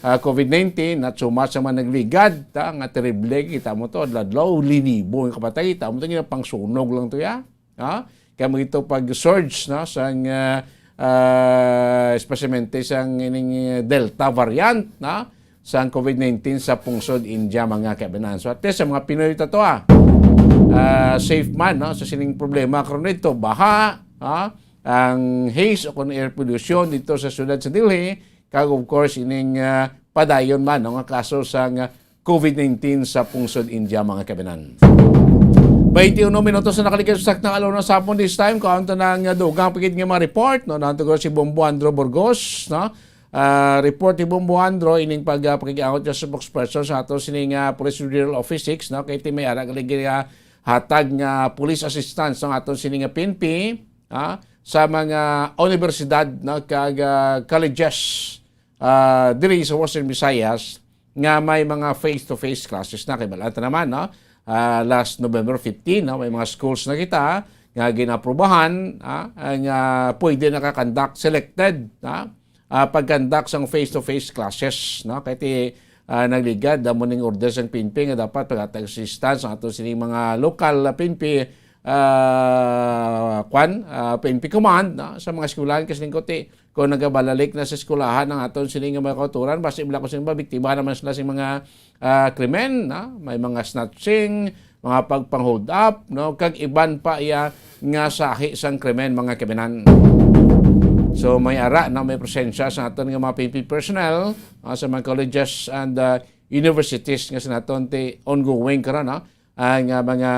[SPEAKER 1] COVID-19 at sumat sa man nagligad nga terrible kita mo to adlaw linibo yung kapatay ta mo to pang sunog lang to ya. Kaya mo ito pag surge no sang especialmente sang ining Delta variant na sa COVID-19 sa pungsod India mga kaibigan. So at least sa mga Pinoy ito safe man no sa sining problema karon ito baha, ang haze o air pollution dito sa syudad sa Delhi kag of course ining padayon man no, nga kaso sa COVID-19 sa pungsod India mga kaibigan. 21 minutos na nakalikas sa sakta alauna sa hapon this time. Kaunto na nga dugang pagkit nga mga report. No? Nanto ko si Bombo Andro Burgos. No? Report ni Bombo Andro ining pagpakikiangot niya sa spokesperson sa ato sining Police Regional Office 6. No? Kaya iti may ara kaligi hatag nga police assistance ng ato sining PNP sa mga universidad no? kag colleges diri sa Western Visayas nga may mga face-to-face classes na. Kaya balata naman, no? Last November 15, no, may mga schools na kita nga ginaprubahan nga pwede nakakandak selected pagkandak sang face-to-face classes, no, kaya nagligad damo ning orders ang PNP nga dapat pagatag assistance ang ato sining mga local PNP PNP command sa mga eskwelahan kasi kote kung nagabalalik na sa eskwelahan ng aton sining mga kauturan basta ibla ko sining biktima naman sila sing mga krimen, may mga snatching, mga pagpang-hold up, no, kag iban pa iya nga sahi sang krimen mga kaibigan. So may ara na may presensya sa aton nga mga PNP personnel sa mga colleges and universities nga sa naton ti ongoing karon ang mga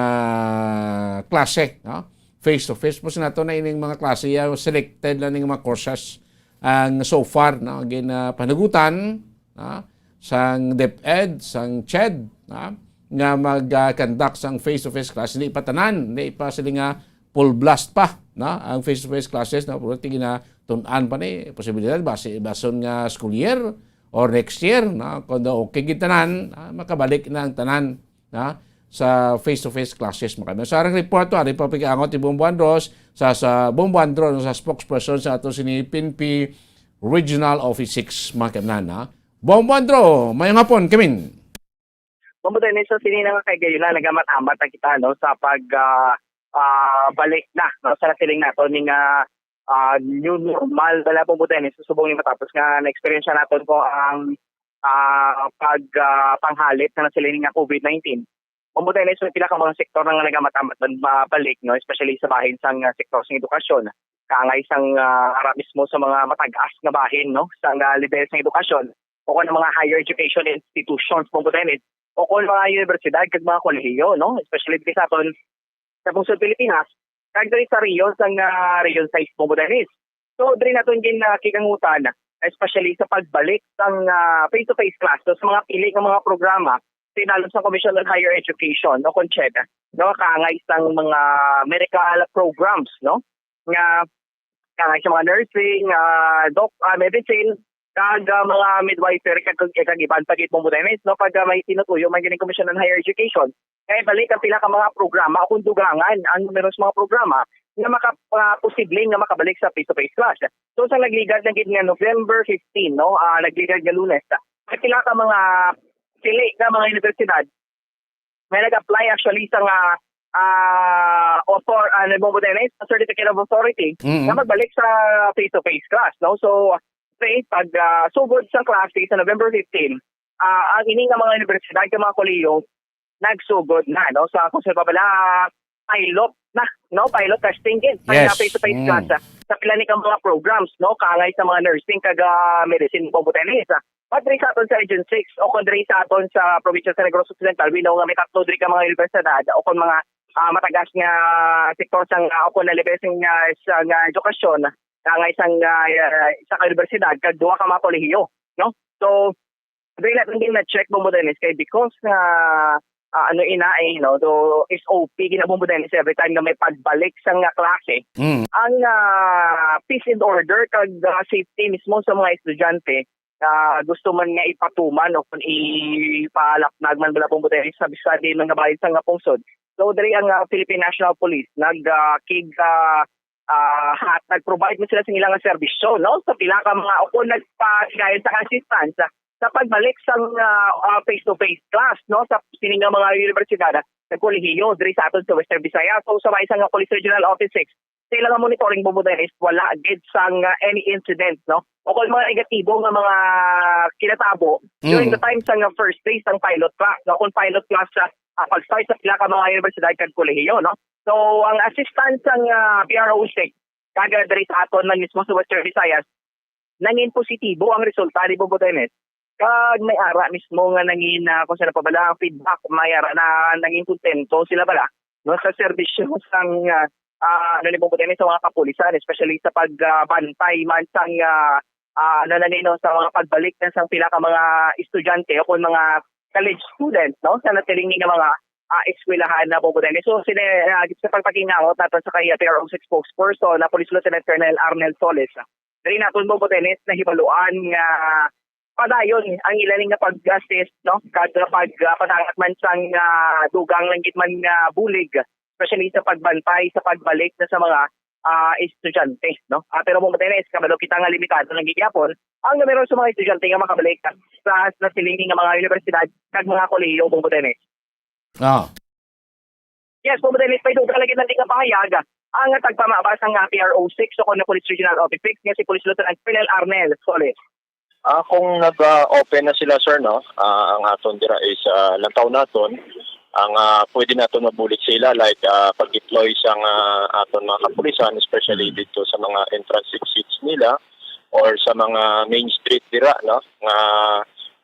[SPEAKER 1] klase, no? Face to face po sa nato na ining mga klase selected na ning mga courses ang so far no panagutan sang DepEd, sang CHED nga mag-conduct sang face-to-face class. Hindi pa tanan, hindi pa sila nga full blast pa ang face-to-face classes. Pero tingin na tunan pa ni posibilidad bason nga school year or next year na kundi okay gid tanan makabalik na ang tanan na sa face-to-face classes mo kami. Sa arang report to, ari pa pikangot ni Bombo Andros sa Bombo Andros sa spokesperson sa ato sini PNP Regional Office 6 mga kami na. Bombo Andro, mayong hapon kamin.
[SPEAKER 10] Bombo Dennis, so sinina nga kay gayon na nagamat-amat na kita no sa pag balik na no, sa nasiling nato ning new normal dala Bombo Dennis susubong ni matapos nga na-experience naton ko ang panghalit na nasiling nga COVID-19. Bombo Dennis, so pila ka mga sektor nga nagamat-amat balik no, especially sa bahin sang sektor sa edukasyon. Kaangay sang ara mismo sa mga matag-as nga bahin no, sa level sa edukasyon o kung mga higher education institutions Bombo Dennis o kung mga universidad kag mga kolehiyo no, especially dito sa aton sa Bungsod Pilipinas kag diri sa Rio sang region 6 Bombo Dennis. So diri naton din kikangutan especially sa pagbalik sang face-to-face class so, sa mga pili ng mga programa tinalon sa Commission on Higher Education no CONCHED no kaangay sang mga medical programs no nga kaangay sa mga nursing medicine kag mga midwifery kag iban pagit Bombo Dennis no pag may tinutuyo may gining Commission on Higher Education kay balik ang pila ka mga programa kung dugangan ang numero sa mga programa nga posibleng nga makabalik sa face-to-face class. So sa nagligad na gid nga November 15 no nagligad nga Lunes may pila ka mga pili ka mga universidad may nag-apply actually sa nga Bombo Dennis Certificate of Authority na magbalik sa face-to-face class no. So pag sugod sa klase sa November 15, ang ining nga mga universidad ka mga kolehiyo nagsugod na no sa kung sa babala pilot na no pilot testing din sa face-to-face class sa pila ni mga programs no kaangay sa mga nursing kag medicine Bombo Dennis. Padre sa aton sa Region 6 o kung diri sa aton sa probinsya sa Negros Occidental we know nga may tatlo diri ka mga universidad o kung mga matagas nga sektor sang o kung nalibesing sa edukasyon nga isang sa universidad kag duha ka mga kolehiyo no. So dili natin din na check Bombo Dennis kay because no so SOP gina Bombo Dennis every time nga may pagbalik sa nga klase ang peace and order kag safety mismo sa mga estudyante gusto man nga ipatuman o kung ipalapnag man bala Bombo Dennis sa bisadi man nga bahin sa nga pungsod. So diri ang Philippine National Police nag-provide mo sila sa ilang serbisyo no sa pila ka mga o kung nagpagayon sa assistance sa pagbalik sa face-to-face class no sa sining nga mga universidad sa kolehiyo diri sa aton sa Western Visayas. So sa isang Police Regional Office 6 sila nga monitoring Bombo Dennis wala gid sang any incident no o kung mga negatibo nga mga kinatabo during the time sa first day sang pilot class no kung pilot class pag-start sa pila ka mga universidad kag kolehiyo no. So ang assistance ng PRO6 kaga diri sa aton man mismo sa Western Visayas nangin positibo ang resulta ni Bombo Dennis. Kag may ara mismo nga nangin kung saan pa bala ang feedback may ara na nangin kontento sila bala no sa serbisyo sang ni Bombo Dennis sa mga kapulisan especially sa pagbantay man sang nananino sa mga pagbalik ng sang pila ka mga estudyante o kung mga college students no sa natiling nga mga eskwelahan na Bombo Dennis. So sa pagpakingaot natin sa kay PRO6 spokesperson na Police Lieutenant Colonel Arnel Soles. Diri naton Bombo Dennis na hibaluan nga padayon ang ilaning nga pag-assist no kada pagpadangat man sang dugang langgit man nga bulig especially sa pagbantay sa pagbalik na sa mga estudyante no. Pero Bombo Dennis kabalo kita nga limitado lang gigapon ang numero sa mga estudyante nga makabalik sa nasiling nga mga universidad kag mga kolehiyo Bombo Dennis. Yes, Bombo Dennis, may dugang lagi ng nga pangayag ang tagpamabas ng PRO6 o kung na Police Regional Office 6 nga si Police Lieutenant Colonel Arnel Soles.
[SPEAKER 11] Kung nag-open na sila sir no, ang aton dira is lantaw naton ang pwede naton mabulit sila like pag-deploy sang aton mga kapulisan especially dito sa mga entrance exits nila or sa mga main street dira no nga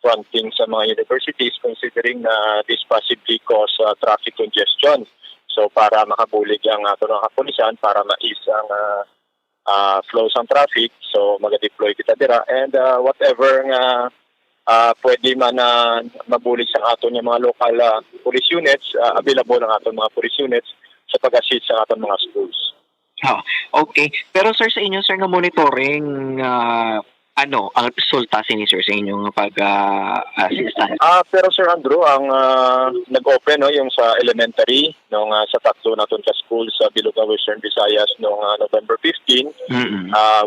[SPEAKER 11] fronting sa mga universities considering na this possibly cause traffic congestion. So para makabulig ang aton mga kapulisan para mais ang flow sa traffic so mag-deploy kita dira and whatever nga pwede man mabulig sa aton yung mga local police units available ang aton mga police units sa pag-assist sa aton mga schools.
[SPEAKER 10] Okay. Pero sir sa inyo sir nga monitoring
[SPEAKER 12] ang resulta ni sir sa inyong pag-assistant?
[SPEAKER 11] Pero Sir Andrew, ang nag-open yung sa elementary nung sa tatlo naton ka school sa Bilog ng Western Visayas noong November 15,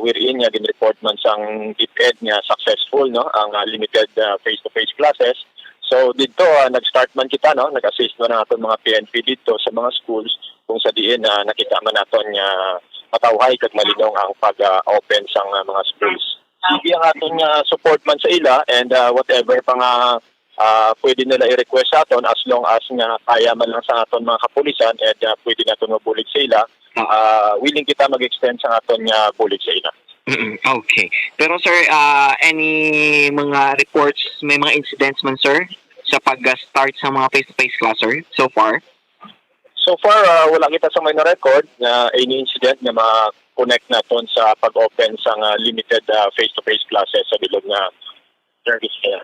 [SPEAKER 11] wherein nga gin-report man sang DepEd nga successful ang limited face-to-face classes. So dito nag-start man kita nag-assist man naton mga PNP dito sa mga schools kung sa diin nakita man naton nga patawhay kag malinaw ang pag-open sang mga schools. Sige ang aton support man sa ila and whatever pa nga pwede nila i-request sa aton as long as nga kaya man lang sa aton mga kapulisan and pwede naton mabulig sa ila. Willing kita mag-extend sa aton nga bulig sa ila.
[SPEAKER 12] Okay. Pero sir, any mga reports, may mga incidents man sir sa pag-start sa mga face-to-face class sir so far?
[SPEAKER 11] So far, wala kita sa may na-record na any incident na ma-connect naton sa pag-open sa limited face-to-face classes sa bilog na service kaya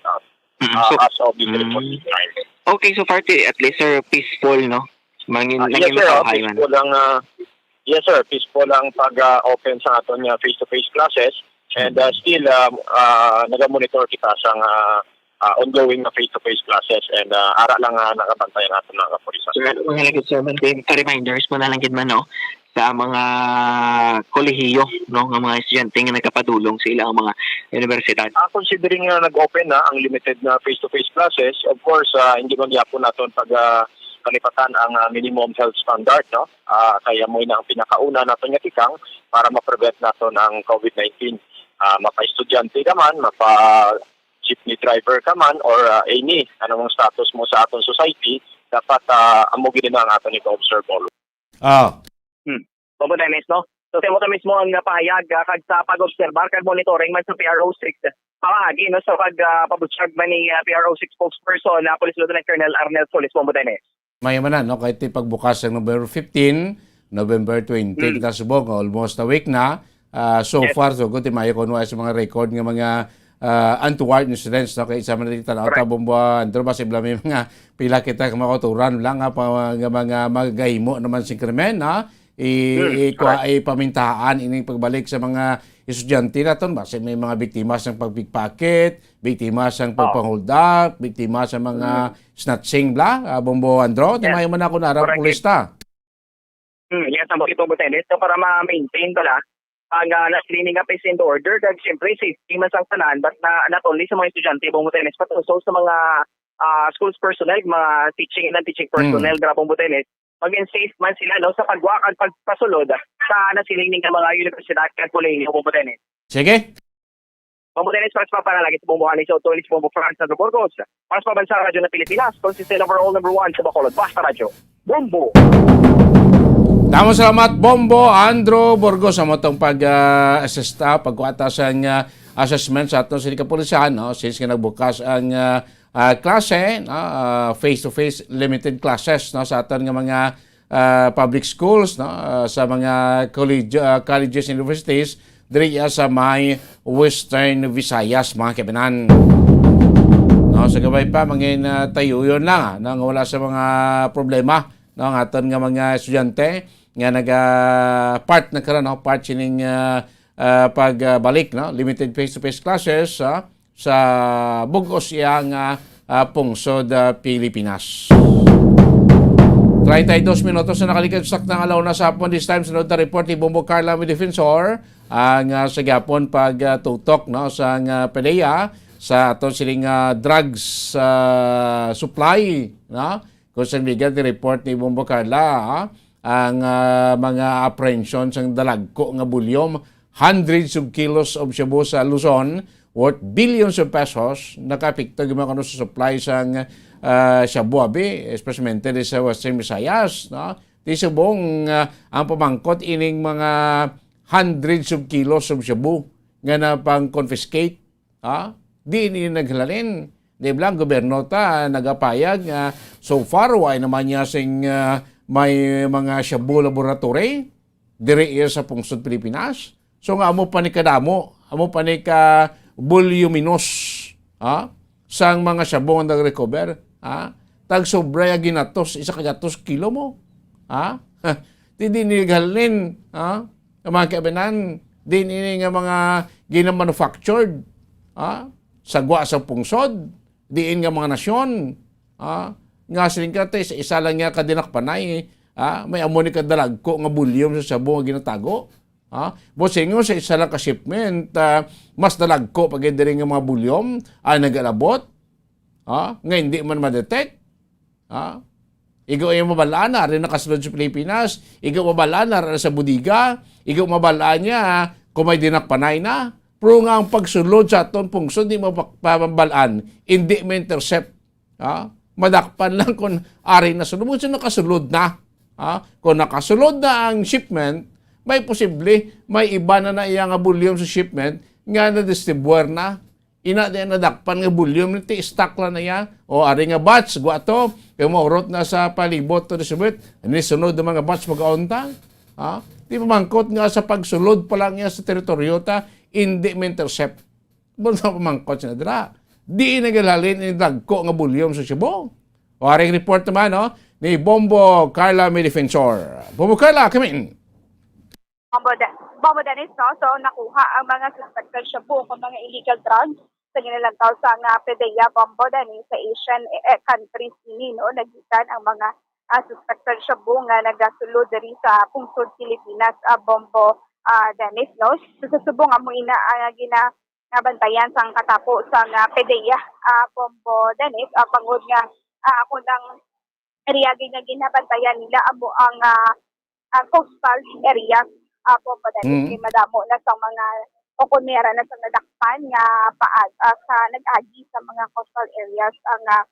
[SPEAKER 11] as of this report time.
[SPEAKER 12] Okay, so far at least sir, peaceful, no?
[SPEAKER 11] Yes sir, peaceful lang. Yes sir, peaceful lang pag-open sa aton nga face-to-face classes and still naga-monitor kita sa ongoing na face-to-face classes and ara lang nakabantay ang aton mga kapulisan.
[SPEAKER 12] Sir, mga lagid sir, reminders mo na lang gid man, no? Sa mga kolehiyo, no? Ng mga estudyante nga nagkapadulong sa ilang mga universidad.
[SPEAKER 11] Considering nag-open na ang limited na face-to-face classes, of course, hindi man yapon naton pag kalipatan ang minimum health standard, no? Kaya mo na ang pinakauna naton nga tikang para ma-prevent naton ang COVID-19. Mapa-estudyante ka man, jeepney driver ka man or any anong status mo sa aton society, dapat amo gid na ang aton ito-observe all.
[SPEAKER 10] Bobo Dennis, no? So sa mo mismo ang pahayag kag sa pag-obserbar kag monitoring man sa PRO6 pamagi no sa pagpabutyag man ni PRO6 spokesperson na Police Lieutenant Colonel Arnel Solis. Bobo Dennis.
[SPEAKER 1] May man no kahit pagbukas ng November 15, November 20 kasubok almost a week na. So far so good mayo kuno sa mga record nga mga untoward incidents no kay isa man dito na ta bomba andro ba sibla may mga pila kita makoturan lang mga magahimo naman sing krimen pamintaan ining pagbalik sa mga estudyante naton ba may mga biktima sa pagpickpocket, biktima sa pagpanghold up, biktima sa mga snatching bombo andro may man ako na pulista.
[SPEAKER 10] Yes, ang ito Botenes so para ma-maintain pala ang na-screening up is in the order kag siyempre safety man sang tanan but not only sa mga estudyante bong Botenes but also sa mga schools personnel, mga teaching and non-teaching personnel grabong Botenes maging safe man sila no sa pagwa kag pagpasulod sa nasiling ng mga universidad kag kolehiyo bong Botenes.
[SPEAKER 1] Sige.
[SPEAKER 10] Bong Botenes para sa panalagi sa bong buhanin sa Autolis Bombo France na Burgos para sa Bansa Radyo ng Pilipinas consistent overall number 1 sa Bacolod Basta Radyo Bombo.
[SPEAKER 1] Damo salamat Bombo Andro Burgos sa motong pag-assist pagkuata sa assessment sa aton sa kapulisan no since nagbukas ang klase face-to-face limited classes no sa aton nga mga public schools no sa mga colleges and universities diri sa may Western Visayas mga kabanan. No sa gabay pa mangin tayuyon lang nang wala sa mga problema no ang aton nga mga estudyante nga part na karon part sining pagbalik no limited face-to-face classes sa bugos iyang pungsod Pilipinas. 32 minutos na nakalikat ng alaw na sa hapon this time sunod na report ni Bombo Carla with Defensor ang sa gyapon pagtutok no sa PDEA sa aton siling drugs supply no kung sa bigyan ni report ni Bombo Carla ang mga apprehensions ang dalagko nga bulyom hundreds of kilos of shabu sa Luzon worth billions of pesos nakapikto gyud sa supply sang shabu especially sa Western Visayas no di subong ang pamangkot ining mga hundreds of kilos of shabu nga na pang confiscate di ni naghalalin di blang gobyerno ta nagapayag so far why naman niya sing may mga shabu laboratory diri sa pungsod Pilipinas. So nga amo pa ni kadamo, amo pa ni ka voluminous sang mga shabu nga nag-recover, tag sobra ginatos isa ka gatos kilo mo. Di ni galin, mga kabanan, din ini nga mga ginamanufactured sagwa sa pungsod, diin nga mga nasyon, nga siling kate, sa isa lang nga kadinakpanay, may amo ni kadalag ko nga bulyom sa sabo nga ginatago. Bosingo sa isa lang ka shipment, mas dalag ko pag diri nga mga bulyom, nagalabot, nga hindi man ma-detect. Ikaw ay mabalaan na rin nakasunod sa Pilipinas, ikaw mabalaan na rin sa budiga, ikaw mabalaan niya kung may dinakpanay na. Pero nga ang pagsulod sa aton pungsod, di mapabalaan, hindi may intercept. Madakpan lang kung ari na sulod. Kung nakasulod na. Kung nakasulod na ang shipment, may posible, may iba na iyang bulyom sa shipment, nga na-distribuer na. Ina din nadakpan nga bulyom, niti stock lang na yan. O ari nga batch, guwato, yung maurot na sa palibot to distribute, ini sunod ng mga batch mag-auntang. Di pamangkot nga sa pagsulod pa lang niya sa teritoryo ta, hindi may intercept. Bula pamangkot siya na dira. Di nagalalin ni dagko nga bulyom sa Cebu. O aring report naman ni Bombo Carla may defensor. Bombo Carla, come in.
[SPEAKER 13] Bombo Dennis, so nakuha ang mga suspected Cebu kung mga illegal drugs sa ginalantaw sa PDEA Bombo Dennis sa Asian countries nagikan ang mga suspected Cebu nga nagasulod diri sa pungsod Pilipinas Bombo Dennis, susubong amo ina ginabantayan sang katapo sa PDEA Bombo Dennis pangod nga ako nang area nga ginabantayan nila amo ang coastal area Bombo Dennis, madamo na sa mga okonera na sa nadakpan nga sa nag-agi sa mga coastal areas ang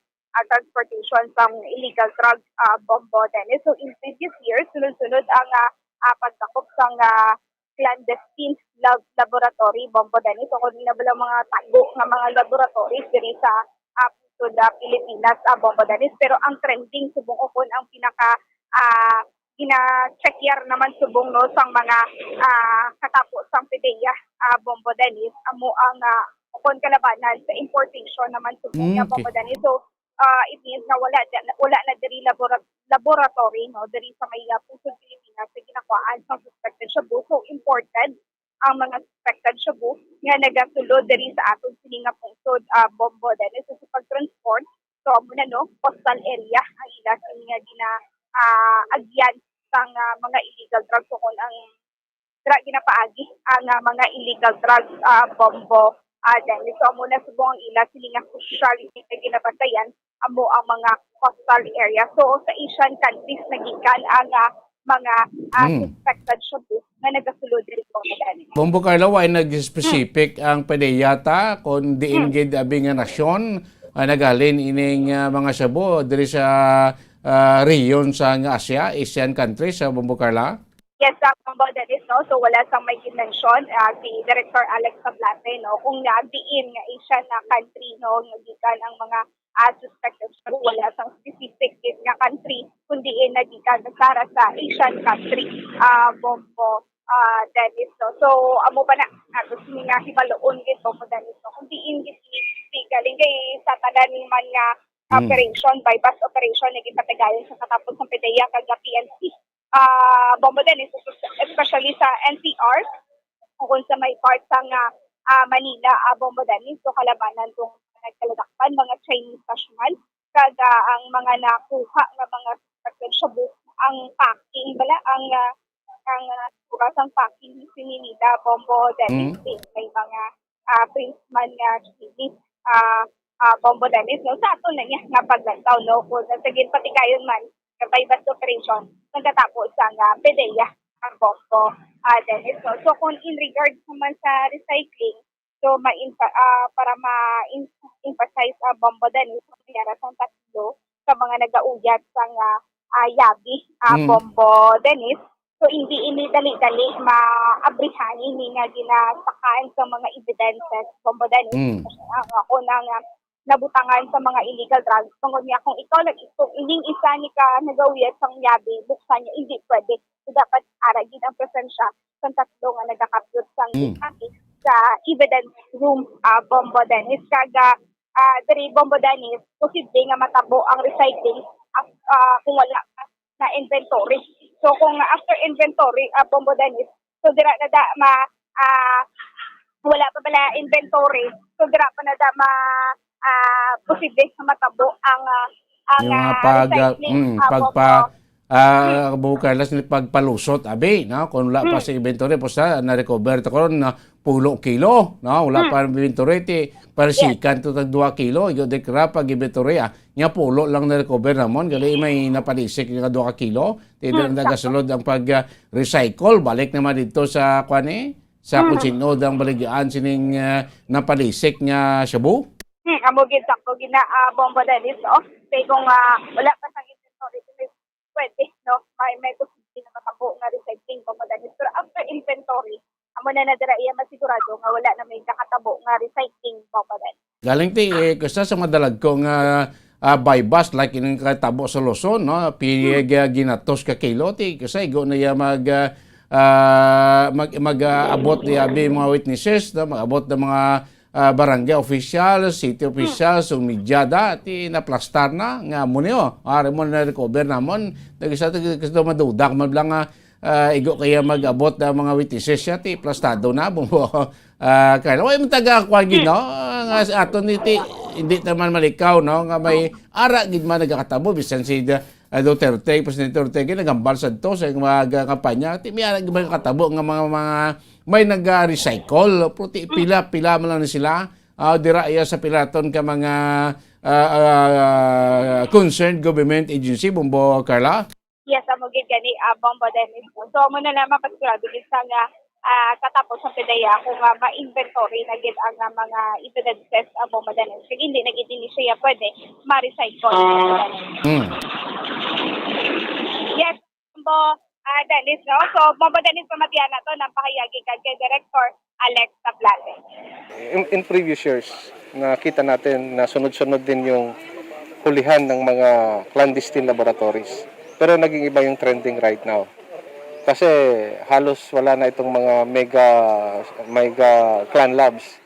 [SPEAKER 13] transportation sa illegal drugs Bombo Dennis. So in previous years, sunod-sunod ang pagdakop sa clandestine laboratory Bombo Dennis. So kung nabala mga tago nga mga laboratories diri sa Pilipinas Bombo Dennis. Pero ang trending subong ukon ang pinaka gina-check naman subong sang mga katapo sang PDEA Bombo Dennis amo ang ukon kalabanan sa importation naman subong Bombo Dennis. So it means na wala na diri laboratory diri sa may pusod Pilipinas sa ginakuhaan sa suspected Cebu. So imported ang mga suspected Cebu nga nagasulod diri sa aton sininga pungsod Bombo Dennis. So sa pag-transport, so muna coastal area ang ila sininga agyan sang mga illegal drugs. So kung ang ginapaagi ang mga illegal drugs Bombo Dennis. So muna subong ang ila sininga crucial na ginabantayan amo ang mga coastal area. So sa Asian countries nagikan ang mga suspected Cebu na nagasulod diri sa Dennis.
[SPEAKER 1] Bombo Carla, ay nag-specific ang PDEA ta kung diin gid abi nga nasyon nagalin ining mga Cebu diri sa region sa Asia, Asian countries sa Bombo Carla?
[SPEAKER 13] Yes, Bombo Dennis, so wala sang may mention si Director Alex Tablate kung diin nga Asian country nagikan ang mga suspected Cebu, wala sang specific nga country kundi nagikan sa Asian country Bombo Dennis. So amo pa na gusto nga hibaloon gid Bombo Dennis kung diin gid galing kay sa tanan man nga operation, bypass operation na gipatagayon sa katapos ng PDEA kag PNP Bombo Dennis, especially sa NCR kung sa may part sa Manila Bombo Dennis. So kalabanan tong nagkaladakpan mga Chinese national kag ang mga nakuha nga mga suspected Cebu ang packing ang kurasang packing sininida Bombo Dennis. May mga Princeman nga Chinese Bombo Dennis sa ato na niya nga paglantaw kung sige patikayon man bypass operation nagkatapos sa PDEA ang Bombo Dennis. So kung in regards naman sa recycling, so para ma-emphasize Bombo Dennis mayara sa tatlo sa mga nagauyat sa Yabi Bombo Dennis. So hindi dali-dali maabrihan ini nga ginasakaan sa mga evidences Bombo Dennis. Ako nang nabutangan sa mga illegal drugs. Tungod niya kung ikaw ining isa ni ka nagawiyat sang Yabi, buksan niya hindi pwede. So dapat aragin ang presensya sa tatlo nga nagakapyot sang sa evidence room Bombo Dennis. Kaga diri Bombo Dennis, posible nga matabo ang recycling kung wala na inventory. So kung after inventory Bombo Dennis, so dira na wala pa bala inventory. So dira pa na da posible na matabo ang
[SPEAKER 1] Yung mga
[SPEAKER 13] recycling.
[SPEAKER 1] bukalas ni pagpalusot abi no kung wala pa sa inventory po sa na recover to karon na pulo kilo no wala pa inventory ti parsikan to tag 2 kilo yo dekra pag inventory nya pulo lang na recover namon gali may napalisik nga 2 kilo ti nagasulod ang pag recycle balik naman dito sa kwani sa kunsinod ang baligyan sining napalisik nya shabu.
[SPEAKER 13] Amo gid sakto gina Bombo Dennis no. Kay kung wala pa sang inventory pwede no may posible na matabo nga recycling Bombo Dennis. Pero after inventory amo na dira iya masigurado nga wala na may kakatabo nga recycling Bombo Dennis.
[SPEAKER 1] Galing ti kusta sa madalag ko nga by bus like ining katabo sa Luzon no ginatos ka kilo ti kasi go na ya mag-abot ni abi mga witnesses no mag-abot ng mga barangay officials, city officials, medyada ti naplastar na nga mo niyo. Ari mo na recover namon nagisa to madudak man lang igo kaya mag-abot ng mga witnesses siya ti plastado na bumbo. Kaya way man taga kwagi no nga aton niti hindi naman malikaw no nga may ara gid man nagakatabo bisan si Duterte, Presidente Duterte nagambal sa to sa mga kampanya ti may ara gid katabo nga mga may nag-recycle puti pila man lang sila dira iya sa pilaton ka mga concerned government agency Bombo Carla.
[SPEAKER 13] Yes, amo gid gani Bombo Dennis. So amo na naman pasigurado gid sa nga katapos sa PDEA kung ma-inventory na gid ang mga evidences Bombo Dennis. Kaya hindi na gid ni siya pwede ma-recycle. Yes, Bombo Dennis, no? So, Bombo Dennis, pamatiyan na to ng pahayagi kay Director Alex Tablate.
[SPEAKER 14] In previous years, nakita natin na sunod-sunod din yung hulihan ng mga clandestine laboratories. Pero naging iba yung trending right now. Kasi halos wala na itong mga mega clan labs.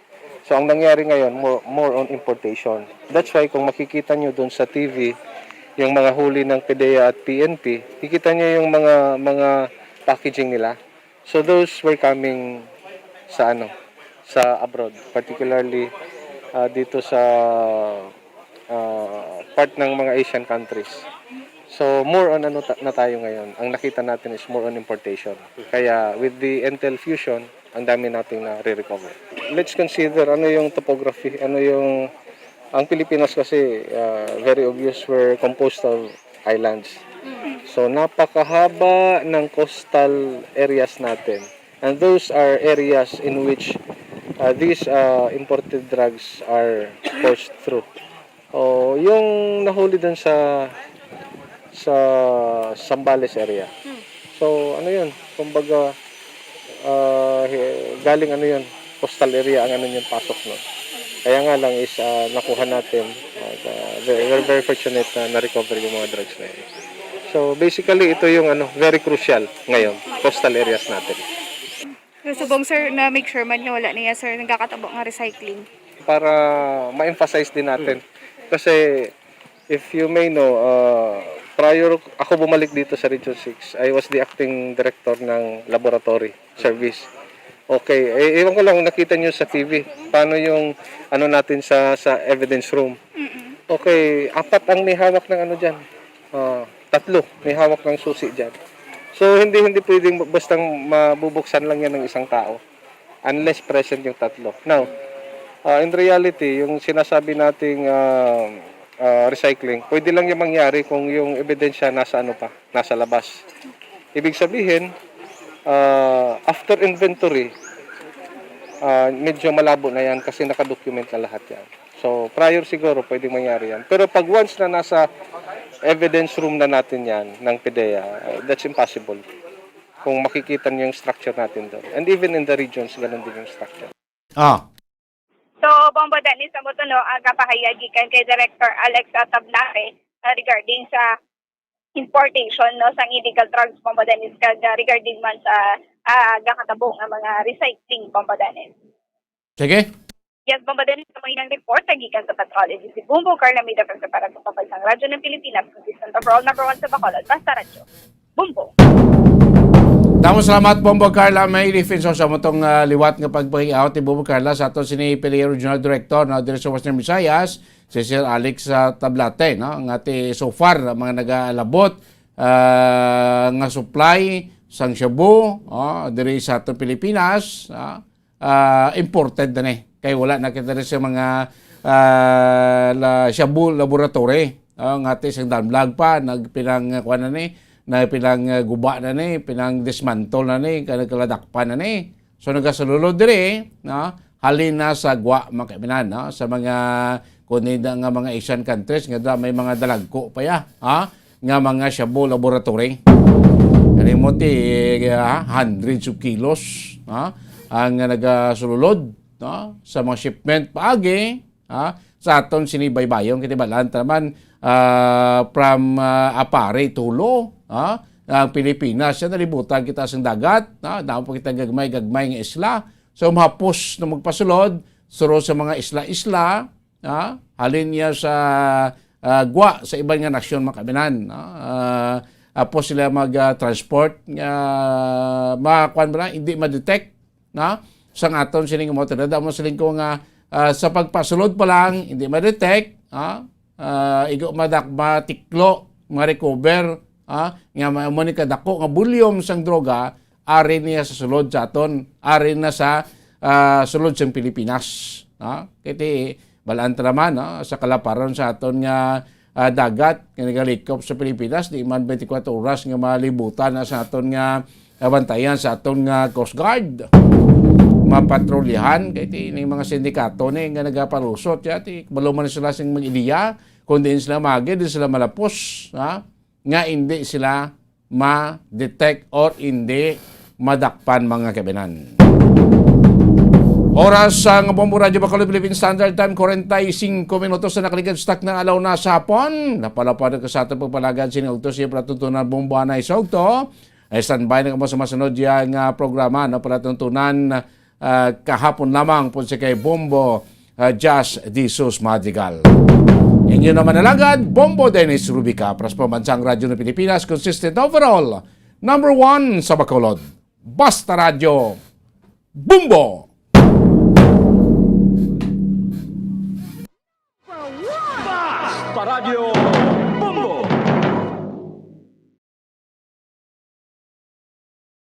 [SPEAKER 14] So, ang nangyari ngayon, more on importation. That's why kung makikita nyo dun sa TV, yung mga huli ng PDEA at PNP, kikita niyo yung mga packaging nila. So those were coming sa abroad, particularly dito sa part ng mga Asian countries. So more on na tayo ngayon. Ang nakita natin is more on importation. Kaya with the Intel Fusion, ang dami nating na re-recover. Let's consider ano yung topography, ang Pilipinas kasi very obvious we're composed of islands. So napakahaba ng coastal areas natin. And those are areas in which these imported drugs are forced through. Yung nahuli dun sa Zambales area. So ano yun? Kumbaga galing coastal area ang yung pasok nun. Kaya nga lang is nakuha natin. We're very fortunate na na-recover yung mga drugs na yun. So basically ito yung very crucial ngayon, coastal areas natin.
[SPEAKER 15] Subong sir na make sure man nga wala niya sir nagkakatabo nga recycling.
[SPEAKER 14] Para ma-emphasize din natin. Kasi if you may know, prior ako bumalik dito sa Region 6, I was the acting director ng laboratory service. Okay, ewan ko lang nakita nyo sa TV paano yung natin sa evidence room. Okay, 4 ang may hawak ng diyan. 3 may hawak ng susi diyan. So hindi pwedeng basta mabubuksan lang yan ng isang tao unless present yung 3. Now, in reality, yung sinasabi nating recycling, pwede lang yung mangyari kung yung ebidensya nasa nasa labas. Ibig sabihin, after inventory, medyo malabo na yan kasi nakadocument na lahat yan. So, prior siguro pwedeng mangyari yan. Pero pag once na nasa evidence room na natin yan ng PDEA, that's impossible. Kung makikita niyo yung structure natin doon. And even in the regions, ganun din yung structure.
[SPEAKER 13] So, Bombo Dennis, amo to ang kapahayagi kay Director Alex Tablate regarding sa importation sa illegal drugs Bombo Dennis regarding man sa gakatabong ang mga recycling Bombo Dennis.
[SPEAKER 1] Sige.
[SPEAKER 13] Yes, Bombo Dennis, sa mga report gikan sa Patrology si Bumbo Carla Mida para sa Pambansang Radyo ng Pilipinas, consistent overall number 1 sa Bacolod, basta radyo. Bumbo.
[SPEAKER 1] Damo salamat Bombo Carla, may defense sa motong liwat nga pagpaki-out ni Bombo Carla sa aton sini PLA Regional Director na Director of Western Visayas, si Sir Alex Tablate, no? Nga ti so far mga nagaalabot nga supply sang Shabu, diri sa aton Pilipinas, imported na ni. Kay wala nakita rin sa mga Shabu laboratory, nga ti sang damlag pa nagpinang kuan na ni. Na pinang guba na ni, pinang dismantle na ni, kaladakpan na ni. So nagasululod diri, no? Halin na sa gwa mga kaibigan, no? Sa mga kunida nga mga Asian countries nga may mga dalagko pa ya, nga mga Shabu laboratory. Kani mo ti hundreds of kilos, ang nagasululod, no? Sa mga shipment paagi, sa aton sinibaybayon kiti balan naman from Apare Tulo, ang Pilipinas siya nalibutan kita sa dagat, damo pa kita gagmay nga isla. So mahapos na magpasulod suro sa mga isla-isla, halin niya sa gwa sa ibang nga nasyon makabinan, apos sila mag-transport makakuan ba hindi ma-detect sang aton sining mo tada mo siling ko nga sa pagpasulod pa lang hindi ma-detect, igo matiklo ma-recover, nga mo ni kadako nga bulyom sang droga ari niya sa sulod sa aton, ari na sa sulod sa Pilipinas, kiti balaan naman sa kalaparan sa aton nga dagat nga nagalikop sa Pilipinas di man 24 oras nga malibutan sa aton nga bantayan sa aton nga Coast Guard mapatrolyahan kay ni mga sindikato ni nga nagapalusot ti baluman sila sing mag-ideya kundi sila magi di sila malapos, nga hindi sila ma-detect or hindi madakpan mga kabinan. Oras sa Bombo Radio Bacolod Philippine Standard Time 45 minutos na nakaligad stock ng alaw na sa hapon. Napalapad ka sa ating pagpalagad sinugto siya pratutunan Bombo Anay Sogto. Ay standby na kamo sa masunod yang programa na palatuntunan kahapon lamang po siya kay Bombo Jazz Disos Madrigal. Inyo naman nalagad, Bombo Dennis Rubica, para sa pambansang radyo ng Pilipinas, consistent overall, number 1 sa Bacolod. Basta Radio, Bombo!
[SPEAKER 6] Basta Radio